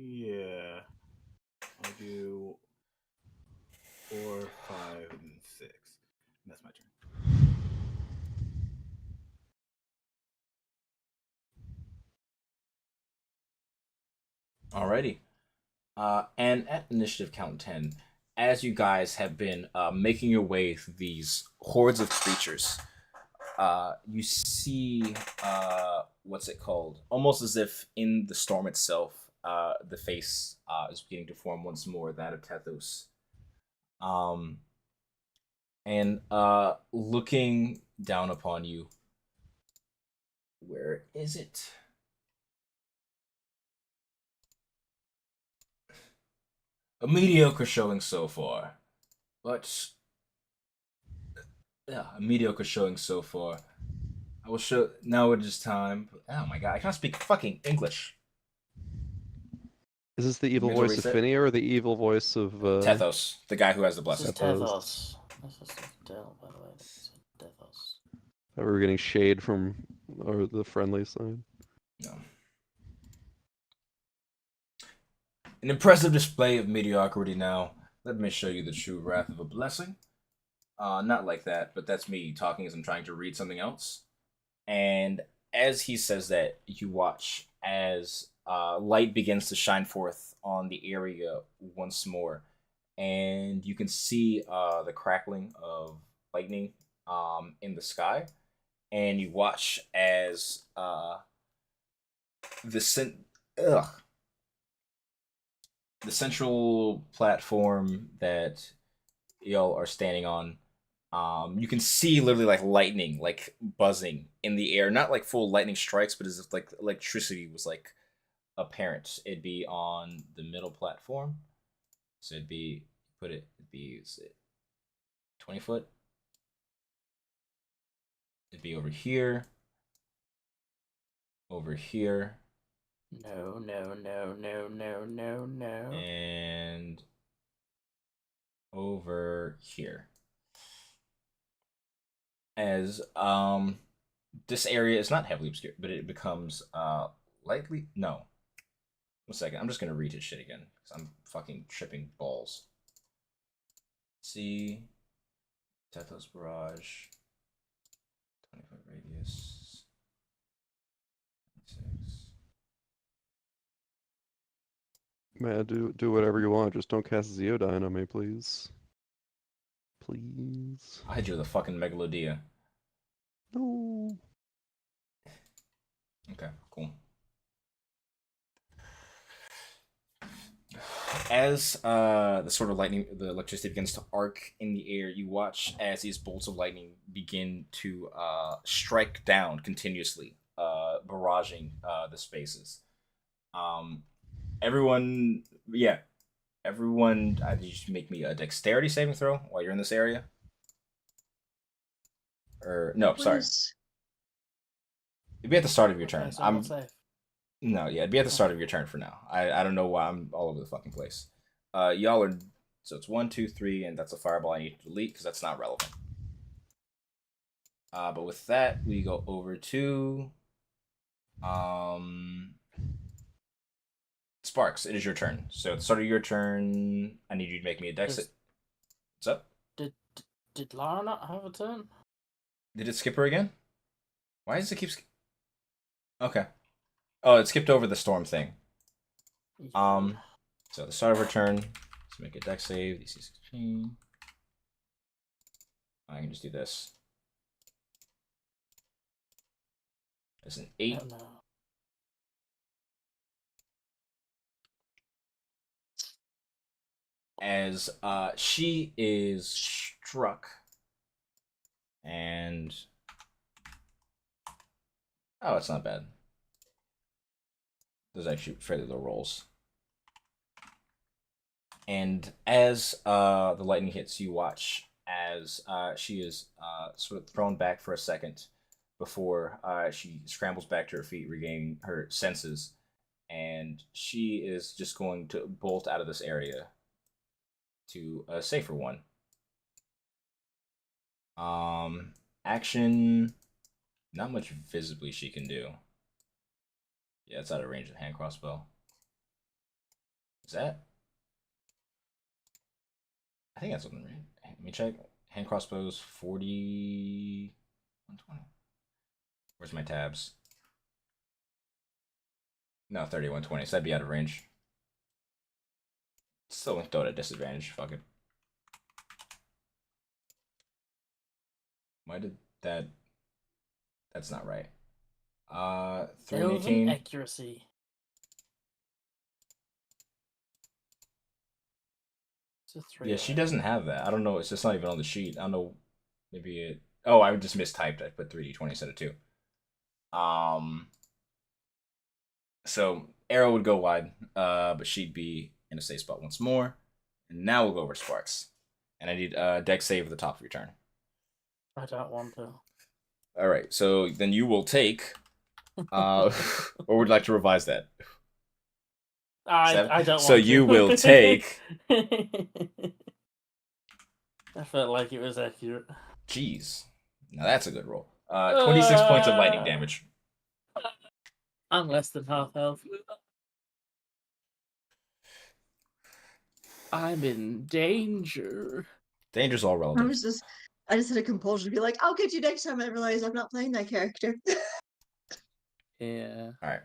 Yeah. I'll do 4, 5, and 6. And that's my turn. Alrighty. And at initiative count 10, as you guys have been making your way through these hordes of creatures, you see what's it called? Almost as if in the storm itself, the face is beginning to form once more, that of Tethos. And looking down upon you, where is it? A mediocre showing so far, but yeah, a mediocre showing so far. I will show now. It is time. Oh my god, I can't speak fucking English. Is this the evil Mental voice of reset? Finney or the evil voice of Tethos, the guy who has the This is blessing. Tethos. This is the devil, by the way. This is Tethos. that we were getting shade from or the friendly side? No. An impressive display of mediocrity now. Let me show you the true wrath of a blessing. Not like that, but that's me talking as I'm trying to read something else. And as he says that, you watch as light begins to shine forth on the area once more. And you can see the crackling of lightning in the sky. And you watch as the central platform that y'all are standing on, you can see literally like lightning, like buzzing in the air. Not like full lightning strikes, but as if like electricity was like apparent. It'd be on the middle platform. So it'd be 20 foot. It'd be over here. Over here. No, no, no, no, no, no, no. And over here. As this area is not heavily obscured, but it becomes lightly. No. 1 second. I'm just gonna read his shit again because I'm fucking tripping balls. See, Tethos Barrage, 20-foot radius. 6. Man, do whatever you want. Just don't cast Zeodyne on me, please. Please. I hit you with a fucking Megalodia. No. Okay, cool. As the sort of lightning, the electricity begins to arc in the air, you watch as these bolts of lightning begin to strike down continuously barraging the spaces. Everyone, yeah, everyone. I need you to make me a dexterity saving throw while you're in this area. Or no, sorry, Please. it'd be at the start of your Okay, turn. so what save? No, yeah, it'd be at the start of your turn for now. I don't know why I'm all over the fucking place. Y'all are, so it's 1, 2, 3, and that's a fireball I need to delete because that's not relevant. But with that, we go over to Sparks. It is your turn. So at the start of your turn, I need you to make me a dex. What's up? Did Lara not have a turn? Did it skip her again? Why does it keep? Okay. Oh, it skipped over the storm thing. So at the start of her turn, let's make a dex save. DC 16. I can just do this. It's an 8. Oh, no. As she is struck, and oh, it's not bad. Those actually fairly low rolls. And as the lightning hits, you watch as she is sort of thrown back for a second before she scrambles back to her feet, regaining her senses, and she is just going to bolt out of this area to a safer one. Action, not much visibly she can do. Yeah, it's out of range of the hand crossbow. Is that? I think that's something right. Let me check. Hand crossbows 40, 120. Where's my tabs? No, 30, 120. So that'd be out of range. Still throw it at disadvantage. Fuck it. Why did that? That's not right. 318. Accuracy. Yeah, she doesn't have that. I don't know. It's just not even on the sheet. I don't know. Maybe it. Oh, I just mistyped. I put 3d20 instead of 2. So arrow would go wide, but she'd be in a safe spot once more. And now we'll go over Sparks. And I need a dex save at the top of your turn. I don't want to. All right. So then you will take. Or would you like to revise that? I don't So want you to. will take. I felt like it was accurate. Jeez. Now that's a good roll. 26 points of lightning Uh. damage. I'm less than half health. I'm in danger. Danger's all I relative. I just had a compulsion to be like, I'll get you next time. I realize I'm not playing that character. Yeah. All right.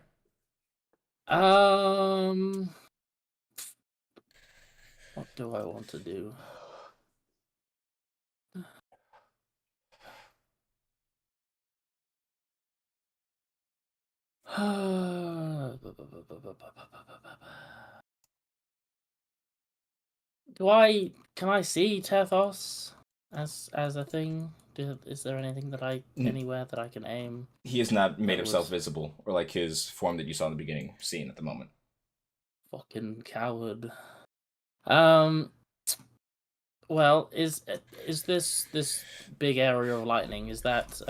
What do I want to do? Can I see Tethos as a thing? Is there anything that anywhere that I can aim? He has not made That himself was- visible, or like his form that you saw in the beginning seen at the moment. Fucking coward. Well, is this big area of lightning? Is that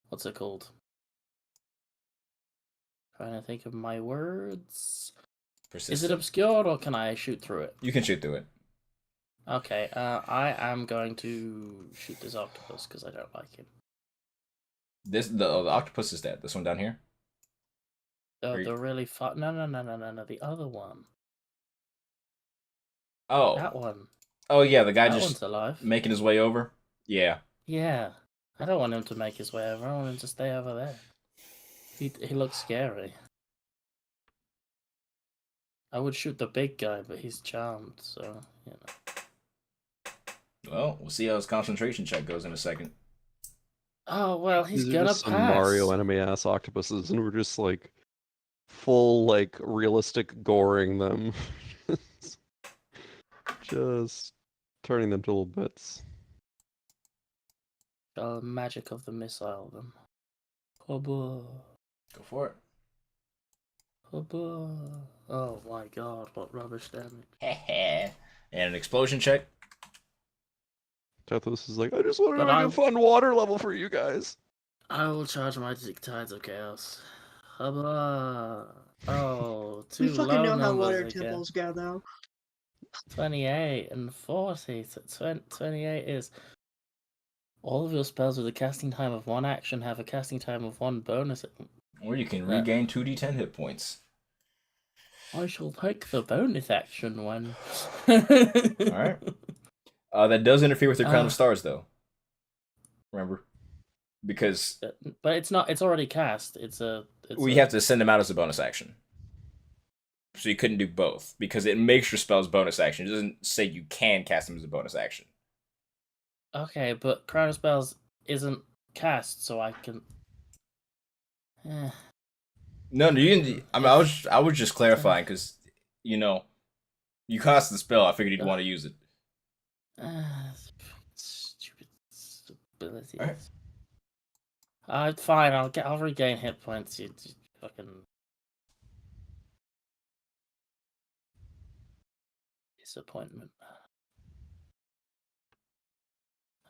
what's it called? Trying to think of my words. Persistent. Is it obscured or can I shoot through it? You can shoot through it. Okay, I am going to shoot this octopus because I don't like him. The octopus is dead. This one down here. The really far. No. The other one. Oh. That one. Oh yeah, the guy That just one's alive. making his way over. Yeah. Yeah. I don't want him to make his way over. I want him to stay over there. He looks scary. I would shoot the big guy, but he's charmed, so you know. Well, we'll see how his concentration check goes in a second. Oh well, he's These are gonna just some pass. Mario enemy ass octopuses, and we're just like full like realistic goring them, just turning them to little bits. The magic of the missile them. Hubba. Go for it. Hubba. Oh my god, what rubbish damage. And an explosion check. Tethos is like, I just want to But make I- a fun water level for you guys. I will charge my tides of chaos. Hubba. Oh, We two fucking low know how numbers water again. temples go, though. 28 and 40. So 28 is all of your spells with a casting time of 1 action have a casting time of 1 bonus. Or you can That- regain 2d10 hit points. I shall take the bonus action when. Alright. That does interfere with your Crown of Ah. Stars, though. Remember? Because But it's not. It's already cast. we have to send them out as a bonus action. So you couldn't do both. Because it makes your spells bonus action. It doesn't say you can cast them as a bonus action. Okay, but Crown of Spells isn't cast, so I can. Eh. No, I was just clarifying because, you cast the spell. I figured you'd want to use it. Stupid abilities. Alright. Fine. I'll regain hit points. You fucking disappointment.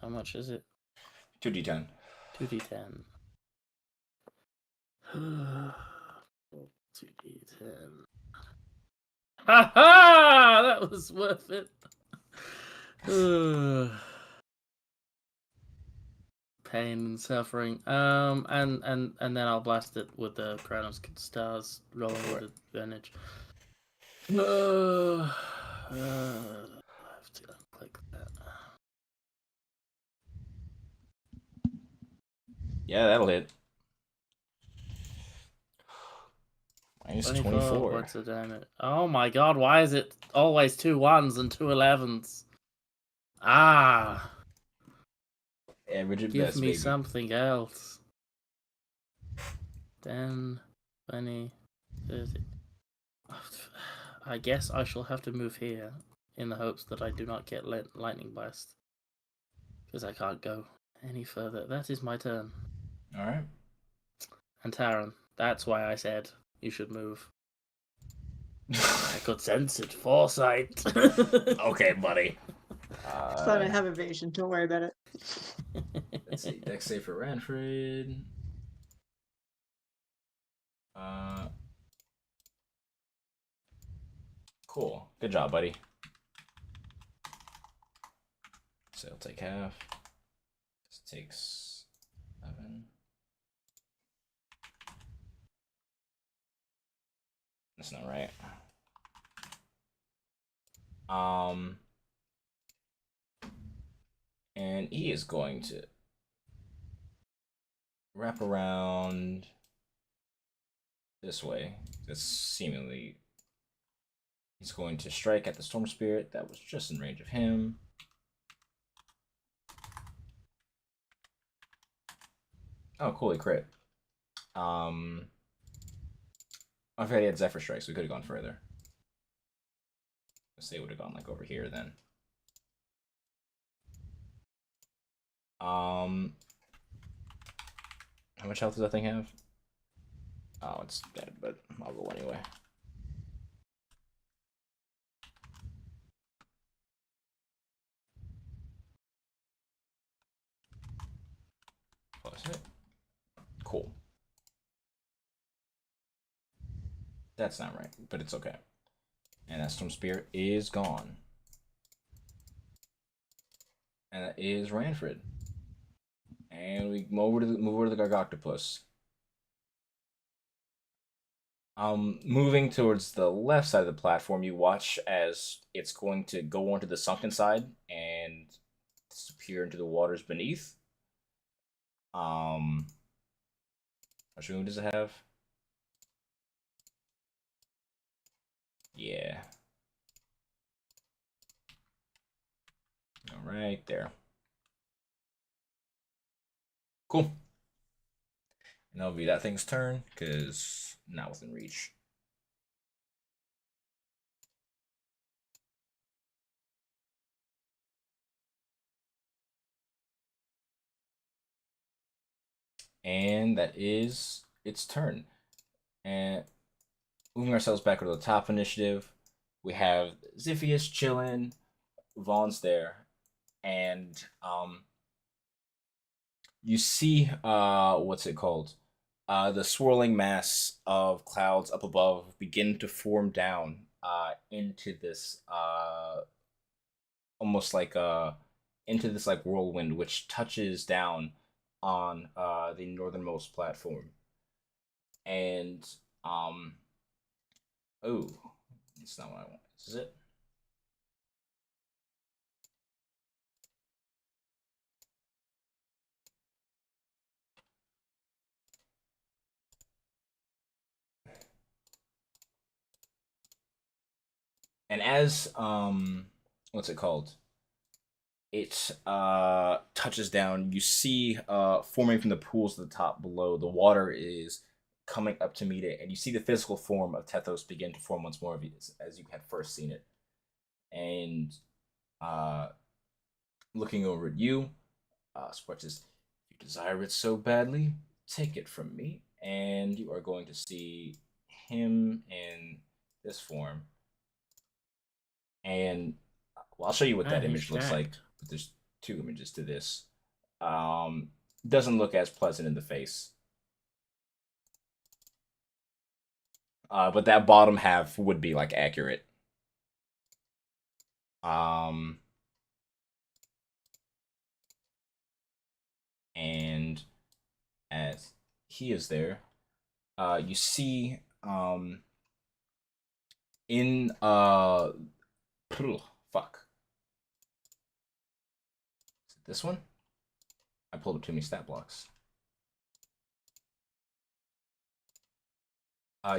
How much is it? 2d10. 2d10. 2d10. Ha ha! That was worth it. Pain and suffering. And then I'll blast it with the Crown of Stars rolling with advantage. I have to unclick that. Yeah, that'll hit. Minus 24. What's the damage? Oh my god, why is it always 2 1s and 2 11s? Ah! Average at Give best, me baby. something else. 10, 20, 30. I guess I shall have to move here in the hopes that I do not get lightning blast. Because I can't go any further. That is my turn. Alright. And Taran, that's why I said you should move. I could sense it. Foresight. Okay, buddy. It's fine, I have evasion. Don't worry about it. Let's see. Dex save for Ranfred. Cool. Good job, buddy. So I'll take half. This takes 7. That's not right. And he is going to wrap around this way. That's seemingly... He's going to strike at the Storm Spirit. That was just in range of him. Oh, cool, he crit. I forgot he had Zephyr Strike, so we could have gone further. Let's say it would have gone like over here then. How much health does that thing have? Oh, it's dead, but I'll roll anyway. Plus hit. Cool. That's not right, but it's okay. And that Storm Spirit is gone. And that is Ranfred. And we move over to the Gargoctopus. Moving towards the left side of the platform, you watch as it's going to go onto the sunken side and disappear into the waters beneath. How much room does it have? Yeah. All right, there. Cool. And that'll be that thing's turn, because not within reach. And that is its turn. And moving ourselves back to the top initiative, we have Ziphius chilling, Vaughn's there, and you see what's it called? The swirling mass of clouds up above begin to form down into this almost like into this like whirlwind, which touches down on the northernmost platform. And oh, that's not what I want. Is it? And as what's it called? It touches down. You see forming from the pools at the top below, the water is coming up to meet it, and you see the physical form of Tethos begin to form once more as you had first seen it. And looking over at you, Spark says, "You desire it so badly, take it from me." And you are going to see him in this form. And well, I'll show you what that he's image looks like. jacked. But there's two images to this. Doesn't look as pleasant in the face. But that bottom half would be like accurate. And as he is there, you see in fuck. Is it this one? I pulled up too many stat blocks.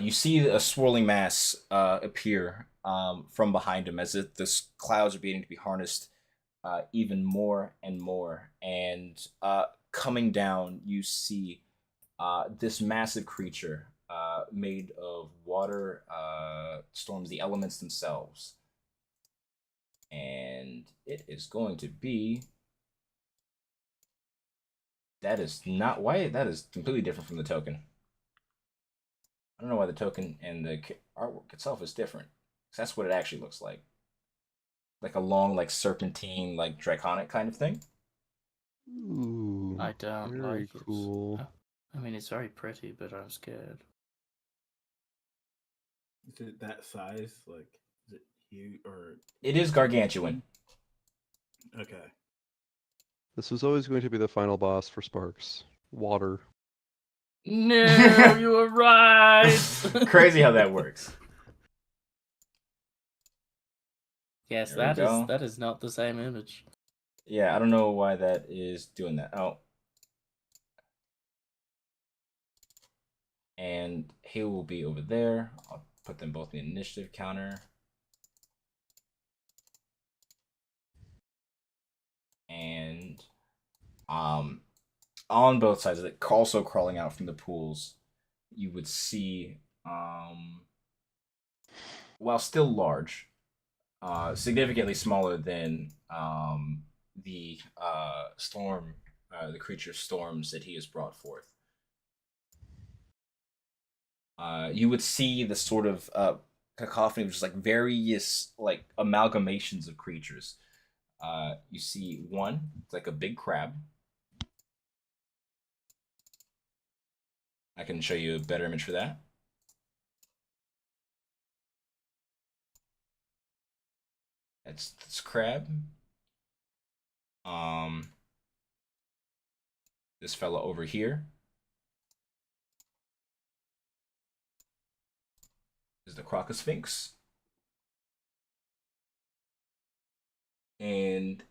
You see a swirling mass appear from behind him as if the clouds are beginning to be harnessed even more and more. And coming down, you see this massive creature made of water, storms, the elements themselves. And it is going to be... That is not... Why? That is completely different from the token. I don't know why the token and the artwork itself is different. That's what it actually looks like. Like a long, like serpentine, like draconic kind of thing. Ooh, I don't very like cool. it. I mean, it's very pretty, but I'm scared. Is it that size? Like, is it huge or? It is gargantuan. Okay. This was always going to be the final boss for Sparks. Water. No, you were right. Crazy how that works. Yes, There we go. that is not the same image. Yeah, I don't know why that is doing that. Oh. And he will be over there. I'll put them both in the initiative counter. And on both sides of it, also crawling out from the pools, you would see, while still large, significantly smaller than the storm, the creature storms that he has brought forth. You would see the sort of cacophony of just like various like amalgamations of creatures. You see one, it's like a big crab. I can show you a better image for that. That's this crab. This fella over here is the Crocosphinx. And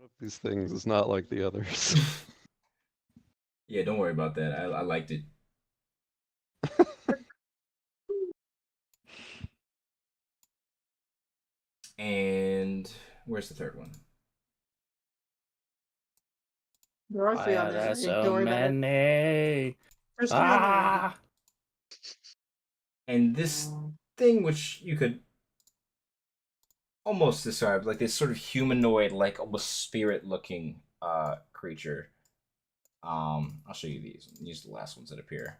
One of these things is not like the others. yeah, don't worry about that. I liked it. And where's the third one? There are three Why on are there. there Don't so worry about it. many? There's three on there. Ah! And this thing, which you could almost describe like this sort of humanoid, like almost spirit-looking creature, I'll show you these. These are the last ones that appear.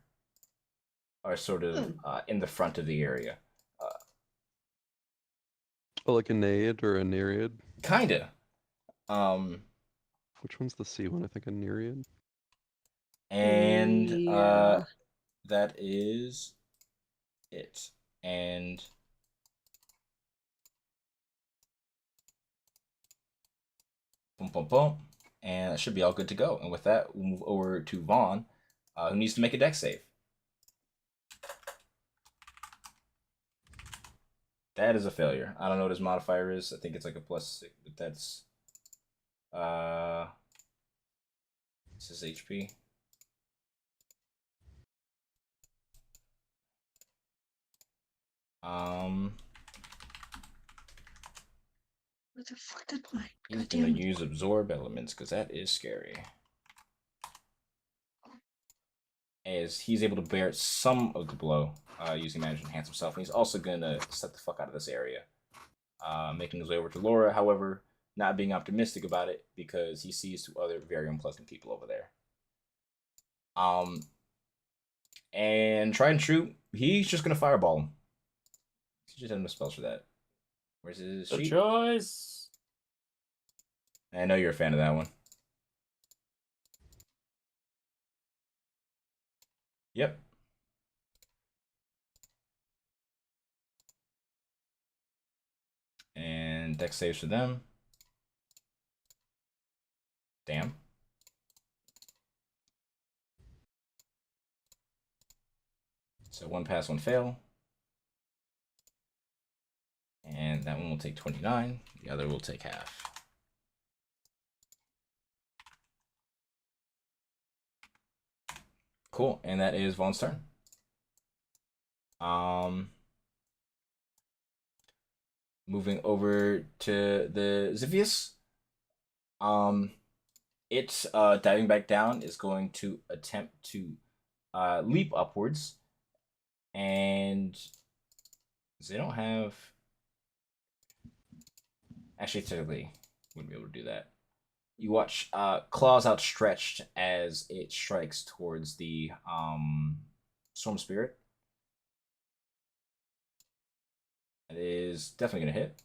Are sort of in the front of the area. Oh, like a Naiad or a Nereid? Kinda. Um, Which one's the C one? I think a Nereid. and Yeah. that is it. And boom, boom, boom. And that should be all good to go. And with that, we'll move over to Vaughn, who needs to make a deck save. That is a failure. I don't know what his modifier is. I think it's like a +6, but that's this is HP. What the fuck did my He's gonna goddamn use absorb elements because that is scary. As he's able to bear some of the blow using manage to enhance himself, and he's also gonna set the fuck out of this area, making his way over to Laura. However, not being optimistic about it because he sees two other very unpleasant people over there. And try and shoot. He's just gonna fireball him. He just had no spells for that. Where's his Good sheet? choice. I know you're a fan of that one. Yep. And deck saves for them. Damn. So one pass, one fail. And that one will take 29. The other will take half. Cool. And that is Vaughn's turn. Moving over to the Xiphias. It's diving back down is going to attempt to leap upwards. And they don't have... Actually, technically, wouldn't be able to do that. You watch claws outstretched as it strikes towards the Storm Spirit. It is definitely going to hit.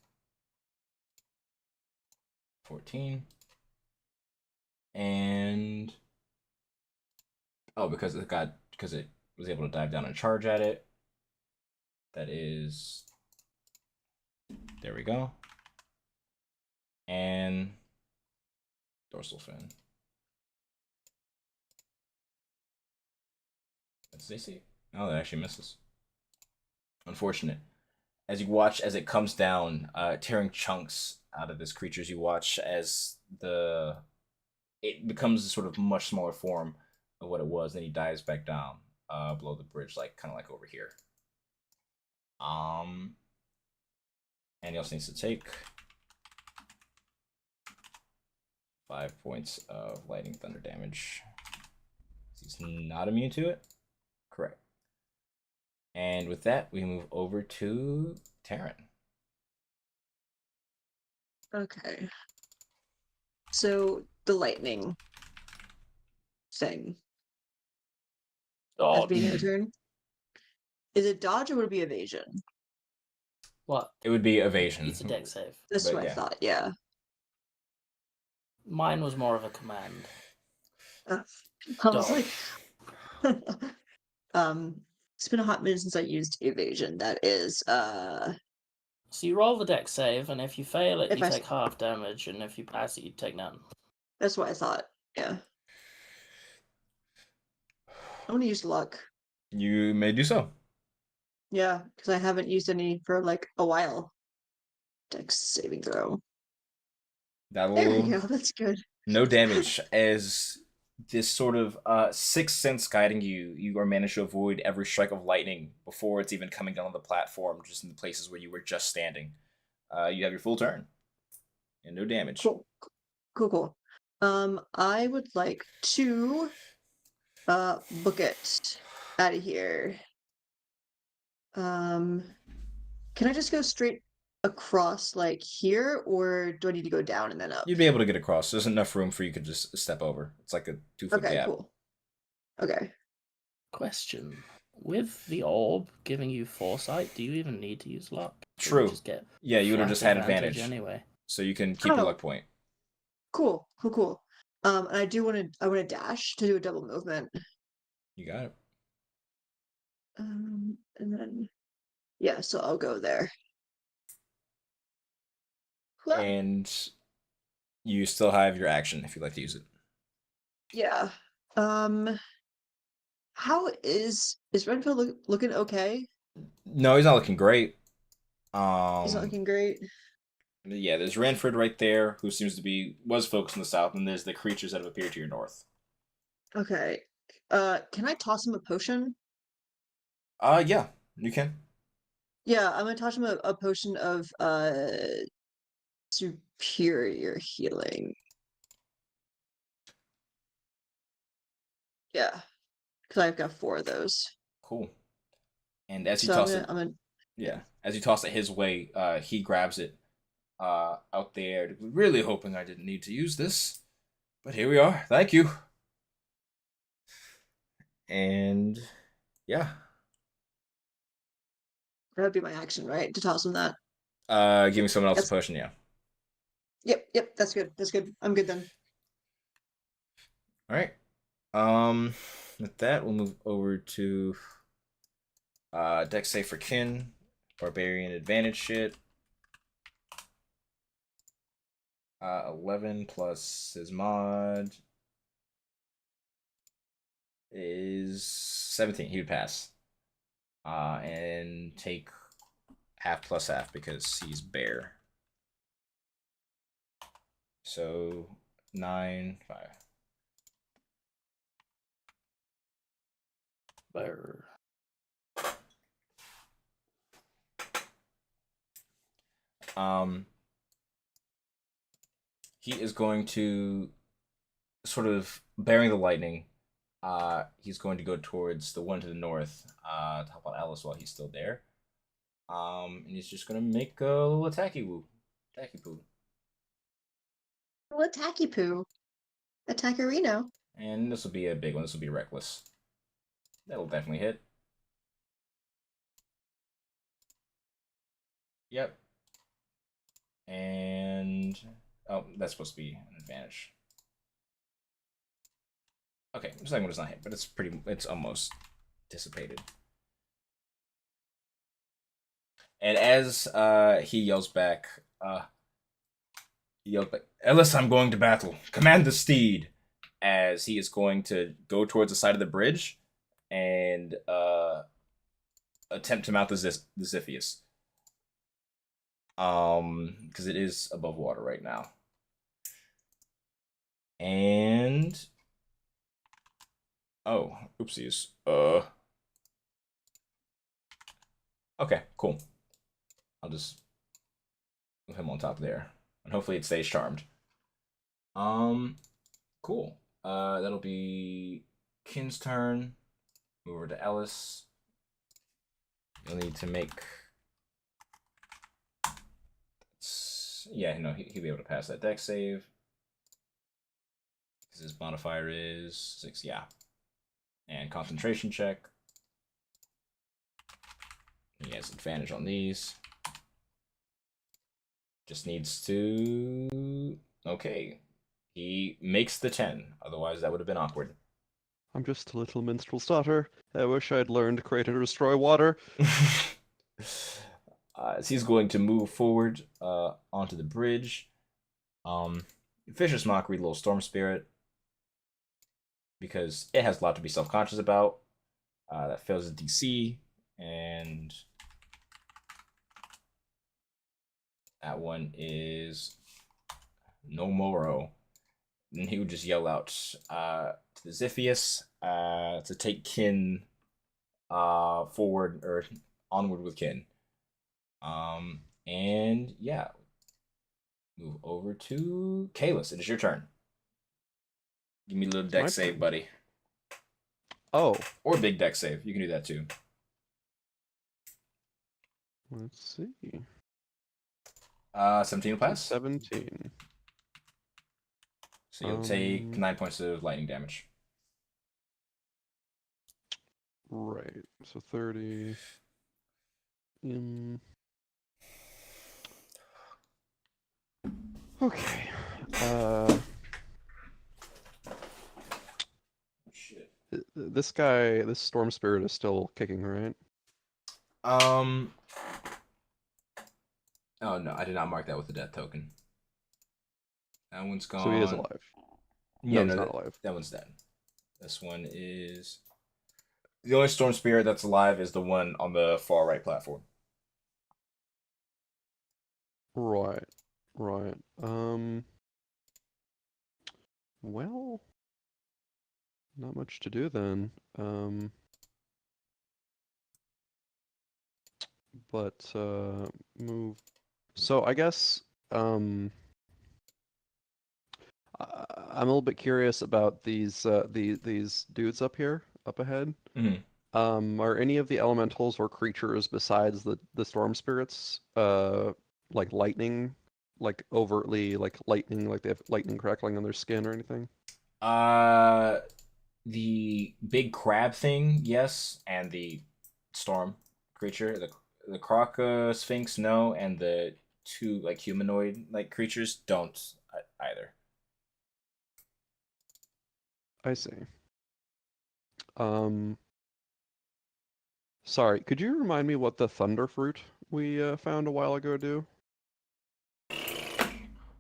14. And... Oh, because it was able to dive down and charge at it. That is... There we go. And... Dorsal fin. That's AC. Oh, that actually misses. Unfortunate. As you watch as it comes down, tearing chunks out of this creature, as you watch as it becomes a sort of much smaller form of what it was, then he dives back down below the bridge, kind of like over here. And he also needs to take 5 points of lightning thunder damage. He's not immune to it. Correct. And with that, we move over to Taryn. Okay. So the lightning thing at the Dodge. beginning of the turn. Is it dodge or would it be evasion? What? It would be evasion. It's a deck save. That's But what yeah. I thought, yeah. Mine was more of a command. I was Dodge. like, it's been a hot minute since I used evasion. That is, So you roll the deck save, and if you fail it, If you I- take half damage, and if you pass it, you take none. that's what I thought. Yeah. I want to use luck. You may do so. Yeah, because I haven't used any for like a while. Dex saving throw. That There we will go. That's good. no damage as this sort of sixth sense guiding you. You are managed to avoid every strike of lightning before it's even coming down on the platform, just in the places where you were just standing. You have your full turn and no damage. Cool. Cool. I would like to book it out of here. Can I just go straight across like here, or do I need to go down and then up? You'd be able to get across. There's enough room for you to just step over. It's like a 2-foot Okay, gap. cool. Okay. Question: with the orb giving you foresight, do you even need to use luck? Or True. You just get Yeah, you would have flat just had advantage. anyway. So you can keep your Oh. luck point. Cool. And I want to dash to do a double movement. You got it. And then yeah, so I'll go there. Wha- And you still have your action if you'd like to use it. Yeah. How is Renfield looking okay? No, he's not looking great. He's not looking great. Yeah, there's Ranford right there, who seems to was focused on the south, and there's the creatures that have appeared to your north. Okay. Can I toss him a potion? Yeah, you can. Yeah, I'm gonna toss him a potion of superior healing. Yeah, because I've got 4 of those. Cool. And as you So toss it, I'm gonna yeah, as you toss it his way, he grabs it out there, really hoping I didn't need to use this. But here we are. Thank you. And yeah. that would be my action, right? To toss him that. Giving someone else a That's- potion, yeah. Yep, that's good. That's good. I'm good then. Alright. With that, we'll move over to Dex save for Kin. Barbarian advantage shit. 11 plus his mod is 17. He would pass. And take half plus half because he's bear. So 9, 5. Bear. He is going to sort of bearing the lightning. He's going to go towards the one to the north. To help out Alice while he's still there. And he's just gonna make a little attacky woo, attacky poo. Well, attacky poo. Attackerino. And this will be a big one. This will be reckless. That'll definitely hit. Yep. And oh, that's supposed to be an advantage. Okay, the second one does not hit, but it's almost dissipated. And as he yells back, Ellis, I'm going to battle. Command the steed. As he is going to go towards the side of the bridge and attempt to mount the Ziphius. Because it is above water right now. And oh, oopsies. Okay, cool. I'll just put him on top there. And hopefully it stays charmed. Cool. That'll be Kin's turn. Move over to Ellis. You'll need to make. Yeah, no, he'll be able to pass that dex save. Because his modifier is 6, yeah. And concentration check. He has advantage on these. Just needs to. Okay. He makes the 10. Otherwise, that would have been awkward. I'm just a little minstrel's daughter. I wish I'd learned to create and destroy water. So he's going to move forward onto the bridge. Vicious Mockery, little Storm Spirit. Because it has a lot to be self-conscious about. That fails the DC. And that one is no moro. And he would just yell out to the Ziphius to take Kin forward or onward with Kin. And yeah, move over to Kalis. It is your turn. Give me a little dex save, buddy. Oh. Or big dex save. You can do that too. Let's see. 17 will pass. 17. So you'll take 9 points of lightning damage. Right. So 30. Okay. Shit. This guy, this storm spirit is still kicking, right? Oh no, I did not mark that with the death token. That one's gone. So he is alive. Yeah, No, he's no, not alive. that one's dead. This one is the only storm spirit that's alive is the one on the far right platform. Right. Right. Well, not much to do then. But move. So I guess I'm a little bit curious about these dudes up here, up ahead. Mhm. Are any of the elementals or creatures besides the storm spirits like lightning, like overtly like lightning, like they have lightning crackling on their skin or anything? The big crab thing, yes, and the storm creature, the croc sphinx, no, and the two like humanoid like creatures don't either. I see. Sorry, could you remind me what the thunder fruit we found a while ago do?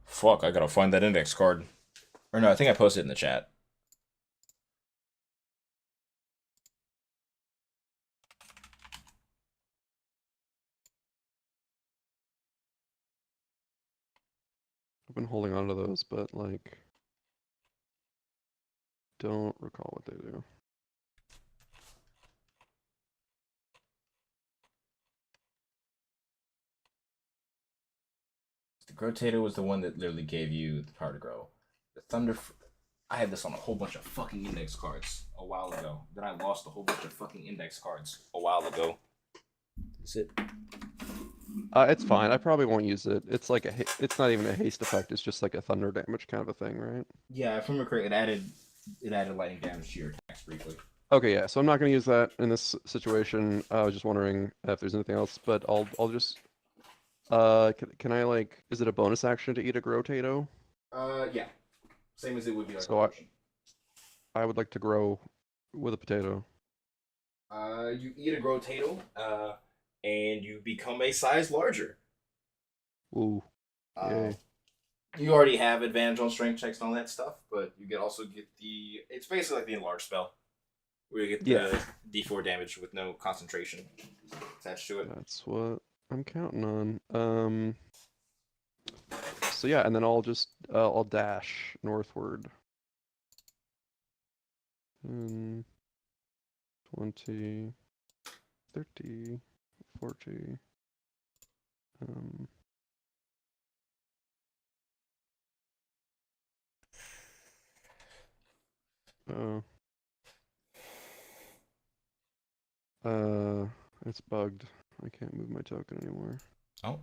Fuck, I gotta find that index card. Or no, I think I posted it in the chat. I've been holding on to those, but like don't recall what they do. The Grotato was the one that literally gave you the power to grow. The I had this on a whole bunch of fucking index cards a while ago. Then I lost a whole bunch of fucking index cards a while ago. Is it? It's fine. I probably won't use it. It's like it's not even a haste effect. It's just like a thunder damage kind of a thing, right? Yeah, if I remember correctly, it added lightning damage to your attacks briefly. Okay, yeah. So I'm not going to use that in this situation. I was just wondering if there's anything else, but I'll just can I like is it a bonus action to eat a Grotato? Yeah. Same as it would be like So a potion. I would like to grow with a potato. You eat a Grotato, and you become a size larger. Ooh. Uh, Yay. you already have advantage on strength checks and all that stuff, but you get also get the. It's basically like the enlarge spell, where you get the Yeah. D4 damage with no concentration attached to it. That's what I'm counting on. So yeah, and then I'll dash northward. 10, 20, 30, 40. Oh. It's bugged. I can't move my token anymore. Oh.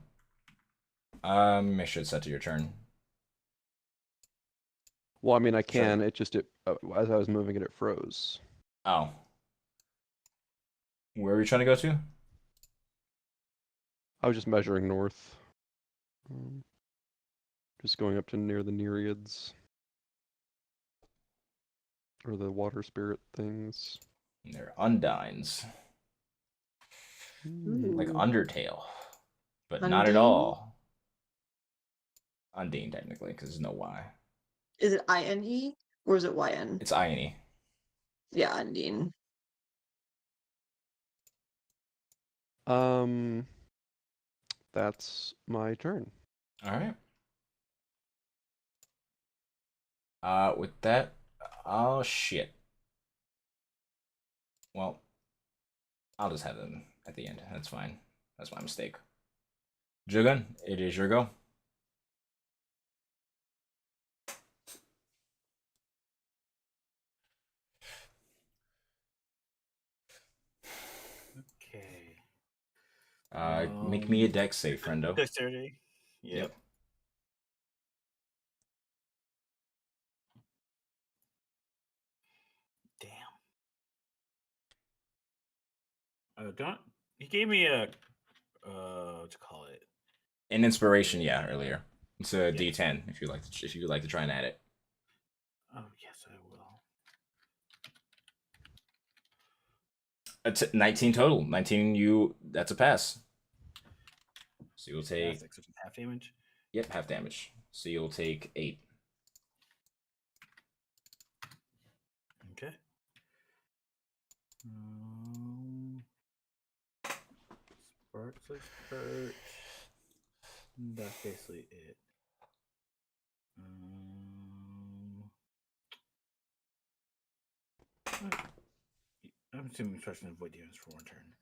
Make sure it's set to your turn. Well, I mean, I can. Sure. It just as I was moving it, it froze. Oh. Where are we trying to go to? I was just measuring north. Just going up to near the Nereids. Or the water spirit things. They're Undines. Like Undertale. But not at Undine? all. Undine, technically, because there's no Y. Is it INE or is it YN? It's INE. Yeah, Undine. That's my turn. All right. With that, oh shit. Well, I'll just have them at the end. That's fine. That's my mistake. Jugun, it is your go. Okay. Make me a dex save, friendo. Dexterity. Yep. Damn. Don't. He gave me a. What you call it? An inspiration, yeah, earlier. It's a Yes. D10 if you would like to try and add it. Oh yes, I will. It's 19 total. 19, that's a pass. So you'll take, Fantastic. So it's half damage. yep, half damage. So you'll take 8. Okay. Sparks like perch. That's basically it. I'm assuming expression avoid damage for one turn.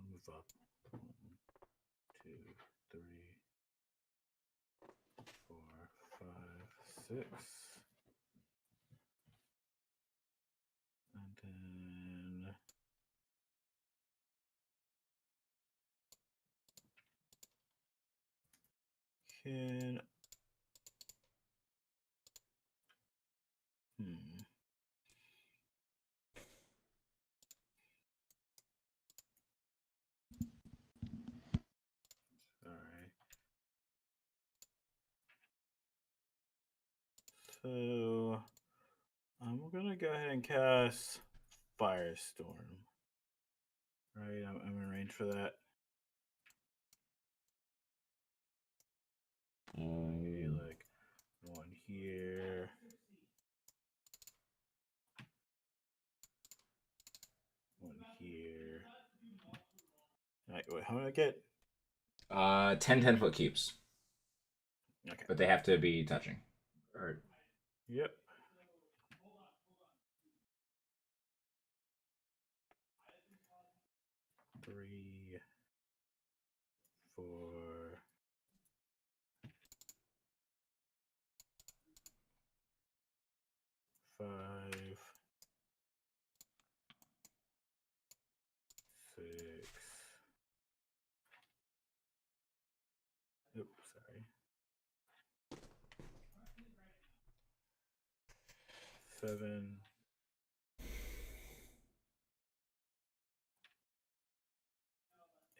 I'll move up. 1, 2, 3, 4, 5, 6. And then can Sorry. So I'm gonna go ahead and cast Firestorm. Right, I'm in range for that. Maybe like one here. One here. Alright, wait, how did I get? 10 foot keeps, Okay. but they have to be touching. Or Yep. Three, 4, 5, 6. Oops, sorry. 7.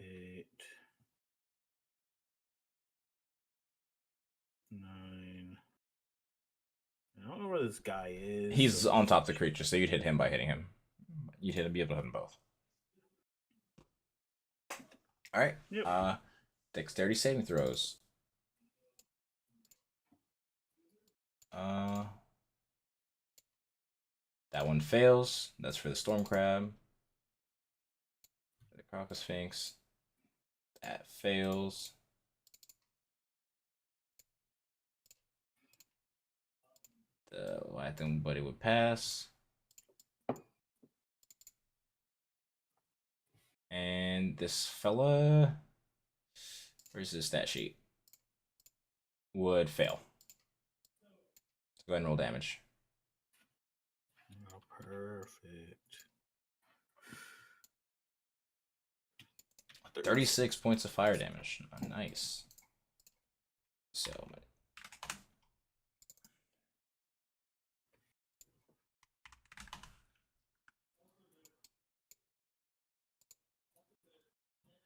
8. 9. I don't know where this guy is. he's so on top of the creature, so you'd hit him by hitting him. You'd be able to hit them both. All right. Yep. Dexterity saving throws. That one fails. That's for the storm crab. The crocus sphinx. That fails. The Latin buddy would pass. And this fella, where's his stat sheet? Would fail. So go ahead and roll damage. Oh, perfect. 36 points of fire damage. Oh, nice. So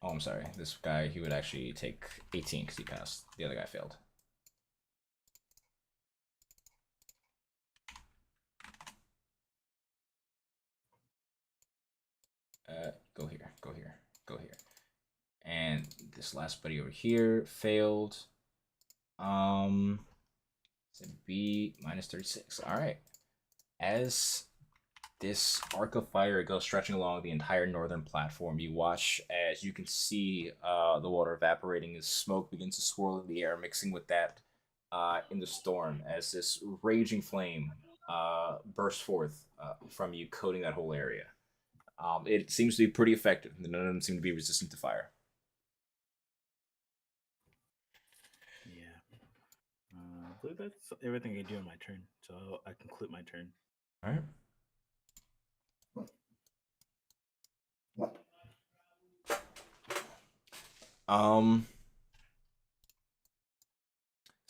oh, I'm sorry. This guy, he would actually take 18 because he passed. The other guy failed. Go here, go here, go here. And this last buddy over here failed. It's B minus 36. All right. As this arc of fire goes stretching along the entire northern platform, you watch as you can see the water evaporating as smoke begins to swirl in the air, mixing with that in the storm as this raging flame bursts forth from you, coating that whole area. It seems to be pretty effective. None of them seem to be resistant to fire. Yeah. I believe that's everything I do on my turn. So I conclude my turn. All right.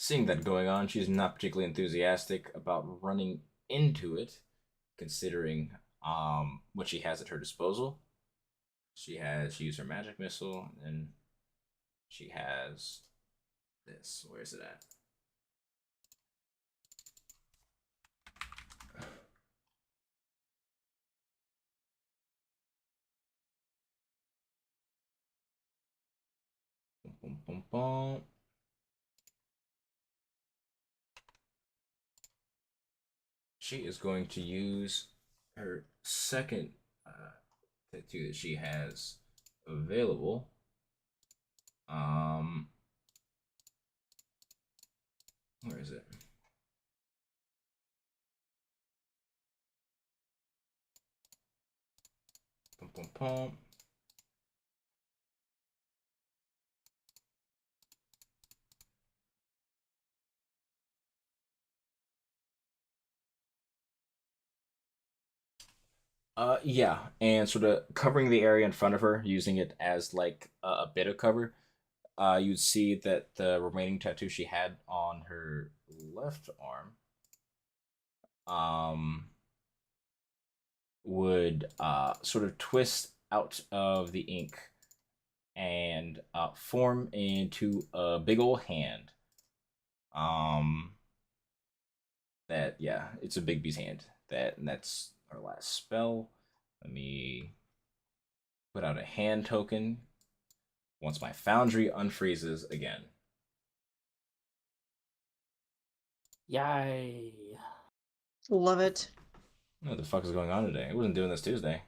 seeing that going on, she's not particularly enthusiastic about running into it, considering what she has at her disposal. She used her magic missile, and she has this. Where's it at? Boom, boom, boom, boom. She is going to use her second tattoo that she has available. Where is it? Pum, pum, pum. Yeah, and sort of covering the area in front of her, using it as like a bit of cover. You'd see that the remaining tattoo she had on her left arm, would sort of twist out of the ink and form into a big old hand. That yeah, it's a big bee's hand. That's our last spell. Let me put out a hand token once my foundry unfreezes again. Yay! Love it. What the fuck is going on today? I wasn't doing this Tuesday.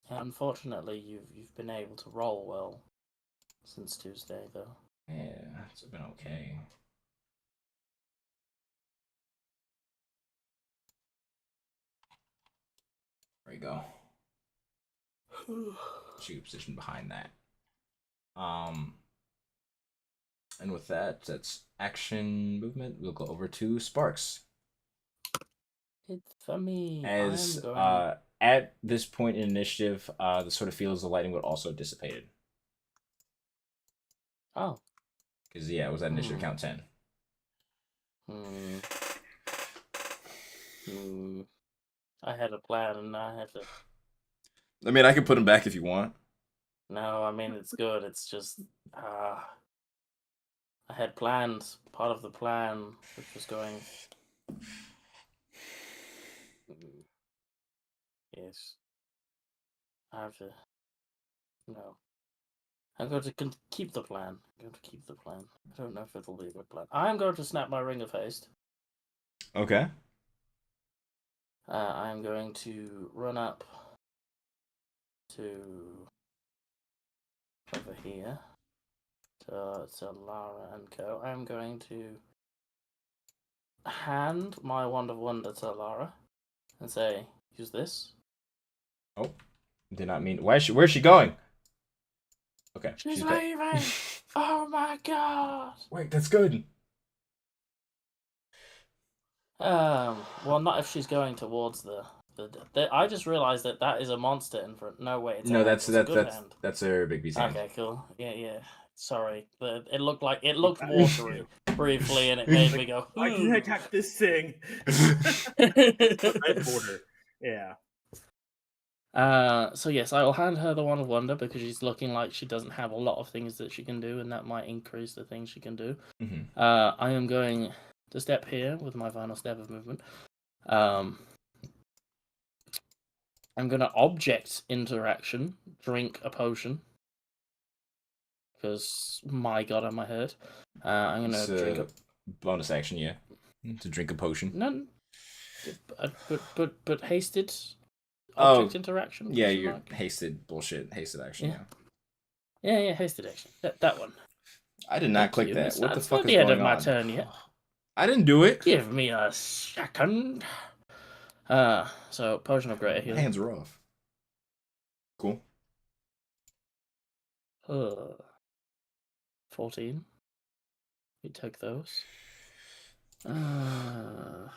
Unfortunately, you've been able to roll well since Tuesday, though. Yeah, it's been okay. There you go. Shoot position behind that. And with that, that's action movement. We'll go over to Sparks. It's for me. As I'm going. at this point in initiative, the sort of fields of lighting would also have dissipated. Oh. Because yeah, it was at initiative count 10. I had a plan and I had to. I mean, I can put him back if you want. No, I mean it's good. It's just I had plans. Part of the plan, which was going. Yes. I have to. No. I'm going to keep the plan. I'm going to keep the plan. I don't know if it'll be a good plan. I'm going to snap my ring of haste. Okay. I'm going to run up to over here to Lara and Co. I'm going to hand my Wand of Wonder to Lara and say, use this. Oh, did not mean. Where's she going? Okay, She's back. leaving. Oh my god. Wait, that's good. Well, not if she's going towards the. I just realized that is a monster in front. No way, it's a No, hand. that's It's a good hand. that's a big beast hand. Okay, cool. Yeah. Sorry, it looked watery briefly, and it made me go. Why can I attack this thing? Red border. Yeah. So yes, I will hand her the Wand of Wonder because she's looking like she doesn't have a lot of things that she can do, and that might increase the things she can do. Mm-hmm. I am going to step here with my final step of movement. I'm going to object interaction, drink a potion. Because, my god, am I hurt. I'm going to drink a... bonus action, yeah. To drink a potion. None. But hasted object interaction? Yeah, you're hasted bullshit. Hasted action, Yeah, hasted action. That one. I did not click that. What the fuck is going on? It's not the end of my turn yet. I didn't do it. Give me a second. So potion of greater healing. Hands are off. Cool. 14. We take those. And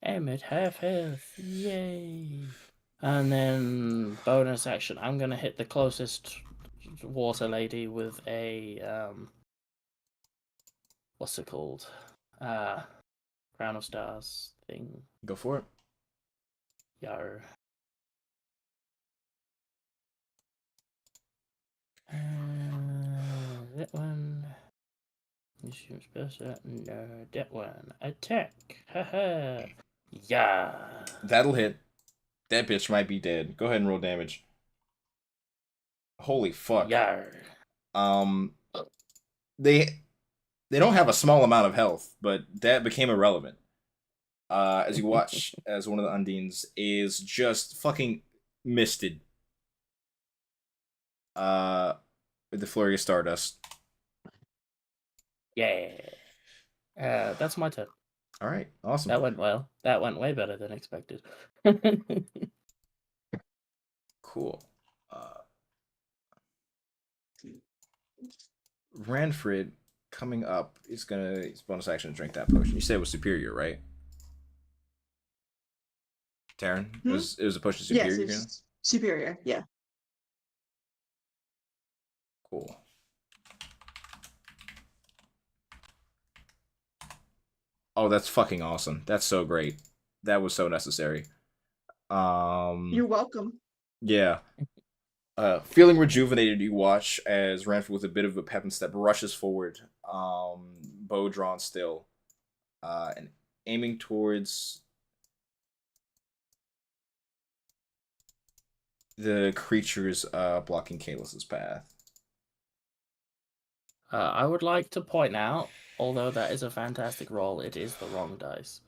I'm at half health. Yay. And then bonus action, I'm gonna hit the closest water lady with a what's it called? Crown of Stars thing. Go for it. Yar. That one. Assumes better. No, that one. Attack. Haha. Yeah. That'll hit. That bitch might be dead. Go ahead and roll damage. Holy fuck. Yar. They don't have a small amount of health, but that became irrelevant. As you watch as one of the Undines is just fucking misted. With the flurry of stardust. Yeah. That's my turn. All right, awesome. That went well. That went way better than expected. Cool. Ranfrid coming up is gonna his bonus action to drink that potion. You said it was superior, right? Taryn? It was a potion superior. Yes, it's superior. Yeah. Cool. Oh, that's fucking awesome. That's so great. That was so necessary. You're welcome. Yeah. Feeling rejuvenated, you watch as Ranford with a bit of a pep and step rushes forward, bow drawn still, and aiming towards the creatures blocking Kalis's path. I would like to point out, although that is a fantastic roll, it is the wrong dice.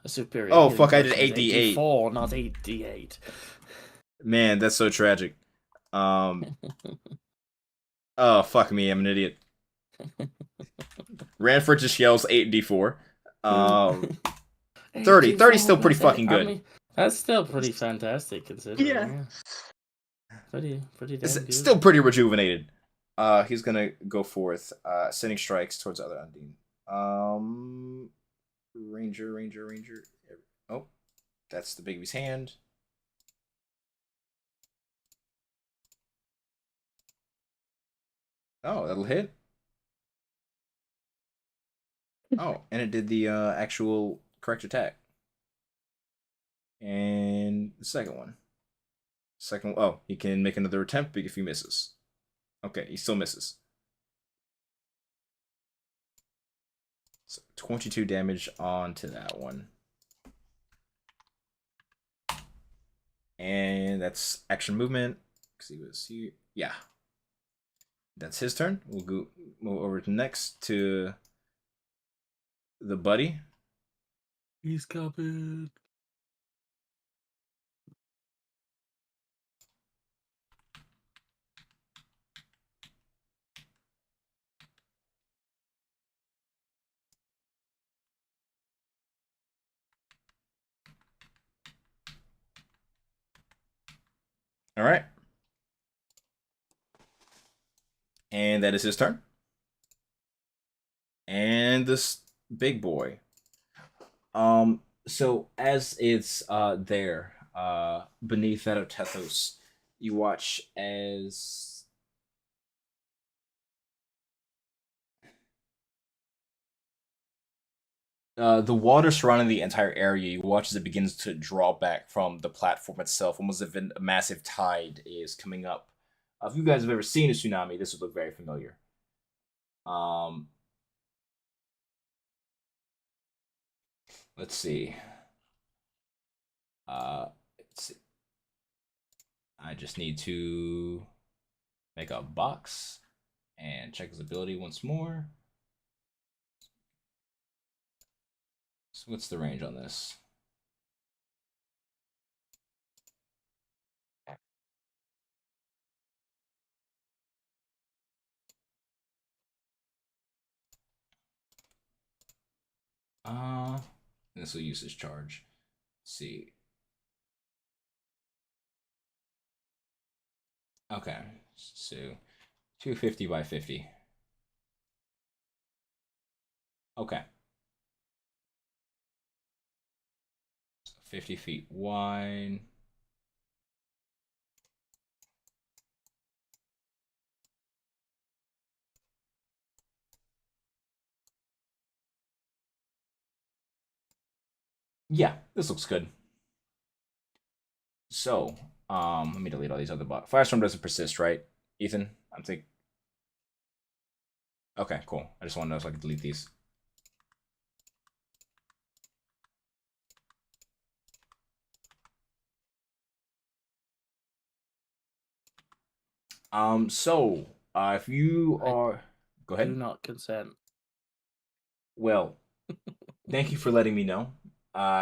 A superior. Oh, healing fuck, I did potion is 8d8. 84, not 8d8. Man, that's so tragic. Oh, fuck me, I'm an idiot. Ranford just yells 8d4. 30. 30's still pretty fucking good. I mean, that's still pretty fantastic considering. Yeah. Pretty damn It's good. still pretty rejuvenated. He's gonna go forth, sending strikes towards the other Undine. Ranger. Oh, that's the baby's hand. Oh, that'll hit. Oh, and it did the actual correct attack. And the second one. Oh, he can make another attempt if he misses. Okay, he still misses. So 22 damage onto that one. And that's action movement. Because he was here. Yeah. That's his turn. We'll go move over to next to the buddy. He's covered. All right. And that is his turn. And this big boy. So as it's there, beneath that of Tethos, you watch as the water surrounding the entire area, you watch as it begins to draw back from the platform itself, almost as if a massive tide is coming up. If you guys have ever seen a tsunami, this would look very familiar. Let's see. Let's see. I just need to make a box and check his ability once more. So what's the range on this? This will use his charge. Let's see. Okay, so 250 by 50. Okay. 50 feet wide. Yeah, this looks good. So, let me delete all these other bots. Firestorm doesn't persist, right, Ethan? I'm thinking. Okay, cool. I just want to know so I can delete these. So, if you are, go Do ahead. not consent. Well, thank you for letting me know.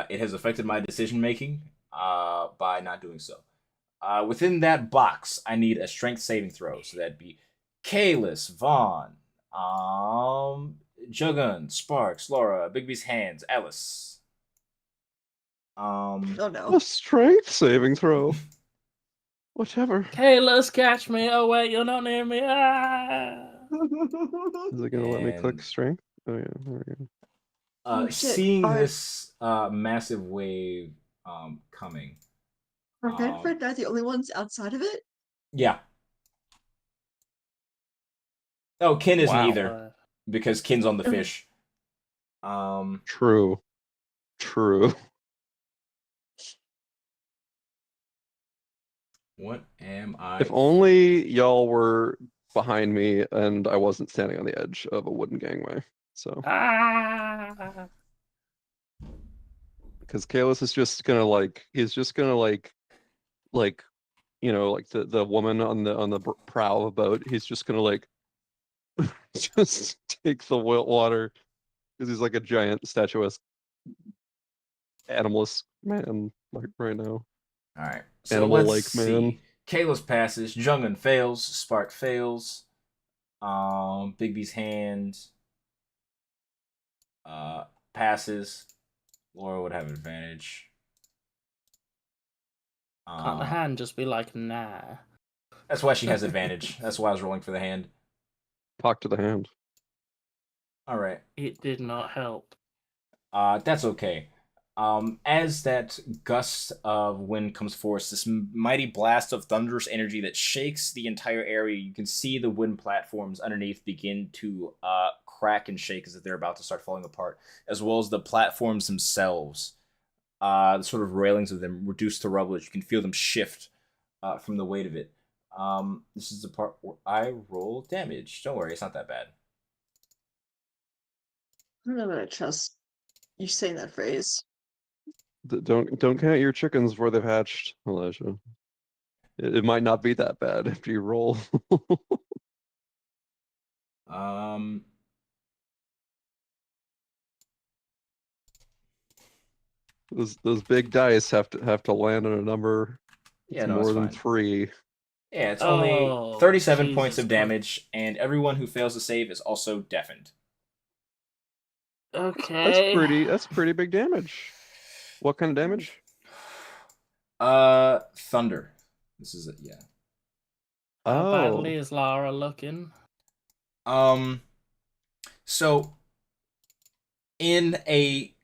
It has affected my decision making by not doing so. Within that box, I need a strength saving throw. So that'd be Kalis, Vaughn, Jugun, Sparks, Laura, Bigby's Hands, Alice. Oh A no. strength saving throw. Whatever. Kalis, catch me! Oh wait, you're not near me! Ah! Is it gonna let me click And strength? Oh yeah, there we go. Oh, shit. seeing Are- this massive wave coming. Are Vanford and I the only ones outside of it? Yeah. Oh, Kin isn't Wow. either because Kin's on the Okay. fish. True. True. What am I? If only y'all were behind me and I wasn't standing on the edge of a wooden gangway. So, Ah! because Kalis is just gonna he's just gonna you know, like the woman on the prow of a boat. He's just gonna just take the water because he's like a giant statuesque animalist man like right now. All right. So Animal let's like man. see. Kalos passes. Jungun fails. Spark fails. Bigby's hand passes. Laura would have advantage. Can't the hand just be like, nah? That's why she has advantage. That's why I was rolling for the hand. Talk to the hand. All right. It did not help. That's okay. As that gust of wind comes forth, this mighty blast of thunderous energy that shakes the entire area, you can see the wind platforms underneath begin to crack and shake as if they're about to start falling apart, as well as the platforms themselves. The sort of railings of them reduced to rubble as you can feel them shift from the weight of it. This is the part where I roll damage. Don't worry, it's not that bad. I don't know that I trust you saying that phrase. Don't count your chickens before they've hatched, Elijah. It might not be that bad if you roll. Those big dice have to land on a number Yeah, that's no, more it's than fine. 3. Yeah, it's only Oh, 37 points Jesus of damage, and everyone who fails to save is also deafened. Okay. That's pretty big damage. What kind of damage? Thunder. This is it, yeah. How Oh, badly is Lara looking? So in a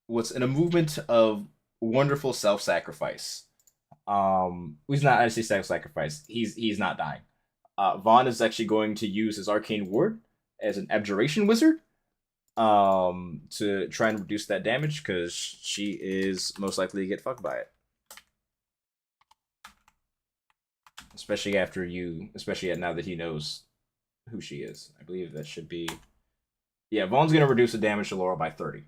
what's in a movement of wonderful self-sacrifice. He's not actually self-sacrifice. He's not dying. Vaughn is actually going to use his arcane ward as an abjuration wizard to try and reduce that damage because she is most likely to get fucked by it. Especially now that he knows who she is. I believe that should be. Yeah, Vaughn's gonna reduce the damage to Laura by 30.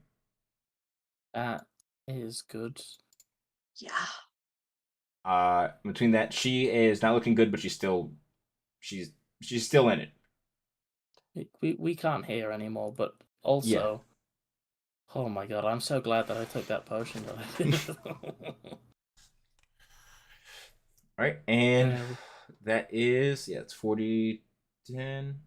That is good. Yeah. Between that, she is not looking good, but she's still in it. We can't hear anymore, but also, Yeah. oh my god, I'm so glad that I took that potion that I did. All right, and Yeah. that is it's 40, 10,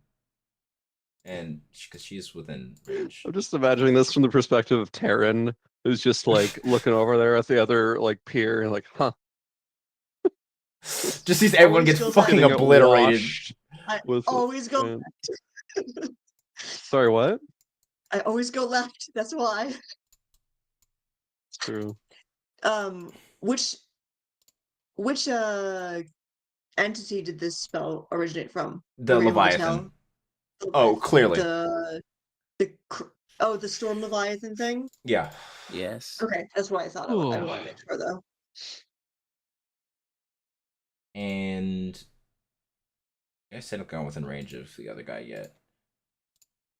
and because she's within range. I'm just imagining this from the perspective of Taryn, who's just like looking over there at the other like pier and like, huh. Just sees everyone Always get go fucking Getting obliterated. washed I with always go man. Sorry, what? I always go left. That's why. It's true. Which entity did this spell originate from? The Were we able to Leviathan. tell? Oh, clearly. The Storm Leviathan thing? Yeah. Yes. Okay, that's what I thought. I want to make sure though. And I said I'm going within range of the other guy yet.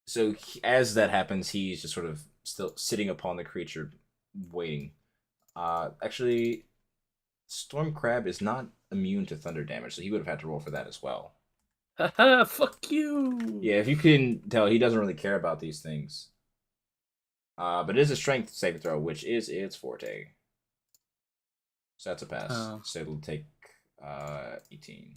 So as that happens, he's just sort of still sitting upon the creature, waiting. Actually, Storm Crab is not immune to thunder damage, so he would have had to roll for that as well. Haha, fuck you. Yeah, if you can tell, he doesn't really care about these things. But it is a strength saving throw, which is its forte. So that's a pass. Oh. So it'll take 18.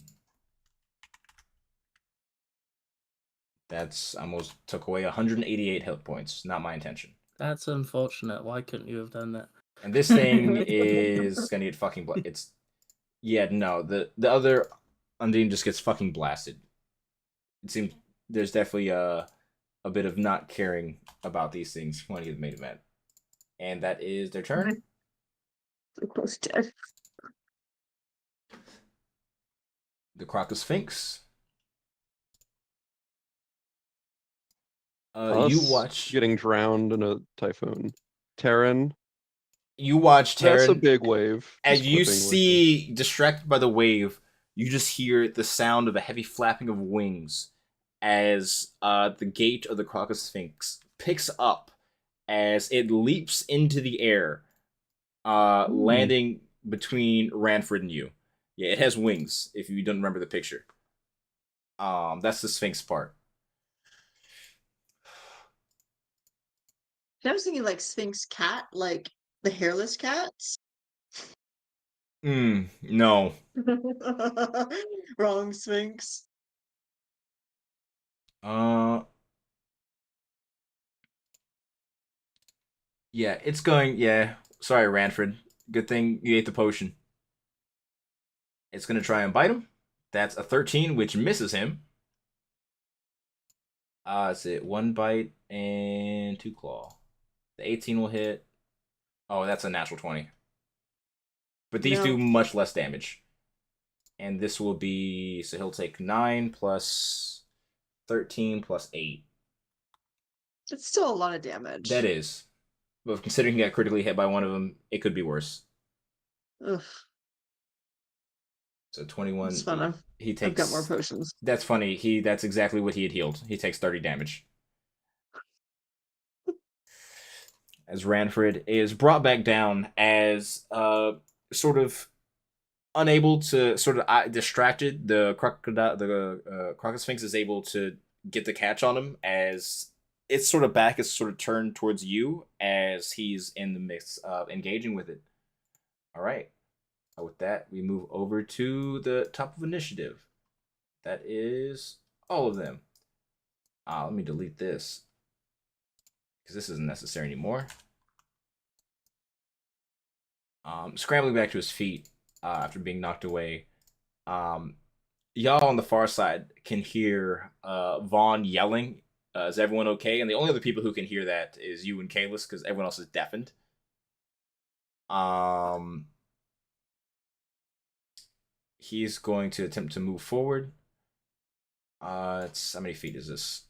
That's almost took away 188 hit points. Not my intention. That's unfortunate. Why couldn't you have done that? And this thing is gonna get fucking it's no, the other Undine just gets fucking blasted. It seems there's definitely a bit of not caring about these things when you get the main event. And that is their turn. So close to dead. The Crocus Sphinx. You Us watch getting drowned in a typhoon. Terran. you watch That's a Terran big wave. as Just you flipping with see distracted by the wave, you just hear the sound of a heavy flapping of wings as the gate of the Crocus Sphinx picks up as it leaps into the air, landing between Ranford and you. Yeah, it has wings, if you don't remember the picture. That's the Sphinx part. I was thinking like Sphinx cat, like the hairless cats. No. Wrong Sphinx. Yeah, it's going, yeah. Sorry, Ranford. Good thing you ate the potion. It's gonna try and bite him. That's a 13, which misses him. It's it 1 bite and 2 claw. The 18 will hit. Oh, that's a natural 20. But these do No. much less damage. And this will be, so he'll take 9 plus 13 plus 8. It's still a lot of damage. That is. But considering he got critically hit by one of them, it could be worse. Ugh, So 21. it's fun. He I've takes. got more potions. That's funny. That's exactly what he had healed. He takes 30 damage. As Ranford is brought back down as sort of unable to distracted. The Crocus Sphinx is able to get the catch on him as its sort of back is sort of turned towards you as he's in the midst of engaging with it. All right. With that, we move over to the top of initiative. That is all of them. Let me delete this because this isn't necessary anymore. Scrambling back to his feet after being knocked away. Y'all on the far side can hear Vaughn yelling, is everyone okay? And the only other people who can hear that is you and Kalis because everyone else is deafened. He's going to attempt to move forward. It's how many feet is this?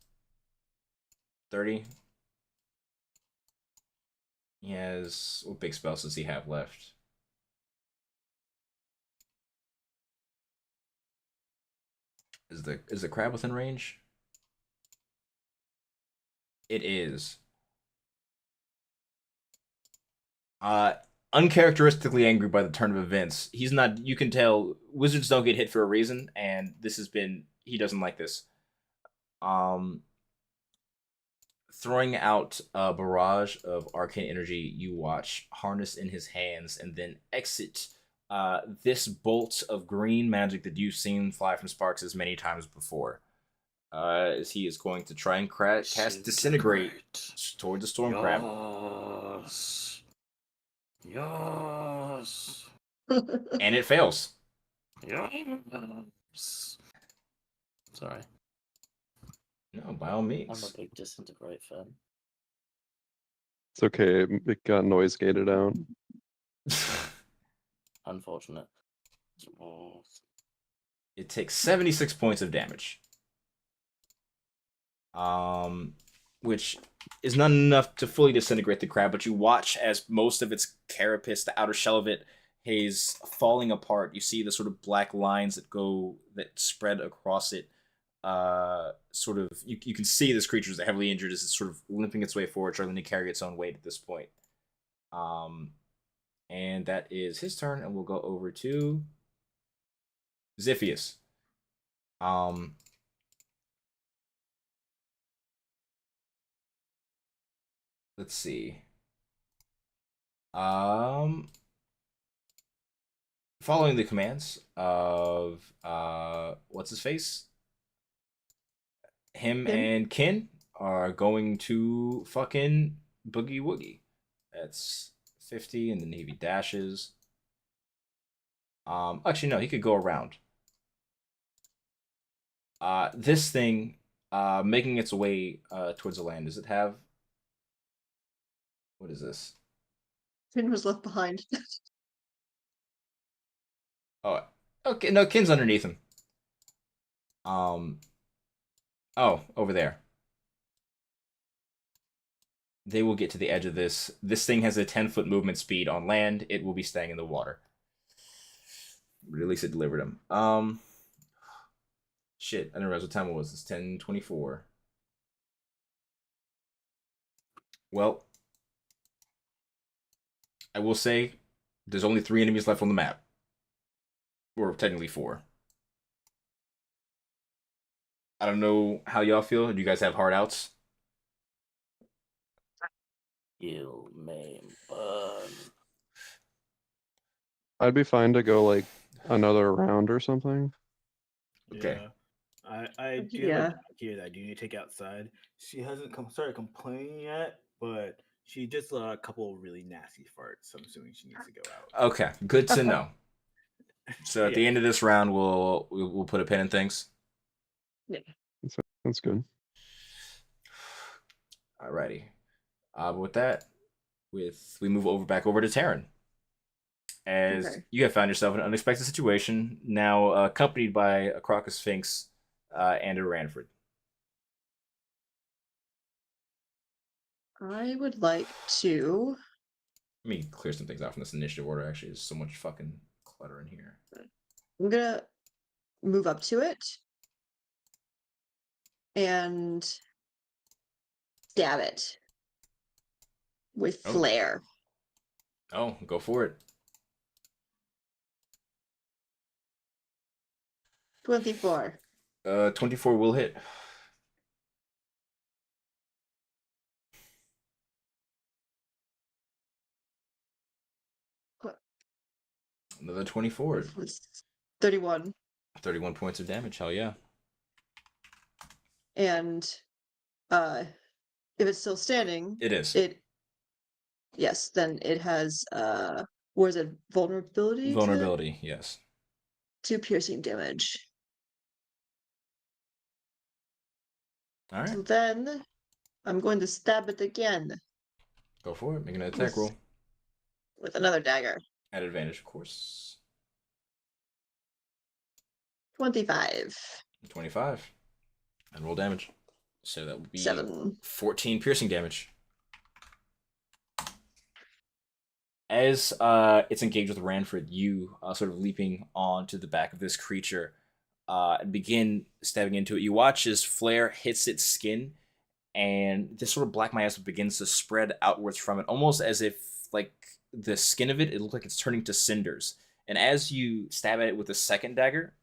30. He has what big spells does he have left? Is the crab within range? It is. Uncharacteristically angry by the turn of events. He's not. You can tell wizards don't get hit for a reason, and this has been. He doesn't like this. Throwing out a barrage of arcane energy, you watch harness in his hands and then exit this bolt of green magic that you've seen fly from Sparks as many times before. As he is going to try and cast Disintegrate towards the Storm Crab. Yes. And it fails. Yes. Sorry. No, by all I'm means. a big Disintegrate fan. It's okay. It got noise gated out. Unfortunate. Oh, It takes 76 points of damage. Which is not enough to fully disintegrate the crab, but you watch as most of its carapace, the outer shell of it, is falling apart. You see the sort of black lines that spread across it. Sort of, you can see this creature is heavily injured as it's sort of limping its way forward, struggling to carry its own weight at this point. And that is his turn, and we'll go over to Ziphius. Let's see. Following the commands of what's his face? Him and Kin are going to fucking boogie woogie. That's 50, and then he dashes. Actually no, he could go around. This thing, making its way towards the land. Does it have? What is this? Finn was left behind. Oh, okay. No, Kin's underneath him. Oh, over there. They will get to the edge of this. This thing has a 10-foot movement speed on land. It will be staying in the water. But at least it delivered him. Shit, I didn't realize what time it was. It's 10:24. Well, I will say there's only 3 enemies left on the map. Or technically 4. I don't know how y'all feel. Do you guys have hard outs? you may burn. I'd be fine to go like another round or something. Okay. Yeah. I do Yeah. have a here that I do need to take outside. She hasn't started complaining yet, but she just let a couple of really nasty farts, so I'm assuming she needs to go out. Okay, good to know. So at the Yeah. end of this round, we'll put a pin in things. That's good. Alrighty. With that, we move back over to Taryn. As Okay. you have found yourself in an unexpected situation, now accompanied by a Crocus Sphinx and a Ranford. I would like to. Let me clear some things out from this initiative order. Actually, there's so much fucking clutter in here. I'm gonna move up to it and stab it with Oh. flare. Oh, go for it. 24. 24 will hit. Another 24. Was 31. 31 points of damage. Hell yeah. And if it's still standing, It is. Yes, then it has what is it, vulnerability? Vulnerability, yes. 2 piercing damage. All right. So then I'm going to stab it again Go for it. Make an attack roll. with another dagger. At advantage, of course. 25. 25. And roll damage. So that would be 7. 14 piercing damage. As it's engaged with Ranford, you sort of leaping onto the back of this creature and begin stabbing into it. You watch as flare hits its skin, and this sort of black miasma begins to spread outwards from it, almost as if like the skin of it looks like it's turning to cinders. And as you stab at it with a second dagger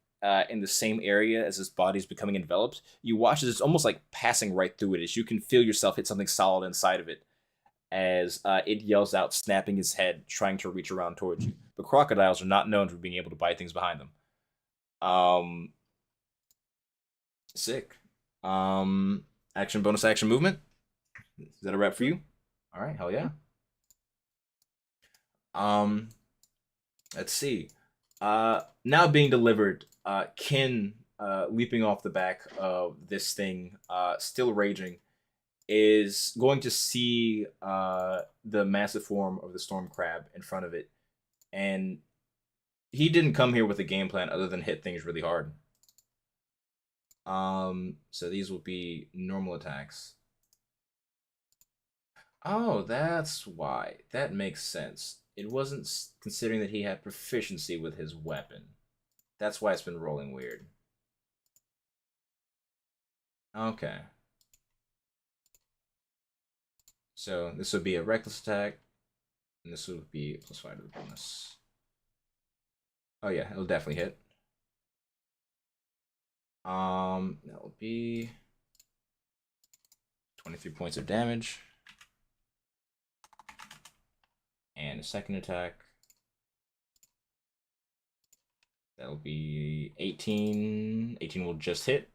in the same area as its body is becoming enveloped, you watch as it's almost like passing right through it, as you can feel yourself hit something solid inside of it. As it yells out, snapping its head, trying to reach around towards you. But crocodiles are not known for being able to bite things behind them. Sick. Action, bonus action, movement. Is that a wrap for you? All right, hell yeah. Let's see. Now being delivered, Kin leaping off the back of this thing, still raging, is going to see the massive form of the storm crab in front of it, and he didn't come here with a game plan other than hit things really hard. So these will be normal attacks. Oh, that's why. That makes sense. It wasn't considering that he had proficiency with his weapon. That's why it's been rolling weird. Okay. So this would be a reckless attack, and this would be +5 to the bonus. Oh yeah, it'll definitely hit. That will be 23 points of damage. And a second attack. That'll be 18. 18 will just hit.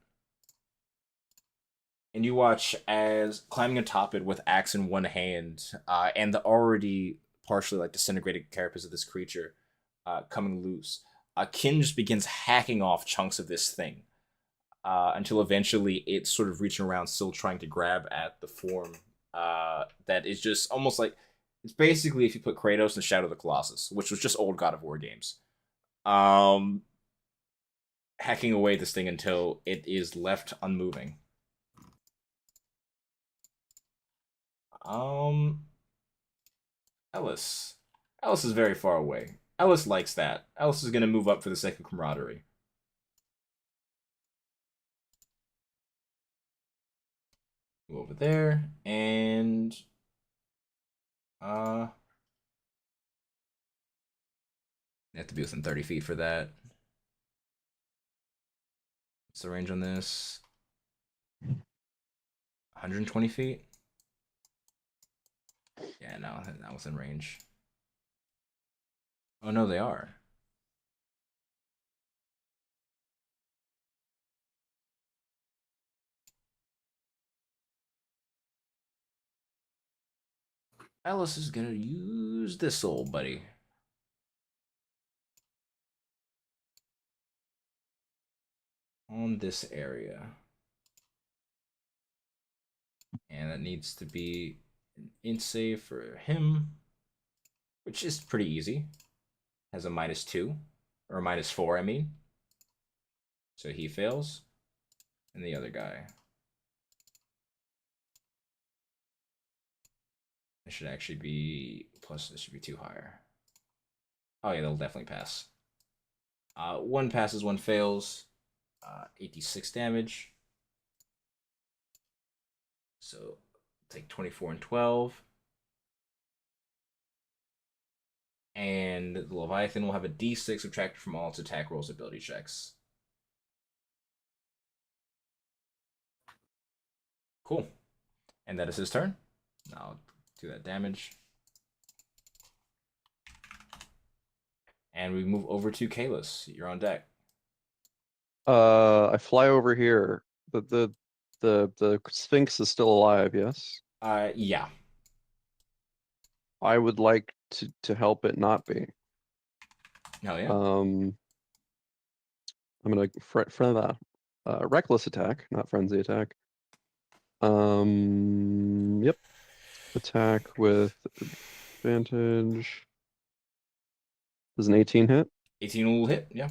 And you watch as climbing atop it with axe in one hand, and the already partially like disintegrated carapace of this creature coming loose, Kin just begins hacking off chunks of this thing until eventually it's sort of reaching around, still trying to grab at the form that is just almost like, it's basically if you put Kratos in Shadow of the Colossus, which was just old God of War games. Hacking away this thing until it is left unmoving. Ellis. Ellis is very far away. Ellis likes that. Ellis is going to move up for the sake of camaraderie. Go over there, and you have to be within 30 feet for that. What's the range on this? 120 feet? Yeah, no, not within range. Oh, no, they are. Alice is gonna use this old buddy. On this area. And that needs to be an int save for him, which is pretty easy. Has a -2, or a -4, I mean. So he fails. And the other guy. It should actually be, plus this should be 2 higher. Oh yeah, they'll definitely pass. One passes, one fails. 86 damage. So take 24 and 12. And the Leviathan will have a d6 subtracted from all its attack rolls, ability checks. Cool. And that is his turn. Now do that damage. And we move over to Kalis. You're on deck. I fly over here. The Sphinx is still alive, yes? Yeah. I would like to help it not be. Hell yeah. I'm gonna reckless attack, not frenzy attack. Yep. Attack with advantage. Does an 18 hit? 18 will hit, yeah.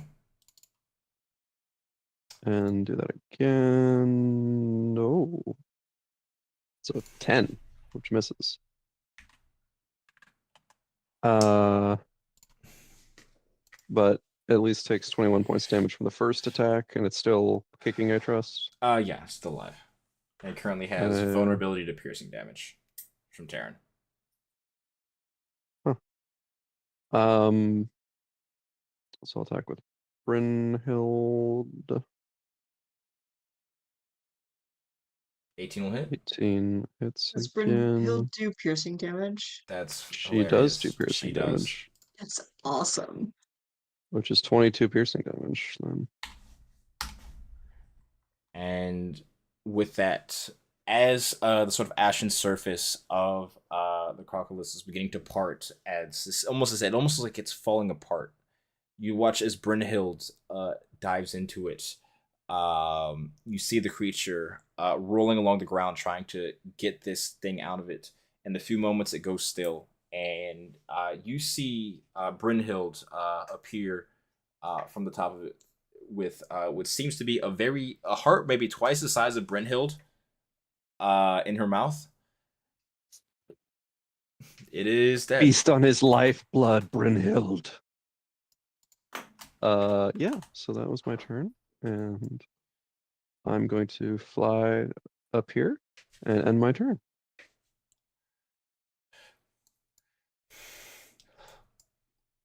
And do that again. No. It's a 10, which misses. But at least takes 21 points damage from the first attack, and it's still kicking, I trust. Yeah, still alive. And it currently has vulnerability to piercing damage from Terran. Huh. So I'll attack with Brynhild. 18 will hit. 18 hits Does again. Brynhild do piercing damage? That's She does do hilarious. piercing She does. damage. That's awesome. Which is 22 piercing damage then. And with that, as the sort of ashen surface of the Crocodilus is beginning to part, as this almost like it's falling apart, you watch as Brynhild dives into it, you see the creature rolling along the ground, trying to get this thing out of it. In a few moments, it goes still, and you see Brynhild appear from the top of it with what seems to be a heart maybe twice the size of Brynhild in her mouth. It is dead. Feast on his lifeblood, Brynhild. Yeah, so that was my turn, and I'm going to fly up here and end my turn.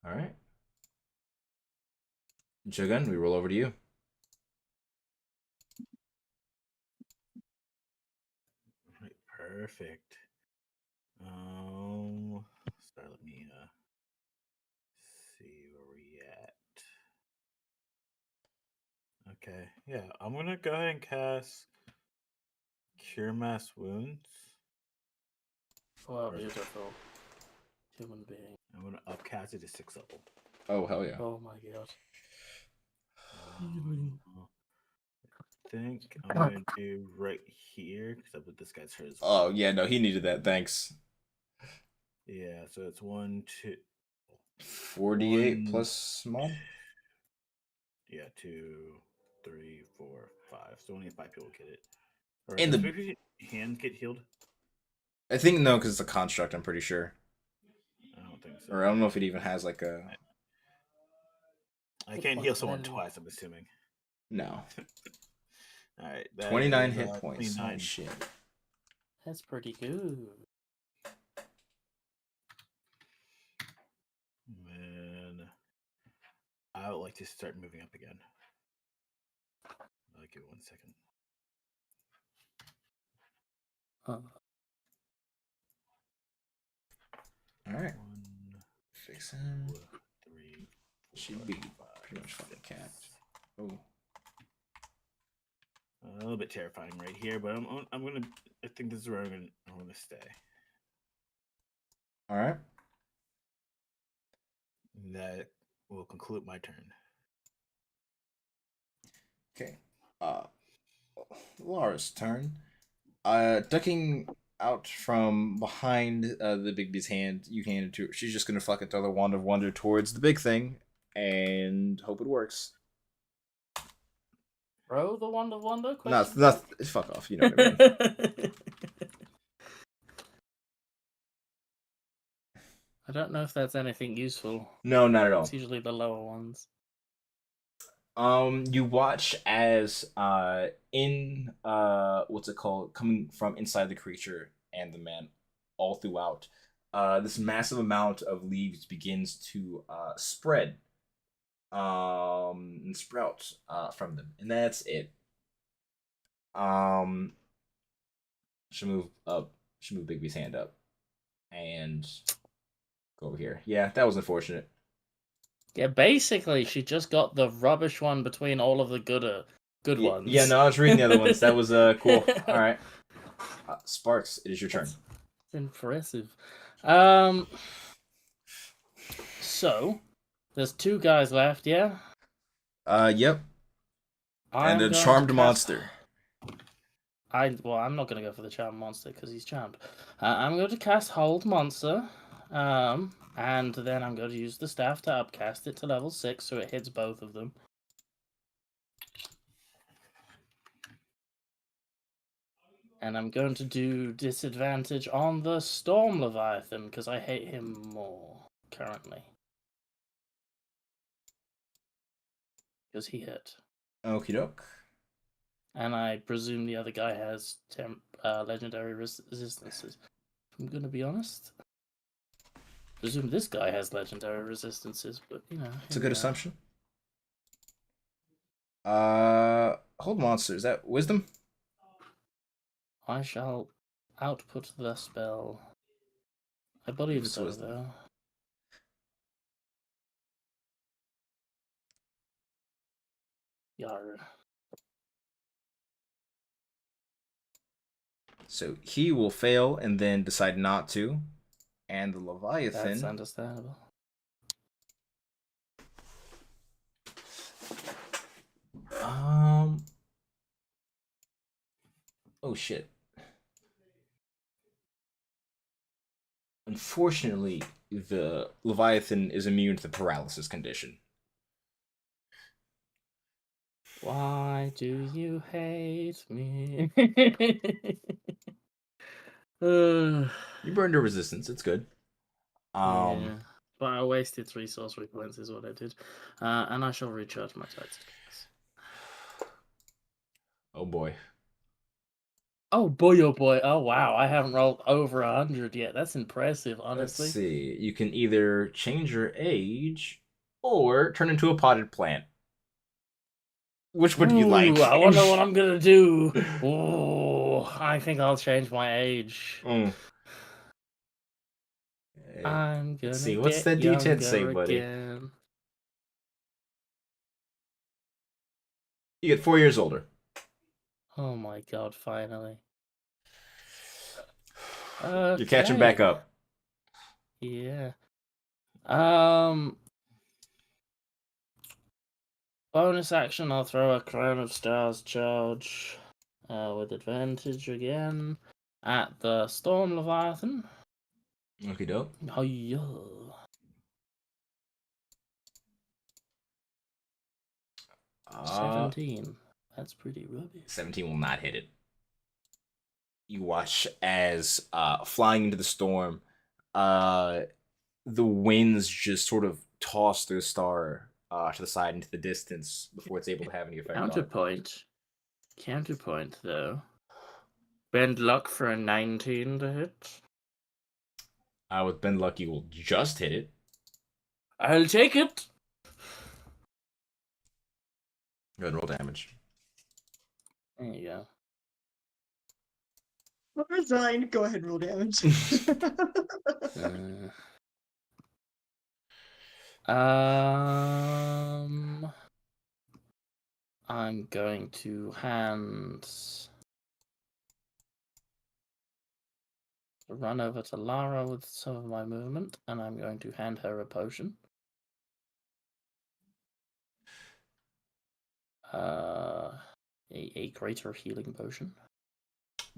All right. Jogun, we roll over to you. Right, perfect. Sorry, let me see where we at. Okay, yeah, I'm gonna go ahead and cast Cure Mass Wounds. Wow, Or- beautiful. Human being. I'm gonna upcast it to 6th level. Oh, hell yeah. Oh my god. I think I'm gonna do right here because I put this guy's hurt as well. Oh, yeah, no, he needed that. Thanks. Yeah, so it's 1, 2, 48 1, plus mod? yeah, 2, 3, 4, 5. So only 5 people get it. Or And does the- maybe hands get healed? I think no, because it's a construct, I'm pretty sure. I don't think so. Or I don't know if it even has like a... I can't heal someone twice, I'm assuming. No. Alright. 29 hit points. 29. Holy shit. That's pretty good. And I would like to start moving up again. I'll give it 1 second. Alright. 1, Fix him. 2, 3, 4, Should be 5, pretty much fucking 6. capped. Oh. A little bit terrifying right here, but I'm gonna. I think this is where I'm gonna stay. Alright. That will conclude my turn. Okay. Laura's turn. Ducking out from behind the big bee's hand, you hand it to her. She's just gonna fucking throw the wand of wonder towards the big thing and hope it works. Throw the wand of wonder? Not, Question not, fuck off. You know what I mean. I don't know if that's anything useful. No, not at all. It's usually the lower ones. You watch as in what's it called, coming from inside the creature and the man all throughout, this massive amount of leaves begins to spread and sprout from them, and that's it. Should move up, should move Bigby's hand up and go over here. Yeah, that was unfortunate. Yeah, basically, she just got the rubbish one between all of the good ones. Yeah, no, I was reading the other ones. That was cool. All right, Sparks, it is your turn. That's impressive. So there's 2 guys left, yeah. Yep. I'm And a going to charmed cast- monster. I'm not going to go for the charmed monster because he's charmed. I'm going to cast Hold Monster, and then I'm going to use the staff to upcast it to level 6 so it hits both of them. And I'm going to do disadvantage on the Storm Leviathan because I hate him more currently. Because he hit. Okie doke. And I presume the other guy has legendary resistances. If I'm going to be honest. Presume this guy has legendary resistances, but you know. It's a good assumption. Hold monster. Is that wisdom? I shall output the spell. I believe It's so, wisdom. though. Yar. So he will fail and then decide not to. And the That's Leviathan. understandable. Oh shit. Unfortunately, the Leviathan is immune to the paralysis condition. Why do you hate me? uh, You burned your resistance. It's good. yeah, but I wasted 3 sorcery points is what I did. And I shall recharge my Tides of Chaos. Oh boy. Oh boy, oh boy. Oh wow, I haven't rolled over 100 yet. That's impressive, honestly. Let's see. You can either change your age or turn into a potted plant. Which would you like? I wonder what I'm gonna do. Oh, I think I'll change my age. Mm. I'm gonna Let's see. What's get that D10 say, younger buddy? again. You get 4 years older. Oh my god, finally. You're catching back up. Yeah. Bonus action, I'll throw a Crown of Stars charge with advantage again at the Storm Leviathan. Okie doke. Hiya. 17. That's pretty rubbish. 17 will not hit it. You watch as flying into the storm, the winds just sort of toss the star to the side into the distance before it's able to have any effect on it. Counterpoint, though. Bend luck for a 19 to hit. With Ben Luck, you will just hit it. I'll take it. Go ahead and roll damage. There you go. Resign. Go ahead and roll damage. I'm going to run over to Lara with some of my movement, and I'm going to hand her a potion. A greater healing potion.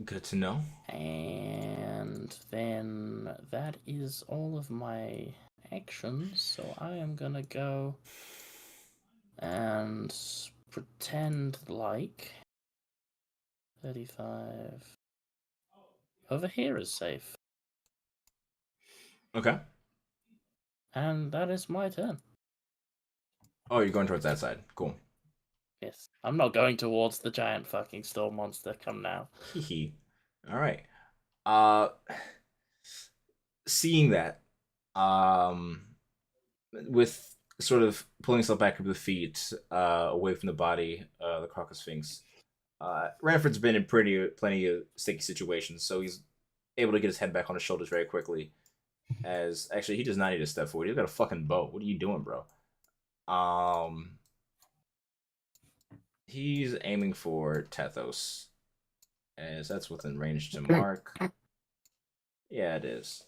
Good to know. And then that is all of my actions, so I am gonna go and pretend like 35 over here is safe. Okay. And that is my turn. Oh, you're going towards that side. Cool. Yes. I'm not going towards the giant fucking storm monster. Come now. Hee. All right. Seeing that, with sort of pulling himself back up to the feet, away from the body, the Crocus Sphinx. Ranford's been in plenty of sticky situations, so he's able to get his head back on his shoulders very quickly. As actually, he does not need to step forward. He's got a fucking bow. What are you doing, bro? He's aiming for Tethos, as that's within range to mark. Yeah, it is.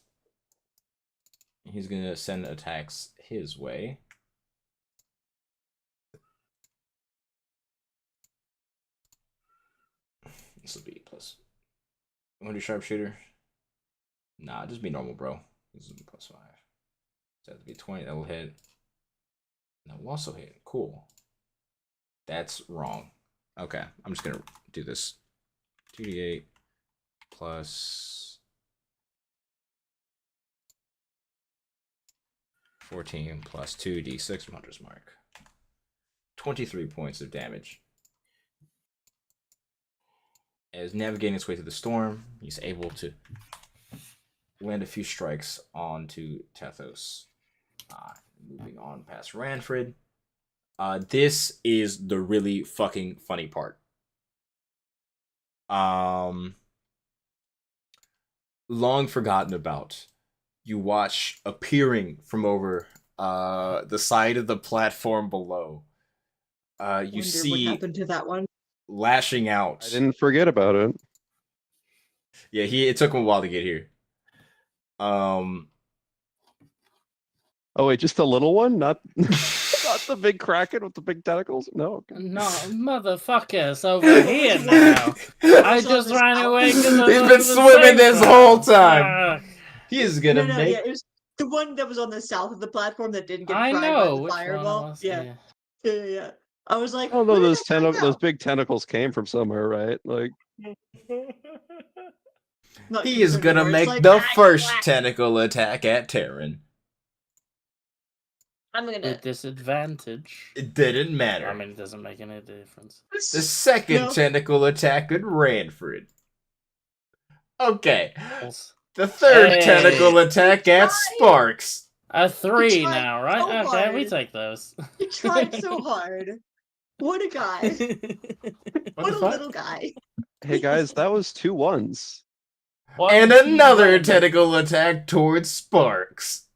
He's gonna send attacks his way. This will be plus. Want to do sharpshooter? Nah, just be normal, bro. This is +5. So that to be 20. That will hit. That will also hit. Cool. That's wrong. Okay, I'm just gonna do this. 2d8 plus 14 plus 2d6 from Hunter's Mark. 23 points of damage. As navigating his way through the storm, he's able to land a few strikes onto Tethos. Moving on past Ranford. This is the really fucking funny part. Long forgotten about. You watch appearing from over the side of the platform below. You Wonder see what happened to that one. lashing out. I didn't forget about it. Yeah, it took him a while to get here. Oh wait, just a little one? Not Not the big kraken with the big tentacles? No. Okay. No, motherfuckers over here now. I was on just the ran south. away because I He's was been the swimming safe this route. whole time. He is gonna No, make. yeah, it was the one that was on the south of the platform that didn't get I fried by know the which one it fireball. was. Yeah. Yeah. I was like, Although where did those that guy those go? big tentacles came from somewhere, right? Like, Not He is concerned gonna anymore. It's make like, the "Ah, first you tentacle attack at Terran. I'm gonna. With disadvantage. It didn't matter. I mean, it doesn't make any difference. The second No. tentacle attack at Ranford. Okay. Also- The third Hey. tentacle attack at Sparks. A 3 tried now, right? so Okay, we hard. take those. You tried so hard. What a guy. What What the a fuck? little guy. hey guys, that was 2 1s. And One, another one. tentacle attack towards Sparks.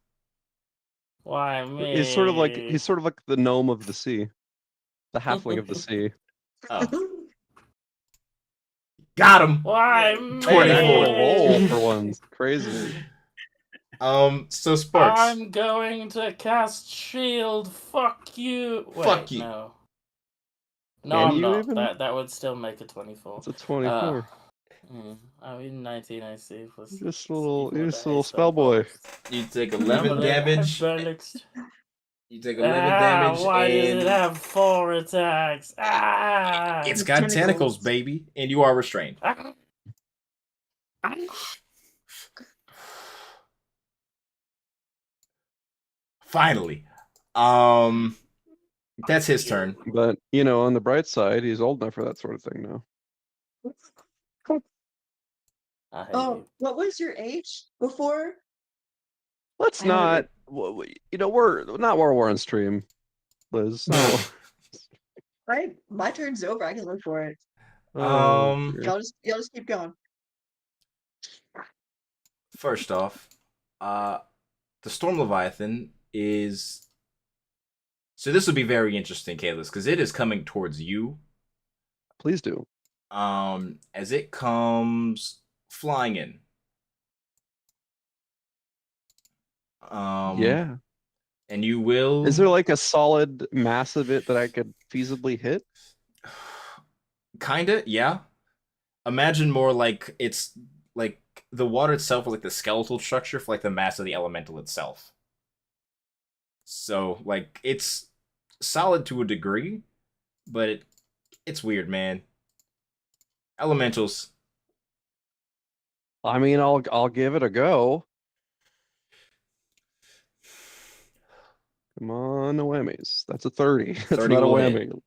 Why me? He's sort of like the gnome of the sea, the halfling of the sea. Oh. Got him. Why Hey, me? an actual 24. roll for once. Crazy. So Sparks. I'm going to cast shield. Fuck you. Wait, Fuck you. No. No, Can I'm you not. even? That would still make a 24. It's a 24. I mean 19 AC plus. Just a little, equal just to a little haste spell boy. You take bonus. 11 damage. You take 11 damage Why does and it have 4 attacks? it's got tentacles, Tentacles. baby, and you are restrained. Ah. Finally. That's his turn. But on the bright side, he's old enough for that sort of thing now. I hate Oh, you. what was your age before? Let's I don't not. We're not while we're on stream, Liz. No. Right, my turn's over. I can look for it. Oh, Um, dear. Y'all just keep going. First off, the Storm Leviathan is. So this will be very interesting, Kalis, because it is coming towards you. Please do. As it comes flying in. Yeah. And you will. Is there like a solid mass of it that I could feasibly hit? Kinda, yeah. Imagine more like it's like the water itself is like the skeletal structure for like the mass of the elemental itself. So like it's solid to a degree, but it's weird, man. Elementals. I mean, I'll give it a go. Come on, no whammies. That's a 30. That's 30 not a will hit. whammy.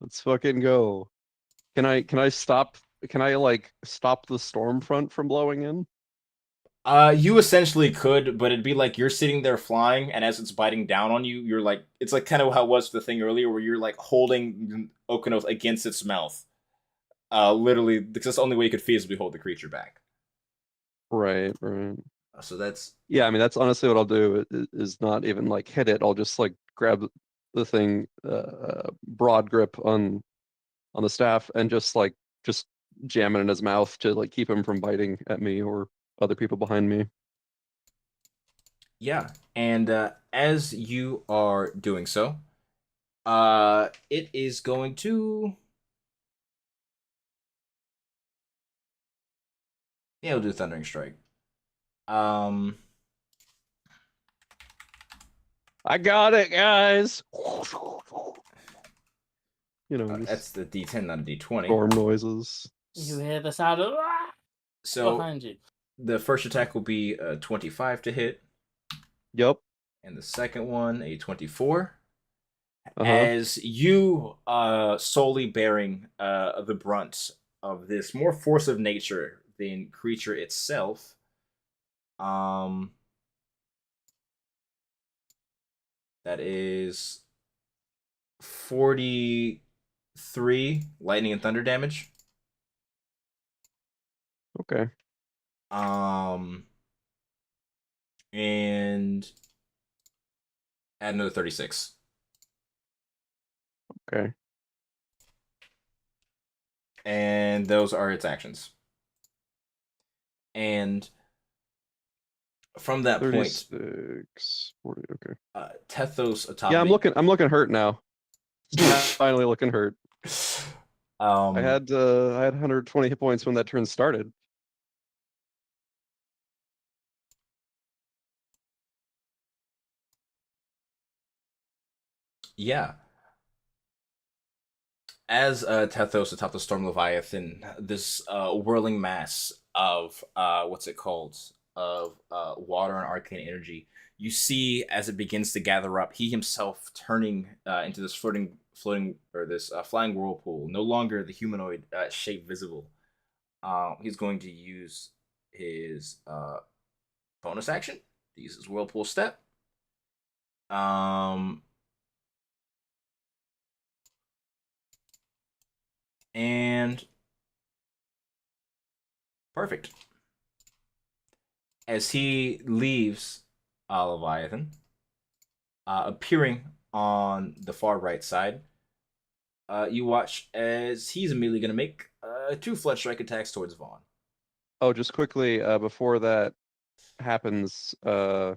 Let's fucking go. Can I stop? Can I like stop the storm front from blowing in? You essentially could, but it'd be like you're sitting there flying, and as it's biting down on you, you're like, it's like kind of how it was the thing earlier, where you're like holding Okanoth against its mouth. Literally, because that's the only way you could feasibly hold the creature back. Right. So that's Yeah, I mean that's honestly what I'll do is not even like hit it. I'll just like grab the thing, broad grip on the staff, and just jam it in his mouth to like keep him from biting at me or other people behind me. yeah. And as you are doing so, it is going to. Yeah, we'll do Thundering Strike. I got it, guys. That's the D10, not a D20. Storm noises. You hear the sound of So behind you. the first attack will be a 25 to hit, Yep. and the second one a 24. Uh-huh. As you solely bearing the brunt of this more force of nature than creature itself, that is 43 lightning and thunder damage. Okay. And add another 36. Okay. And those are its actions. And From that point, 36, 40, okay. Tethos atop Yeah, I'm the looking hurt now. Finally looking hurt. I had 120 hit points when that turn started. yeah. As Tethos atop the Storm Leviathan, this whirling mass of what's it called? Of water and arcane energy. You see as it begins to gather up, he himself turning into this floating or this flying whirlpool. No longer the humanoid shape visible. He's going to use his bonus action to use his whirlpool step. And perfect. As he leaves Leviathan, appearing on the far right side, you watch as he's immediately going to make 2 flesh strike attacks towards Vaughn. Oh, just quickly, before that happens, the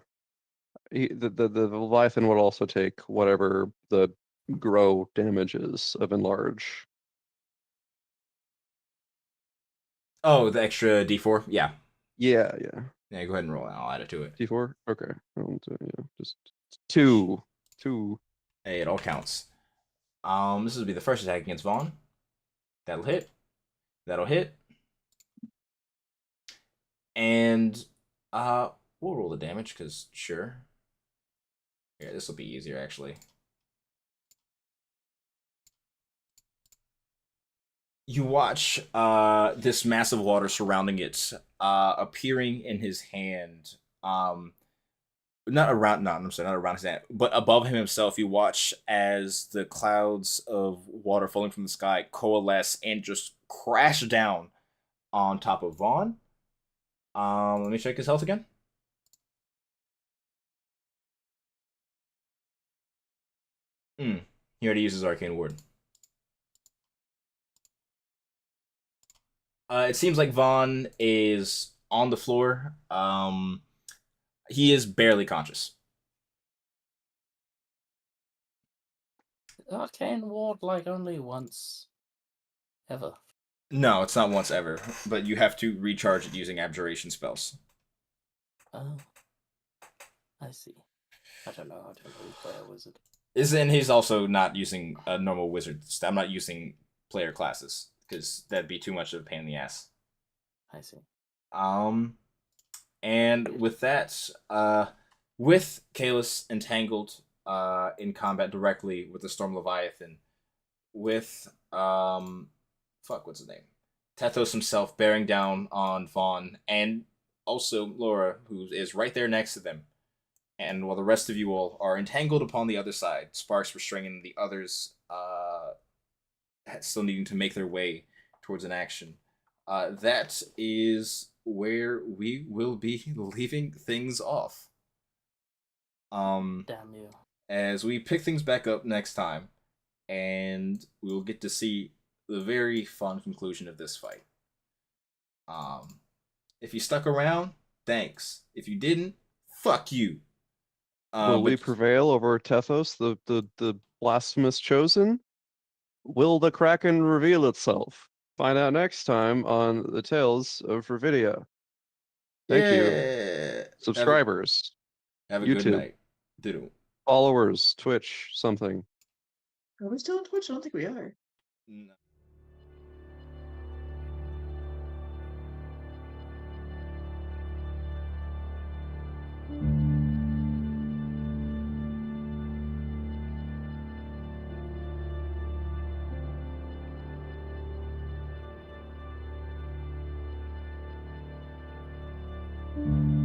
Leviathan would also take whatever the grow damage is of enlarge. Oh, the extra D4? Yeah. Yeah. Yeah, go ahead and roll it. I'll add it to it. D4? Okay. Yeah, just 2. 2. Hey, it all counts. This will be the first attack against Vaughn. That'll hit. That'll hit. And we'll roll the damage, because sure. Yeah, this will be easier, actually. You watch this massive water surrounding it appearing in his hand. Not around, no, I'm sorry, not around his hand, but above him himself. You watch as the clouds of water falling from the sky coalesce and just crash down on top of Vaughn. Let me check his health again. He already used his arcane ward. It seems like Vaughn is on the floor. He is barely conscious. Arcane ward like only once ever. No, it's not once ever, but you have to recharge it using abjuration spells. Oh, I see. I don't know how to play a wizard. And he's also not using a normal wizard. I'm not using player classes because that'd be too much of a pain in the ass. I see. And with that, with Kalis entangled in combat directly with the Storm Leviathan, with what's his name? Tethos himself bearing down on Vaughn, and also Laura, who is right there next to them. And while the rest of you all are entangled upon the other side, Sparks restraining the others, still needing to make their way towards an action. That is where we will be leaving things off. Damn you. As we pick things back up next time, and we will get to see the very fun conclusion of this fight. If you stuck around, thanks. If you didn't, fuck you. Will we prevail over Tethos, the blasphemous chosen? Will the Kraken reveal itself? Find out next time on the Tales of Revedia. Thank you. Subscribers. Have a YouTube. good night. Doodle. Followers, Twitch, something. Are we still on Twitch? I don't think we are. No. Thank you.